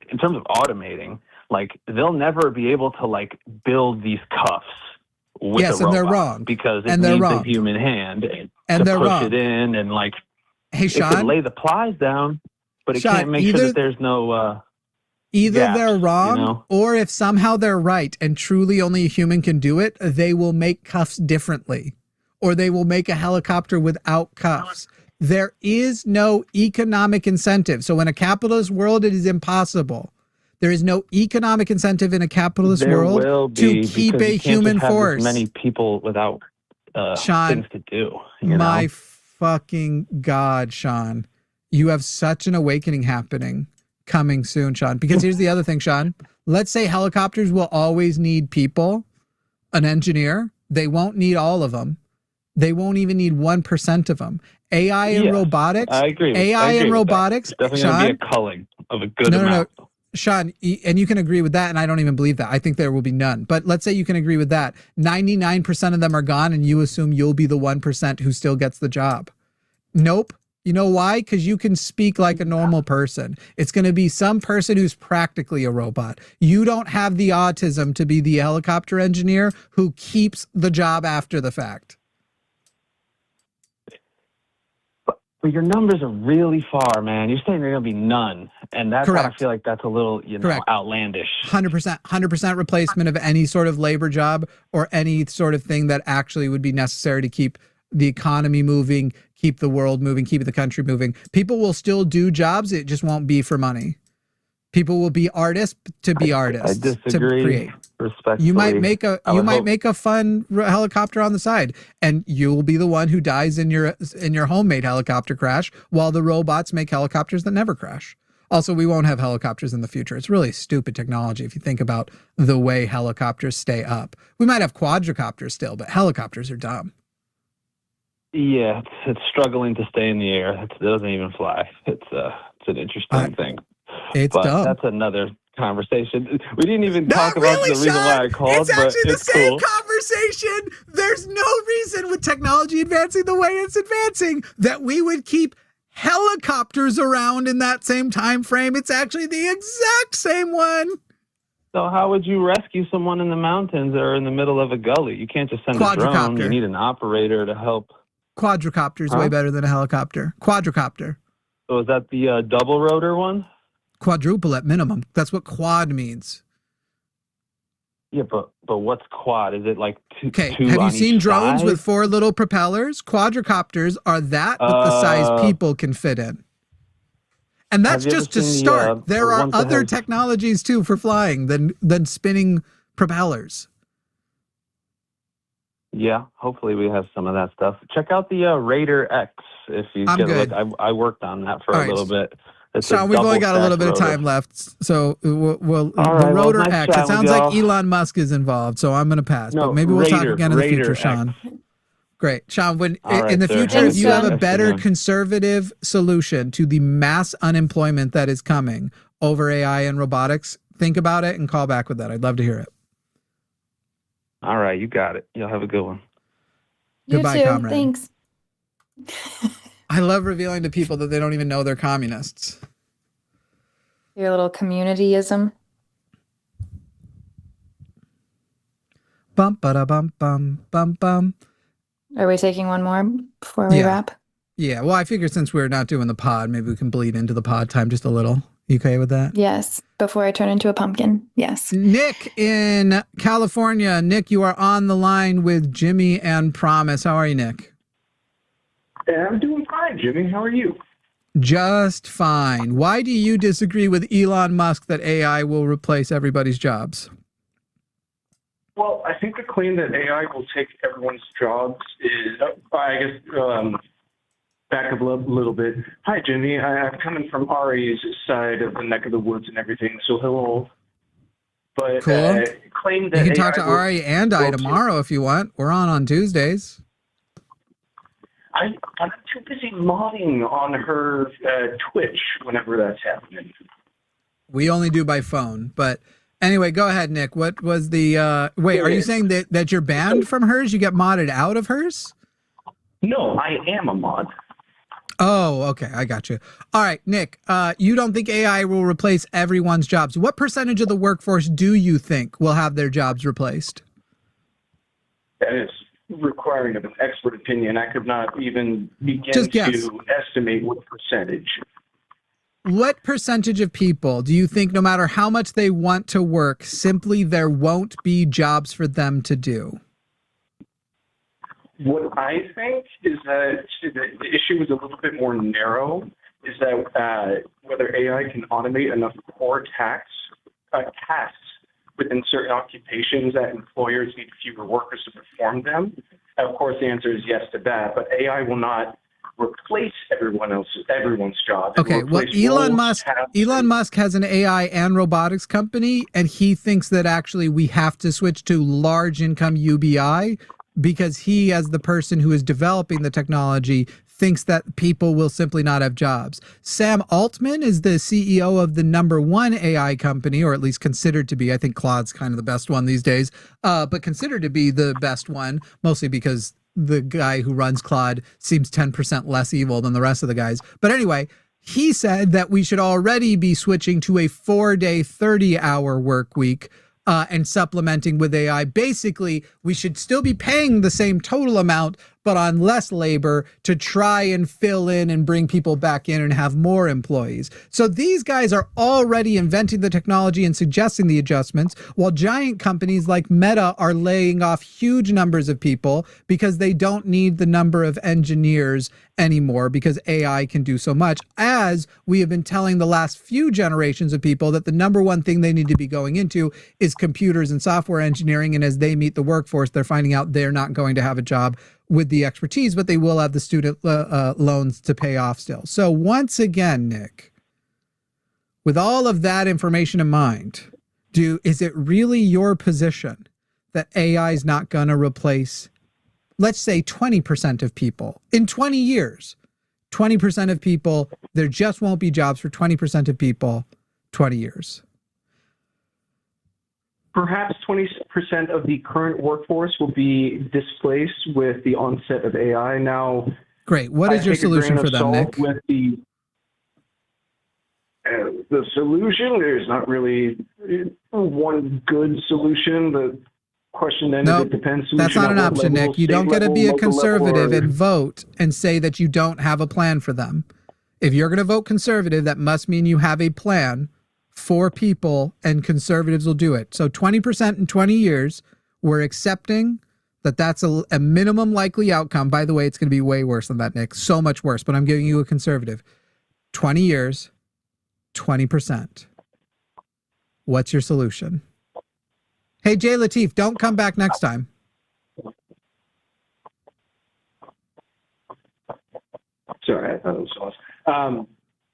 in terms of automating, they'll never be able to build these cuffs with a robot,
and they're wrong
because it needs a human hand to push it in and
Hey, Sean,
it can lay the plies down, but it can't make sure that there's no.
Either they're wrong, or if somehow they're right and truly only a human can do it, they will make cuffs differently, or they will make a helicopter without cuffs. There is no economic incentive. So in a capitalist world, it is impossible. There is no economic incentive in a capitalist world to keep a human force.
Many people without
Sean,
things to do.
My fucking God, Sean, you have such an awakening happening. Coming soon, Sean, because here's the other thing, Sean. Let's say helicopters will always need people, an engineer. They won't need all of them. They won't even need 1% of them. AI and robotics.
I agree.
AI and robotics.
It's definitely going to be a culling of a good amount.
Sean, and you can agree with that, and I don't even believe that. I think there will be none. But let's say you can agree with that. 99% of them are gone, and you assume you'll be the 1% who still gets the job. Nope. You know why? Because you can speak like a normal person. It's going to be some person who's practically a robot. You don't have the autism to be the helicopter engineer who keeps the job after the fact.
But your numbers are really far, man. You're saying there's going to be none. And that's
Correct.
I feel like that's a little, outlandish.
100% replacement of any sort of labor job or any sort of thing that actually would be necessary to keep the economy moving, keep the world moving, keep the country moving. People will still do jobs. It just won't be for money. People will be artists to be artists.
I disagree.
To create.
Respectfully.
You might make a fun helicopter on the side, and you will be the one who dies in your homemade helicopter crash, while the robots make helicopters that never crash. Also, we won't have helicopters in the future. It's really stupid technology if you think about the way helicopters stay up. We might have quadricopters still, but helicopters are dumb.
Yeah, it's struggling to stay in the air. It doesn't even fly. It's an interesting thing.
It's
but
dumb.
That's another conversation. We didn't even talk about the reason why I called.
It's actually
but
the same
cool.
conversation. There's no reason with technology advancing the way it's advancing that we would keep helicopters around in that same time frame. It's actually the exact same one.
So how would you rescue someone in the mountains or in the middle of a gully? You can't just send a drone. You need an operator to help.
Quadricopter is way better than a helicopter. Quadricopter.
So is that the double rotor one?
Quadruple at minimum. That's what quad means.
Yeah, but what's quad? Is it like two?
Okay,
two
have you
on
seen
each
drones
side?
with 4 little propellers? Quadricopters are that, but the size people can fit in. And that's just to start. There are other technologies too for flying than spinning propellers.
Yeah, hopefully we have some of that stuff. Check out the Raider X if you get a look. I worked on that for a little bit.
Sean, we've only got a little bit of time left, so the Rotor X. It sounds like Elon Musk is involved, so I'm going to pass. But maybe we'll talk again in the future, Sean. Great, Sean. When in the future, if you have a better conservative solution to the mass unemployment that is coming over AI and robotics, think about it and call back with that. I'd love to hear it.
All right, you got it. You'll have a good one.
Goodbye,
you too.
comrade.
Thanks.
I love revealing to people that they don't even know they're communists.
Your little communityism.
Bum ba bum bum bum bum.
Are we taking one more before we wrap?
Yeah. Well, I figured since we're not doing the pod, maybe we can bleed into the pod time just a little. You okay with that?
Yes. Before I turn into a pumpkin. Yes.
Nick in California. Nick, you are on the line with Jimmy and Promise. How are you, Nick?
I'm doing fine, Jimmy. How are you?
Just fine. Why do you disagree with Elon Musk that AI will replace everybody's jobs?
Well, I think the claim that AI will take everyone's jobs is, I guess, back up a little bit. Hi, Jimmy. I'm coming from Ari's side of the neck of the woods and everything, so hello. But
cool.
Claim that
you can talk
AI
to Ari and I tomorrow if you want. We're on Tuesdays.
I'm too busy modding on her Twitch whenever that's happening.
We only do by phone, but anyway, go ahead, Nick. What was the wait? Are you saying that you're banned from hers? You get modded out of hers?
No, I am a mod.
Oh, okay, I got you. All right, Nick. You don't think AI will replace everyone's jobs? What percentage of the workforce do you think will have their jobs replaced?
That is requiring of an expert opinion. I could not even begin to estimate what percentage.
What percentage of people do you think, no matter how much they want to work, simply there won't be jobs for them to do?
What I think is that the issue is a little bit more narrow, is that whether AI can automate enough core tasks within certain occupations that employers need fewer workers to perform them. And of course, the answer is yes to that, but AI will not replace everyone's job.
Okay, well, Elon Musk has an AI and robotics company, and he thinks that actually we have to switch to large income UBI because he, as the person who is developing the technology, thinks that people will simply not have jobs. Sam Altman is the CEO of the #1 AI company, or at least considered to be. I think Claude's kind of the best one these days, but considered to be the best one, mostly because the guy who runs Claude seems 10% less evil than the rest of the guys. But anyway, he said that we should already be switching to a 4-day, 30-hour work week and supplementing with AI. Basically, we should still be paying the same total amount, but on less labor to try and fill in and bring people back in and have more employees. So these guys are already inventing the technology and suggesting the adjustments, while giant companies like Meta are laying off huge numbers of people because they don't need the number of engineers anymore because AI can do so much. As we have been telling the last few generations of people that the #1 thing they need to be going into is computers and software engineering. And as they meet the workforce, they're finding out they're not going to have a job with the expertise, but they will have the student loans to pay off still. So once again, Nick, with all of that information in mind, is it really your position that AI is not going to replace, let's say, 20% of people in 20 years? 20% of people, there just won't be jobs for 20% of people 20 years.
Perhaps 20% of the current workforce will be displaced with the onset of AI. Now,
great. What is your solution for them, Nick?
With the solution, there's not really one good solution. The question then is, it depends.
That's not an option, Nick. You don't get to be a conservative and vote and say that you don't have a plan for them. If you're going to vote conservative, that must mean you have a plan for people, and conservatives will do it. So 20% in 20 years, we're accepting that that's a minimum likely outcome. By the way, it's going to be way worse than that, Nick. So much worse, but I'm giving you a conservative. 20 years, 20%. What's your solution? Hey, Jay Lateef, don't come back next time.
Sorry, I thought it was lost.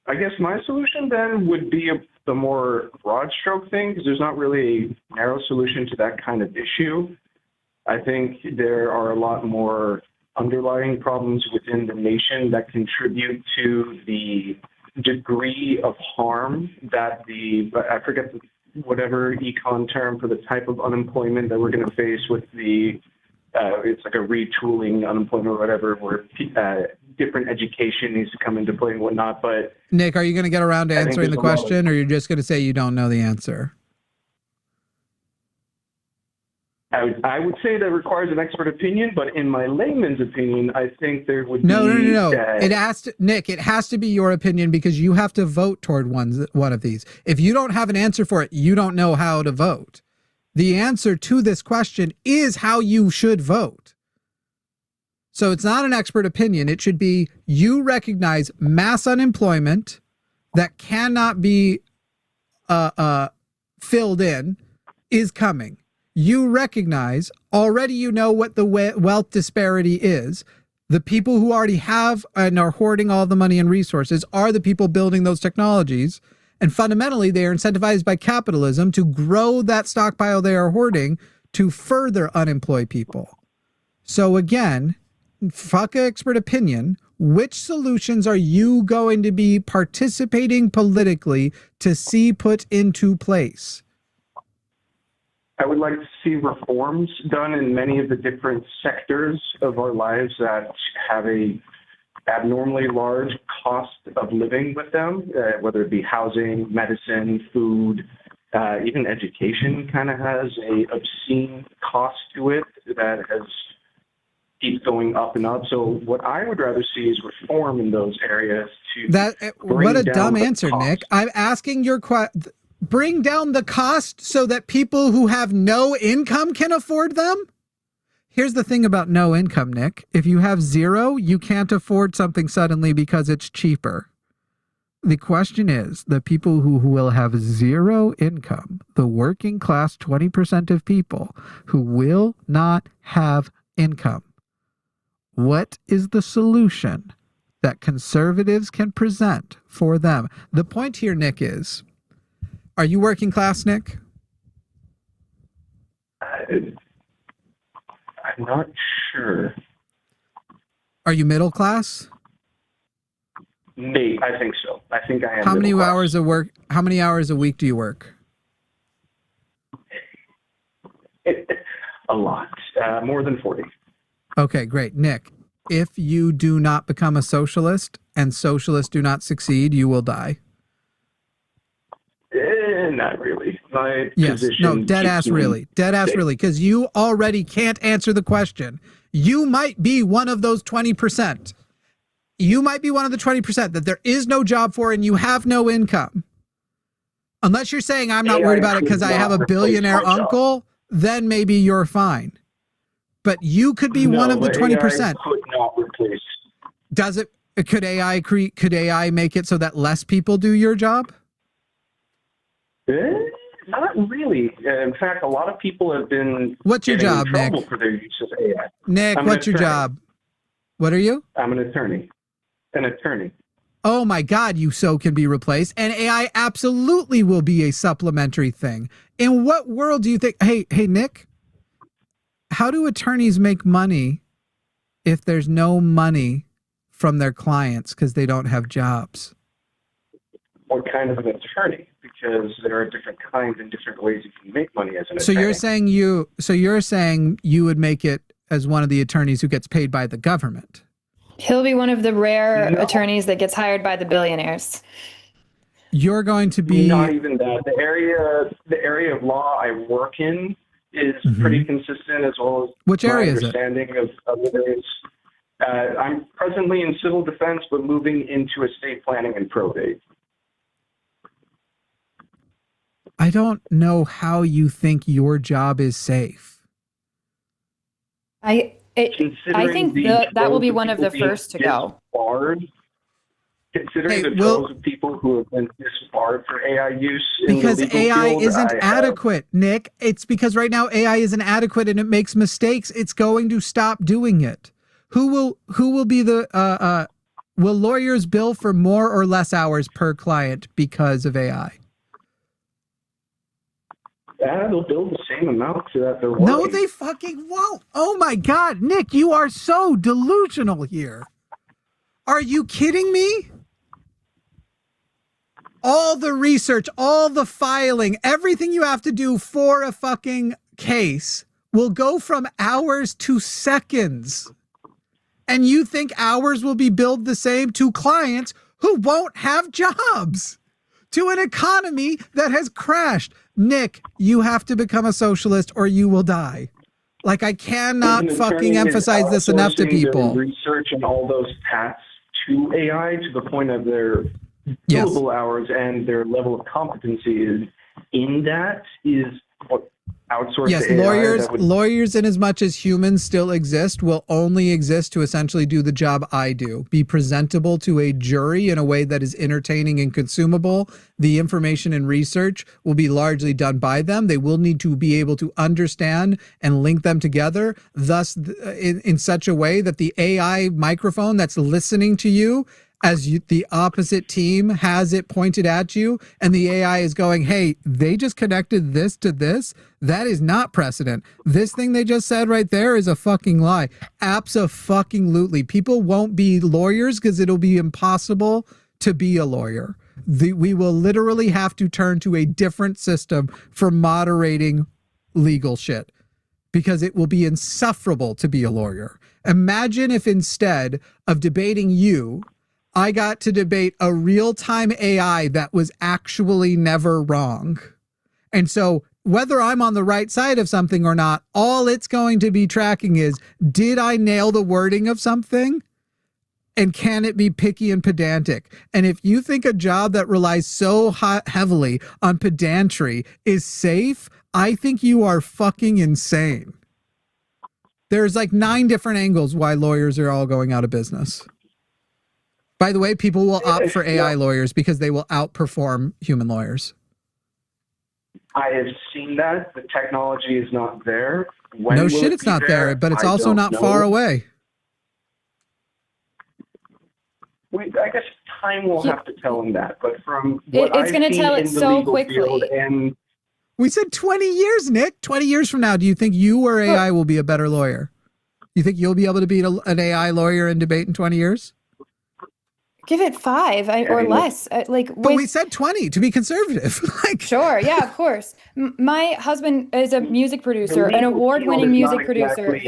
I guess my solution then would be the more broad stroke thing, because there's not really a narrow solution to that kind of issue. I think there are a lot more underlying problems within the nation that contribute to the degree of harm that I forget whatever econ term for the type of unemployment that we're going to face with the, it's like a retooling unemployment or whatever, where different education needs to come into play and whatnot. But
Nick, are you going to get around to answering the question, or you're just going to say you don't know the answer?
I would say that requires an expert opinion, but in my layman's opinion, I think there would
No.
be...
It has to, Nick, it has to be your opinion, because you have to vote toward one of these. If you don't have an answer for it, you don't know how to vote. The answer to this question is how you should vote. So it's not an expert opinion. It should be, you recognize mass unemployment that cannot be filled in is coming. You recognize, already you know what the wealth disparity is. The people who already have and are hoarding all the money and resources are the people building those technologies. And fundamentally, they are incentivized by capitalism to grow that stockpile they are hoarding to further unemploy people. So again, fuck expert opinion. Which solutions are you going to be participating politically to see put into place?
I would like to see reforms done in many of the different sectors of our lives that have a abnormally large cost of living with them, whether it be housing, medicine, food, even education kind of has a obscene cost to it that keeps going up and up. So what I would rather see is reform in those areas to
what a dumb answer, Nick. I'm asking your question. Bring down the cost so that people who have no income can afford them? Here's the thing about no income, Nick. If you have zero, you can't afford something suddenly because it's cheaper. The question is, the people who will have zero income, the working class 20% of people who will not have income, what is the solution that conservatives can present for them? The point here, Nick, is, are you working class, Nick?
I'm not sure.
Are you middle class?
I think so. I think I am.
How many hours of work? How many hours a week do you work?
A lot. More than 40.
Okay, great. Nick, if you do not become a socialist and socialists do not succeed, you will die.
Not really. My
yes.
position.
No, dead ass really. Dead ass really. Because you already can't answer the question. You might be one of those 20%. You might be one of the 20% that there is no job for and you have no income. Unless you're saying I'm not worried about it because I have a billionaire uncle, then maybe you're fine. But you could be one of the 20%.
AI could not replace.
Does it? Could AI make it so that less people do your job?
Not really. In fact, a lot of people have been.
What's your job, Nick?
For their use of AI.
Nick, what's your job? What are you?
I'm an attorney. An attorney.
Oh my God, you so can be replaced. And AI absolutely will be a supplementary thing. In what world do you think? Hey, Nick, how do attorneys make money if there's no money from their clients because they don't have jobs?
What kind of an attorney? Because there are different kinds and different ways you can make money as an attorney.
So you're saying you would make it as one of the attorneys who gets paid by the government.
He'll be one of the rare attorneys that gets hired by the billionaires.
You're going to be
not even that. The area of law I work in is pretty consistent, as well as
which area is
understanding of the areas. I'm presently in civil defense, but moving into estate planning and probate.
I don't know how you think your job is safe.
I think that will be one of the first to go.
Considering the droves of people who have been disbarred for AI use in
because
the legal
AI
field,
isn't adequate, Nick. It's because right now AI isn't adequate and it makes mistakes. It's going to stop doing it. Who will be the will lawyers bill for more or less hours per client because of AI?
They'll bill the same amount so that they're working.
No, they fucking won't. Oh my God, Nick, you are so delusional here. Are you kidding me? All the research, all the filing, everything you have to do for a fucking case will go from hours to seconds. And you think hours will be billed the same to clients who won't have jobs, to an economy that has crashed. Nick, you have to become a socialist or you will die. Like, I cannot fucking emphasize this enough to people.
Research and all those paths to AI to the point of their billable hours and their level of competency is in that is what outsourced
yes,
to AI.
Lawyers, in as much as humans still exist, will only exist to essentially do the job I do. Be presentable to a jury in a way that is entertaining and consumable. The information and research will be largely done by them. They will need to be able to understand and link them together, thus in such a way that the AI microphone that's listening to you as the opposite team has it pointed at you and the AI is going, hey, they just connected this to this. That is not precedent. This thing they just said right there is a fucking lie. Abso-fucking-lutely. People won't be lawyers because it'll be impossible to be a lawyer. We will literally have to turn to a different system for moderating legal shit because it will be insufferable to be a lawyer. Imagine if instead of debating you, I got to debate a real-time AI that was actually never wrong. And so whether I'm on the right side of something or not, all it's going to be tracking is, did I nail the wording of something? And can it be picky and pedantic? And if you think a job that relies so heavily on pedantry is safe, I think you are fucking insane. There's like 9 different angles why lawyers are all going out of business. By the way, people will opt for AI lawyers because they will outperform human lawyers.
I have seen that. The technology is not there.
No shit, it's not there, but it's also not far away.
I guess time will have to tell them that. But from what
it's going to tell it so quickly.
And
we said 20 years, Nick. 20 years from now, do you think you or AI will be a better lawyer? You think you'll be able to beat an AI lawyer in debate in 20 years?
Give it 5 or less.
But we said 20 to be conservative.
Sure, yeah, of course. My husband is a music producer, an award-winning music producer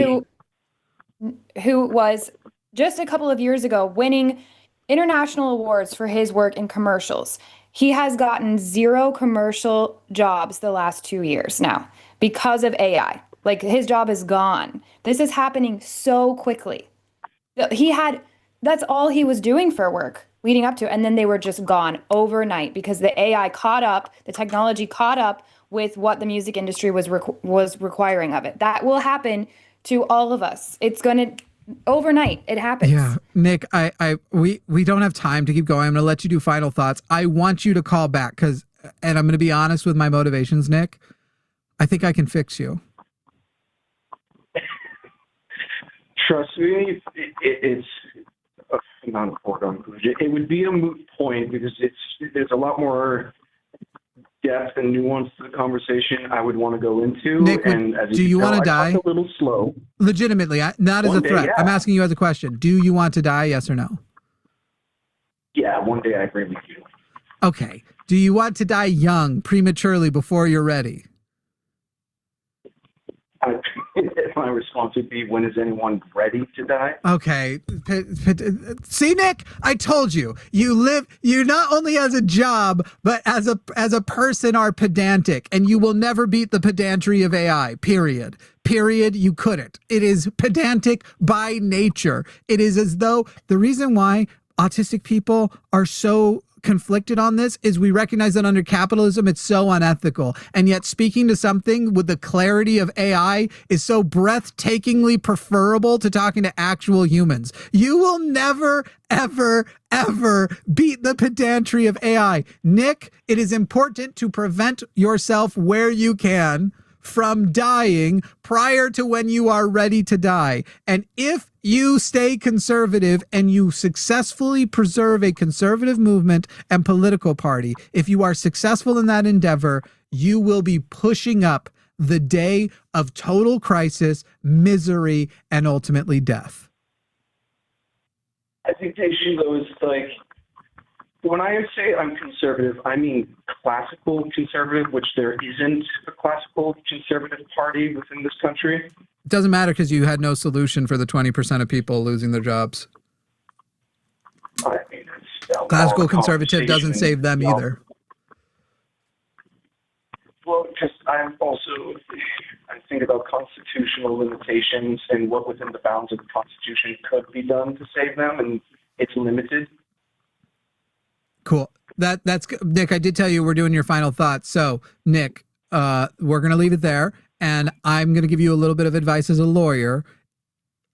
who was just a couple of years ago winning international awards for his work in commercials. He has gotten 0 commercial jobs the last 2 years now because of AI. Like, his job is gone. This is happening so quickly. That's all he was doing for work leading up to, and then they were just gone overnight because the AI caught up, the technology caught up with what the music industry was requiring of it. That will happen to all of us. It's going to overnight. It happens.
Yeah, Nick, we don't have time to keep going. I'm going to let you do final thoughts. I want you to call back and I'm going to be honest with my motivations, Nick. I think I can fix you.
Trust me, it's not a foregone conclusion. It would be a moot point because there's a lot more depth and nuance to the conversation I would want to go into.
Nick,
and as
do you want to die?
A little slow.
Legitimately, not as a threat.
Yeah.
I'm asking you as a question. Do you want to die? Yes or no?
Yeah, one day I agree with you.
Okay. Do you want to die young, prematurely, before you're ready?
My response would be, when is anyone ready to die?
Okay. See, Nick, I told you. You not only as a job, but as a person are pedantic, and you will never beat the pedantry of AI, period. Period, you couldn't. It is pedantic by nature. It is as though the reason why autistic people are so conflicted on this is we recognize that under capitalism it's so unethical, and yet speaking to something with the clarity of AI is so breathtakingly preferable to talking to actual humans. You will never ever beat the pedantry of AI. Nick, it is important to prevent yourself where you can from dying prior to when you are ready to die. And if you stay conservative and you successfully preserve a conservative movement and political party, if you are successful in that endeavor, you will be pushing up the day of total crisis, misery, and ultimately death.
I think the issue, though, is like, when I say I'm conservative, I mean classical conservative, which there isn't a classical conservative party within this country.
It doesn't matter because you had no solution for the 20% of people losing their jobs.
I mean,
classical conservative doesn't save them either.
Well, because I think about constitutional limitations and what within the bounds of the Constitution could be done to save them, and it's limited.
Cool. That's Nick. I did tell you we're doing your final thoughts. So, Nick, we're going to leave it there, and I'm going to give you a little bit of advice as a lawyer.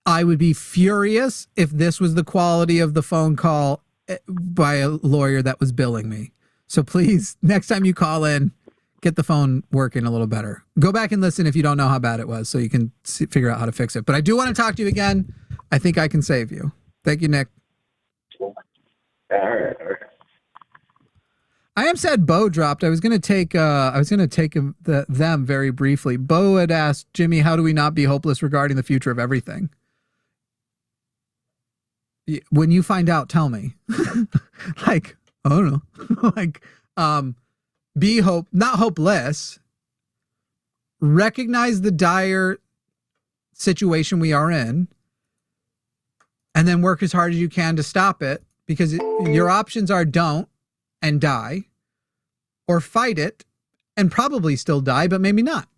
I would be furious if this was the quality of the phone call by a lawyer that was billing me. So please, next time you call in, get the phone working a little better. Go back and listen if you don't know how bad it was, so you can figure out how to fix it. But I do want to talk to you again. I think I can save you. Thank you, Nick.
All right.
I am sad Bo dropped. I was going to take them very briefly. Bo had asked Jimmy, how do we not be hopeless regarding the future of everything? When you find out, tell me. Like, I don't know. Like, be not hopeless. Recognize the dire situation we are in, and then work as hard as you can to stop it, because your options are don't and die, or fight it and probably still die, but maybe not.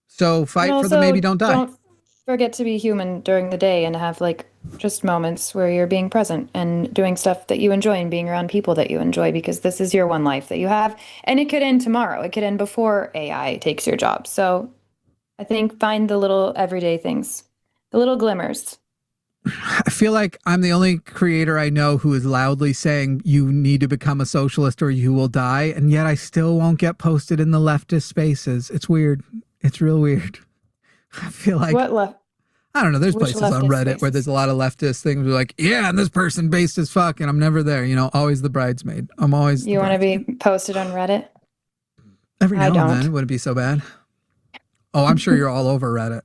So fight for the maybe don't die.
Don't forget to be human during the day and have like just moments where you're being present and doing stuff that you enjoy and being around people that you enjoy, because this is your one life that you have, and it could end tomorrow. It could end before AI takes your job. So I think find the little everyday things, the little glimmers.
I feel like I'm the only creator I know who is loudly saying you need to become a socialist or you will die, and yet I still won't get posted in the leftist spaces. It's weird. It's real weird. I feel like I don't know. There's places on Reddit where there's a lot of leftist things. Where like, yeah, and this person based as fuck, and I'm never there. You know, always the bridesmaid. I'm always.
You want to be posted on Reddit?
Every now and then, it wouldn't be so bad. Oh, I'm sure you're all over Reddit.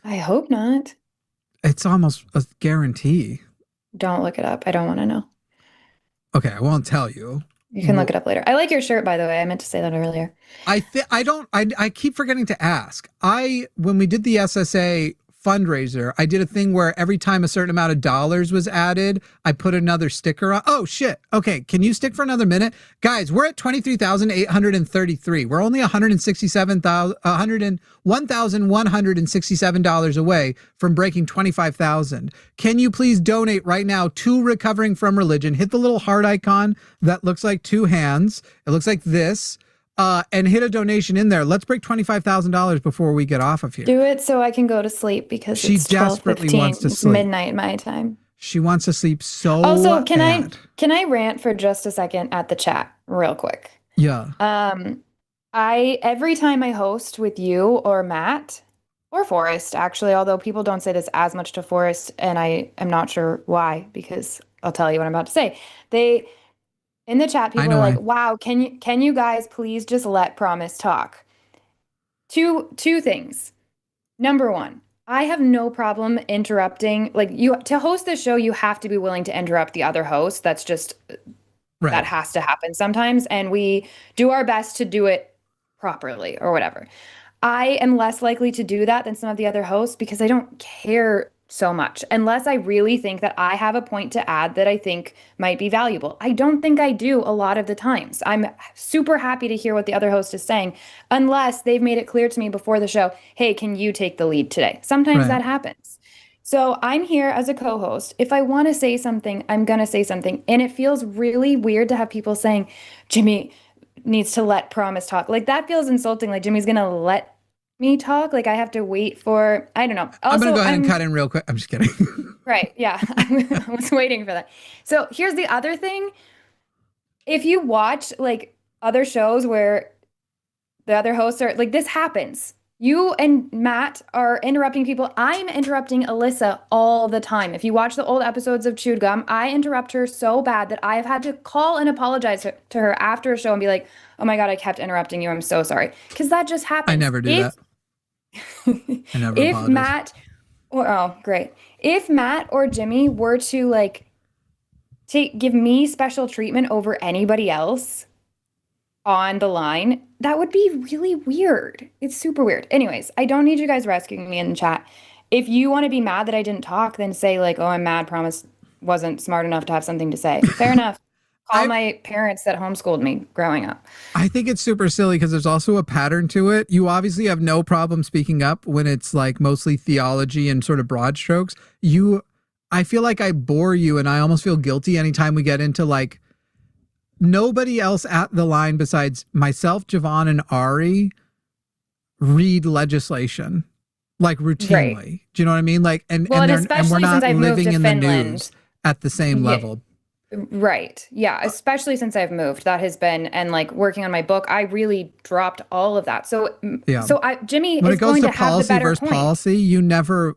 I hope not.
It's almost a guarantee.
Don't look it up. I don't want to know.
Okay, I won't tell you.
You can look it up later. I like your shirt, by the way. I meant to say that earlier.
I keep forgetting to ask. When we did the SSA fundraiser, I did a thing where every time a certain amount of dollars was added, I put another sticker on. Oh shit. Okay. Can you stick for another minute? Guys, we're at 23,833. We're only $1,167 away from breaking 25,000. Can you please donate right now to Recovering from Religion? Hit the little heart icon that looks like two hands. It looks like this. And hit a donation in there. Let's break $25,000 before we get off of here.
Do it so I can go to sleep because
she
it's
desperately wants to sleep.
Midnight my time.
She wants to sleep so
Also,
bad.
can I rant for just a second at the chat real quick?
Yeah.
Every time I host with you or Matt or Forrest, actually, although people don't say this as much to Forrest, and I am not sure why, because I'll tell you what I'm about to say. In the chat, people are like, wow, can you guys please just let Promise talk? Two things. Number one, I have no problem interrupting. Like, to host this show, you have to be willing to interrupt the other host. That's just, that has to happen sometimes. And we do our best to do it properly or whatever. I am less likely to do that than some of the other hosts because I don't care so much, unless I really think that I have a point to add that I think might be valuable. I don't think I do a lot of the times. I'm super happy to hear what the other host is saying, unless they've made it clear to me before the show, hey, can you take the lead today? Sometimes that happens. So I'm here as a co-host. If I want to say something, I'm going to say something. And it feels really weird to have people saying, Jimmy needs to let Promise talk. Like, that feels insulting. Like, Jimmy's going to let me talk, like I have to wait for, I don't know. Also,
I'm gonna go ahead and cut in real quick. I'm just kidding.
Right, yeah. I was waiting for that. So here's the other thing. If you watch like other shows where the other hosts are like, this happens. You and Matt are interrupting people. I'm interrupting Alyssa all the time. If you watch the old episodes of Chewed Gum, I interrupt her so bad that I've had to call and apologize to her after a show and be like, oh my God, I kept interrupting you. I'm so sorry. Because that just happens.
I never do that. I never apologize.
Great. If Matt or Jimmy were to like give me special treatment over anybody else on the line, that would be really weird. It's super weird. Anyways, I don't need you guys rescuing me in the chat. If you want to be mad that I didn't talk, then say like, oh, I'm mad, Promise wasn't smart enough to have something to say. Fair enough. Call my parents that homeschooled me growing up.
I think it's super silly because there's also a pattern to it. You obviously have no problem speaking up when it's like mostly theology and sort of broad strokes. I feel like I bore you and I almost feel guilty anytime we get into like, nobody else at the line besides myself, Javon, and Ari read legislation like routinely. Right. Do you know what I mean? Like, and we're not living in the news at the same level.
Right. Yeah. Especially since I've moved, that has been, and like working on my book, I really dropped all of that. So, Jimmy
when
is going to have the better
versus
point.
Policy, you never,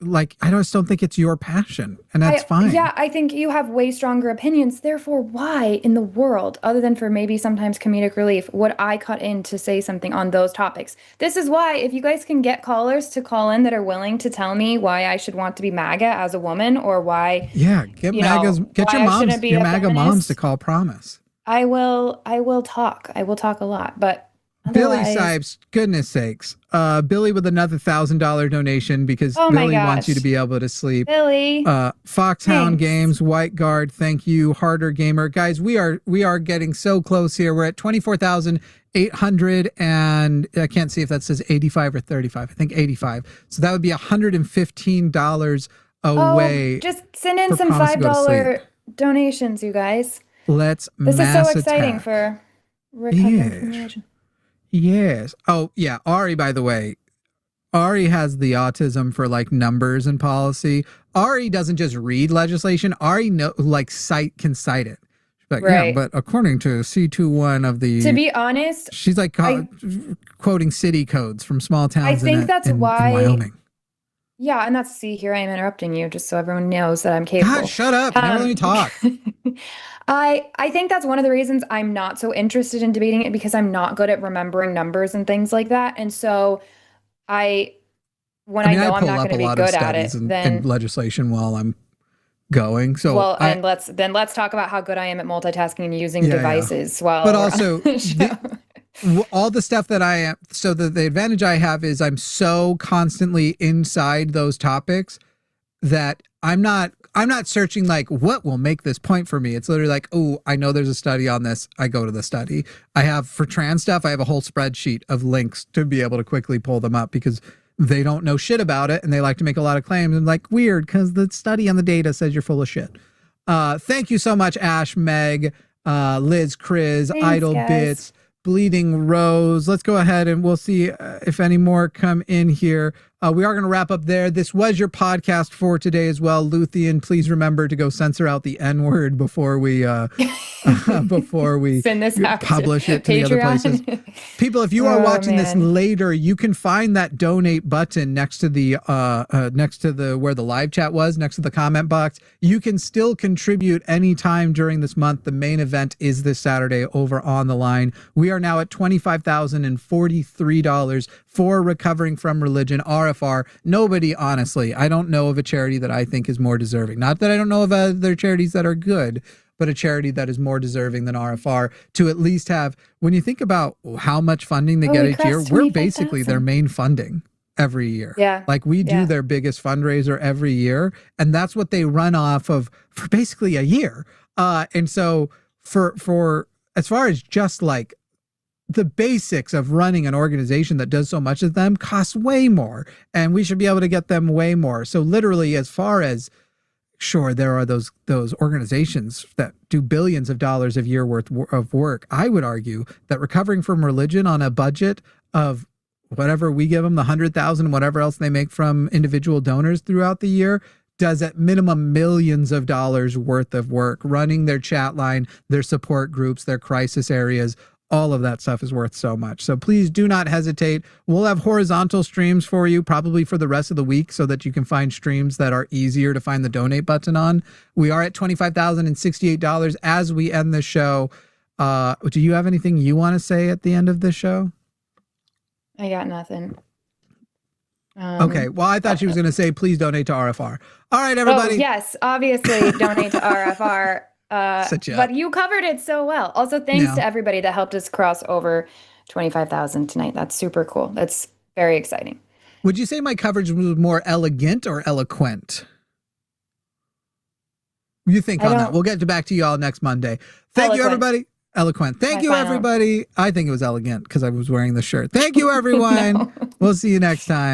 like, I just don't think it's your passion, and that's fine.
Yeah, I think you have way stronger opinions. Therefore, why in the world, other than for maybe sometimes comedic relief, would I cut in to say something on those topics? This is why, if you guys can get callers to call in that are willing to tell me why I should want to be MAGA as a woman, or why,
get your MAGA moms to call Promise.
I will talk. I will talk a lot, but.
Billy Sipes, goodness sakes. Billy with another $1,000 donation because Billy wants you to be able to sleep.
Billy.
Foxhound Games, White Guard, thank you. Harder Gamer. Guys, we are getting so close here. We're at 24,800 and I can't see if that says 85 or 35. I think 85. So that would be $115 away.
Just send in some $5 donations, you guys.
This
is so exciting for recovering from religion.
Yes. Oh, yeah. Ari, by the way, Ari has the autism for like numbers and policy. Ari doesn't just read legislation. Ari can cite it. Like, right. Yeah, but according to C21 of the...
To be honest...
She's like quoting city codes from small towns
I think that's why,
in Wyoming.
Yeah, and here I am interrupting you just so everyone knows that I'm capable.
God, shut up. Never let me talk.
I think that's one of the reasons I'm not so interested in debating it, because I'm not good at remembering numbers and things like that. And so I know I'm not going to be good at it,
then legislation while I'm going. So
let's talk about how good I am at multitasking and using devices while.
But also all the stuff that I am. So the advantage I have is I'm so constantly inside those topics that I'm not searching like what will make this point for me. It's literally like, oh, I know there's a study on this. I go to the study. I have for trans stuff. I have a whole spreadsheet of links to be able to quickly pull them up because they don't know shit about it and they like to make a lot of claims and like weird because the study on the data says you're full of shit. Thank you so much, Ash, Meg, Liz, Chris,
Thanks,
Idle
guys.
Bits, Bleeding Rose. Let's go ahead and we'll see if any more come in here. We are going to wrap up there. This was your podcast for today as well. Luthien, please remember to go censor out the N-word before we send this out publish it to the other places. People, if you are watching this later, you can find that donate button next to the where the live chat was, next to the comment box. You can still contribute anytime during this month. The main event is this Saturday over on the line. We are now at $25,043 for Recovering from Religion, RFR. Nobody, honestly, I don't know of a charity that I think is more deserving. Not that I don't know of other charities that are good, but a charity that is more deserving than RFR to at least have, when you think about how much funding they get each year, we're basically their main funding every year.
Yeah.
Like we do their biggest fundraiser every year, and that's what they run off of for basically a year. And so for as far as just like the basics of running an organization that does so much of them costs way more, and we should be able to get them way more. So literally, as far as, sure, there are those organizations that do billions of dollars a year worth of work. I would argue that Recovering from Religion on a budget of whatever we give them, the 100,000, whatever else they make from individual donors throughout the year, does at minimum millions of dollars worth of work, running their chat line, their support groups, their crisis areas. All of that stuff is worth so much. So please do not hesitate. We'll have horizontal streams for you probably for the rest of the week so that you can find streams that are easier to find the donate button on. We are at $25,068 as we end the show. Do you have anything you want to say at the end of this show?
I got nothing.
Okay. Well, I thought she was going to say, please donate to RFR. All right, everybody.
Oh, yes, obviously donate to RFR. But you covered it so well. Also, thanks to everybody that helped us cross over 25,000 tonight. That's super cool. That's very exciting.
Would you say my coverage was more elegant or eloquent? You think on that. We'll get back to you all next Monday. Thank you, everybody. Eloquent. Thank you, everybody. I think it was elegant because I was wearing the shirt. Thank you, everyone. We'll see you next time.